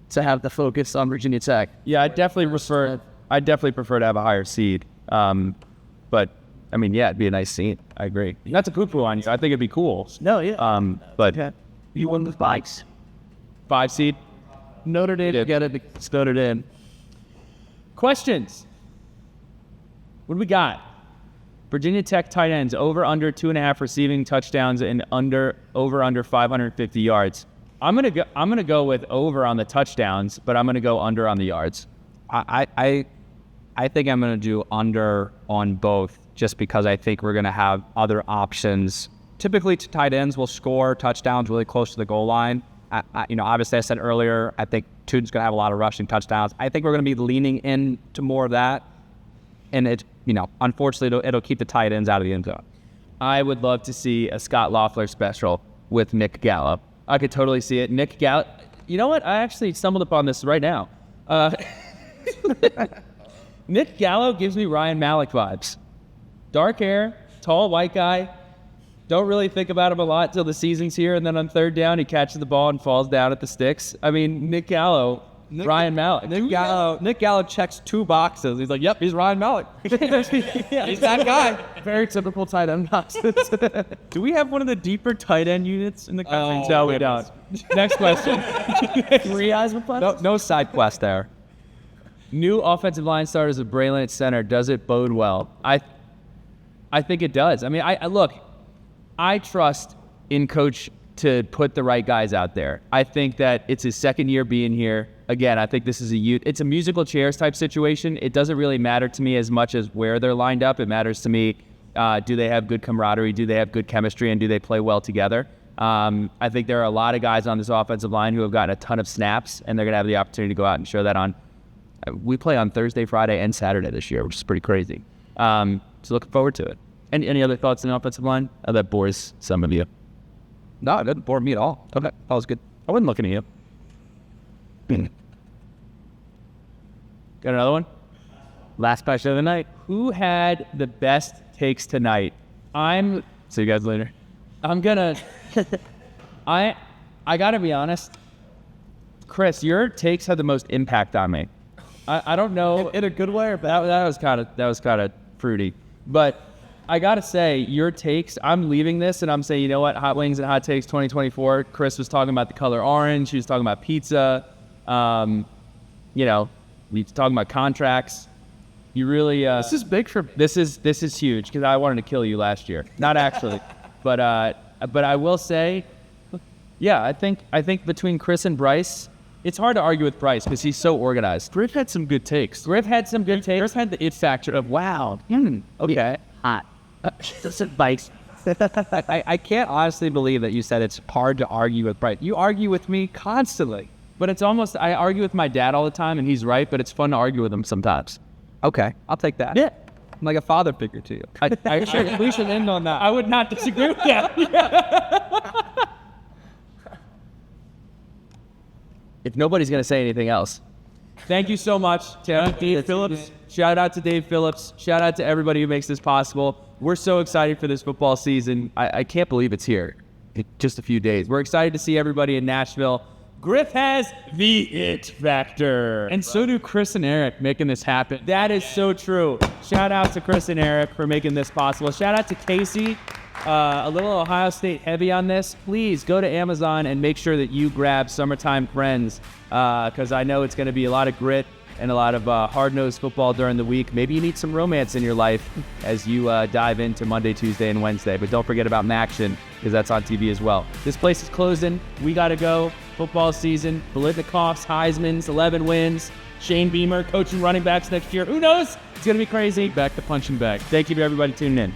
to have the focus on Virginia Tech. Yeah, I definitely prefer to have a higher seed. But I mean, yeah, it'd be a nice scene. I agree. Not to poo-poo on you. I think it'd be cool. No, yeah. But You won the bikes. 5 seed. Notre Dame to get it. It's Notre Dame. Questions. What do we got? Virginia Tech tight ends over under 2.5 receiving touchdowns and over under 550 yards. I'm gonna go with over on the touchdowns, but I'm gonna go under on the yards. I think I'm going to do under on both just because I think we're going to have other options. Typically, tight ends will score touchdowns really close to the goal line. Obviously, I said earlier, I think Tuden's going to have a lot of rushing touchdowns. I think we're going to be leaning into more of that. And unfortunately, it'll keep the tight ends out of the end zone. I would love to see a Scott Loeffler special with Nick Gallup. I could totally see it. Nick Gallup. You know what? I actually stumbled upon this right now. Nick Gallo gives me Ryan Mallett vibes. Dark hair, tall white guy. Don't really think about him a lot till the season's here, and then on third down, he catches the ball and falls down at the sticks. I mean, Nick Gallo, Ryan Mallett. Nick Gallo checks 2 boxes. He's like, yep, he's Ryan Mallett. Yeah, he's that guy. Very typical tight end boxes. Do we have one of the deeper tight end units in the country? No, we don't. Next question. 3 eyes with No side quest there. New offensive line starters of Braylon at center. Does it bode well? I think it does. I mean, I trust in Coach to put the right guys out there. I think that it's his second year being here. Again, I think this is it's a musical chairs type situation. It doesn't really matter to me as much as where they're lined up. It matters to me, do they have good camaraderie? Do they have good chemistry? And do they play well together? I think there are a lot of guys on this offensive line who have gotten a ton of snaps, and they're going to have the opportunity to go out and show that on. We play on Thursday, Friday, and Saturday this year, which is pretty crazy. So looking forward to it. Any other thoughts on the offensive line? Oh, that bores some of you. No, it doesn't bore me at all. Okay, that was good. I wasn't looking at you. Got another one? Last question of the night. Who had the best takes tonight? See you guys later. I'm gonna. I gotta be honest. Chris, your takes had the most impact on me. I don't know In a good way or bad? that was kind of fruity, but I gotta say your takes. I'm leaving this and I'm saying, you know what? Hot Wings and Hot Takes 2024. Chris was talking about the color orange. He was talking about pizza. We was talking about contracts. You really. This is big for me. This is huge because I wanted to kill you last year. Not actually, but I will say, yeah, I think between Chris and Bryce, it's hard to argue with Bryce because he's so organized. Griff had some good takes. Griff had some good takes. Griff had the it factor of, wow. Okay. Hot. Just advice. I can't honestly believe that you said it's hard to argue with Bryce. You argue with me constantly. But it's almost, I argue with my dad all the time and he's right, but it's fun to argue with him sometimes. Okay, I'll take that. Yeah. I'm like a father figure to you. We should end on that. I would not disagree with that. If nobody's going to say anything else. Thank you so much to Dave Phillips. Shout out to Dave Phillips. Shout out to everybody who makes this possible. We're so excited for this football season. I can't believe it's here in just a few days. We're excited to see everybody in Nashville. Griff has the it factor. And so do Chris and Eric making this happen. That is so true. Shout out to Chris and Eric for making this possible. Shout out to Casey. A little Ohio State heavy on this. Please go to Amazon and make sure that you grab Summertime Friends because I know it's going to be a lot of grit and a lot of hard-nosed football during the week. Maybe you need some romance in your life as you dive into Monday, Tuesday, and Wednesday. But don't forget about Maction because that's on TV as well. This place is closing. We got to go. Football season. Bolitnikoffs, Heisman's, 11 wins. Shane Beamer coaching running backs next year. Who knows? It's going to be crazy. Back to punching bag. Thank you to everybody tuning in.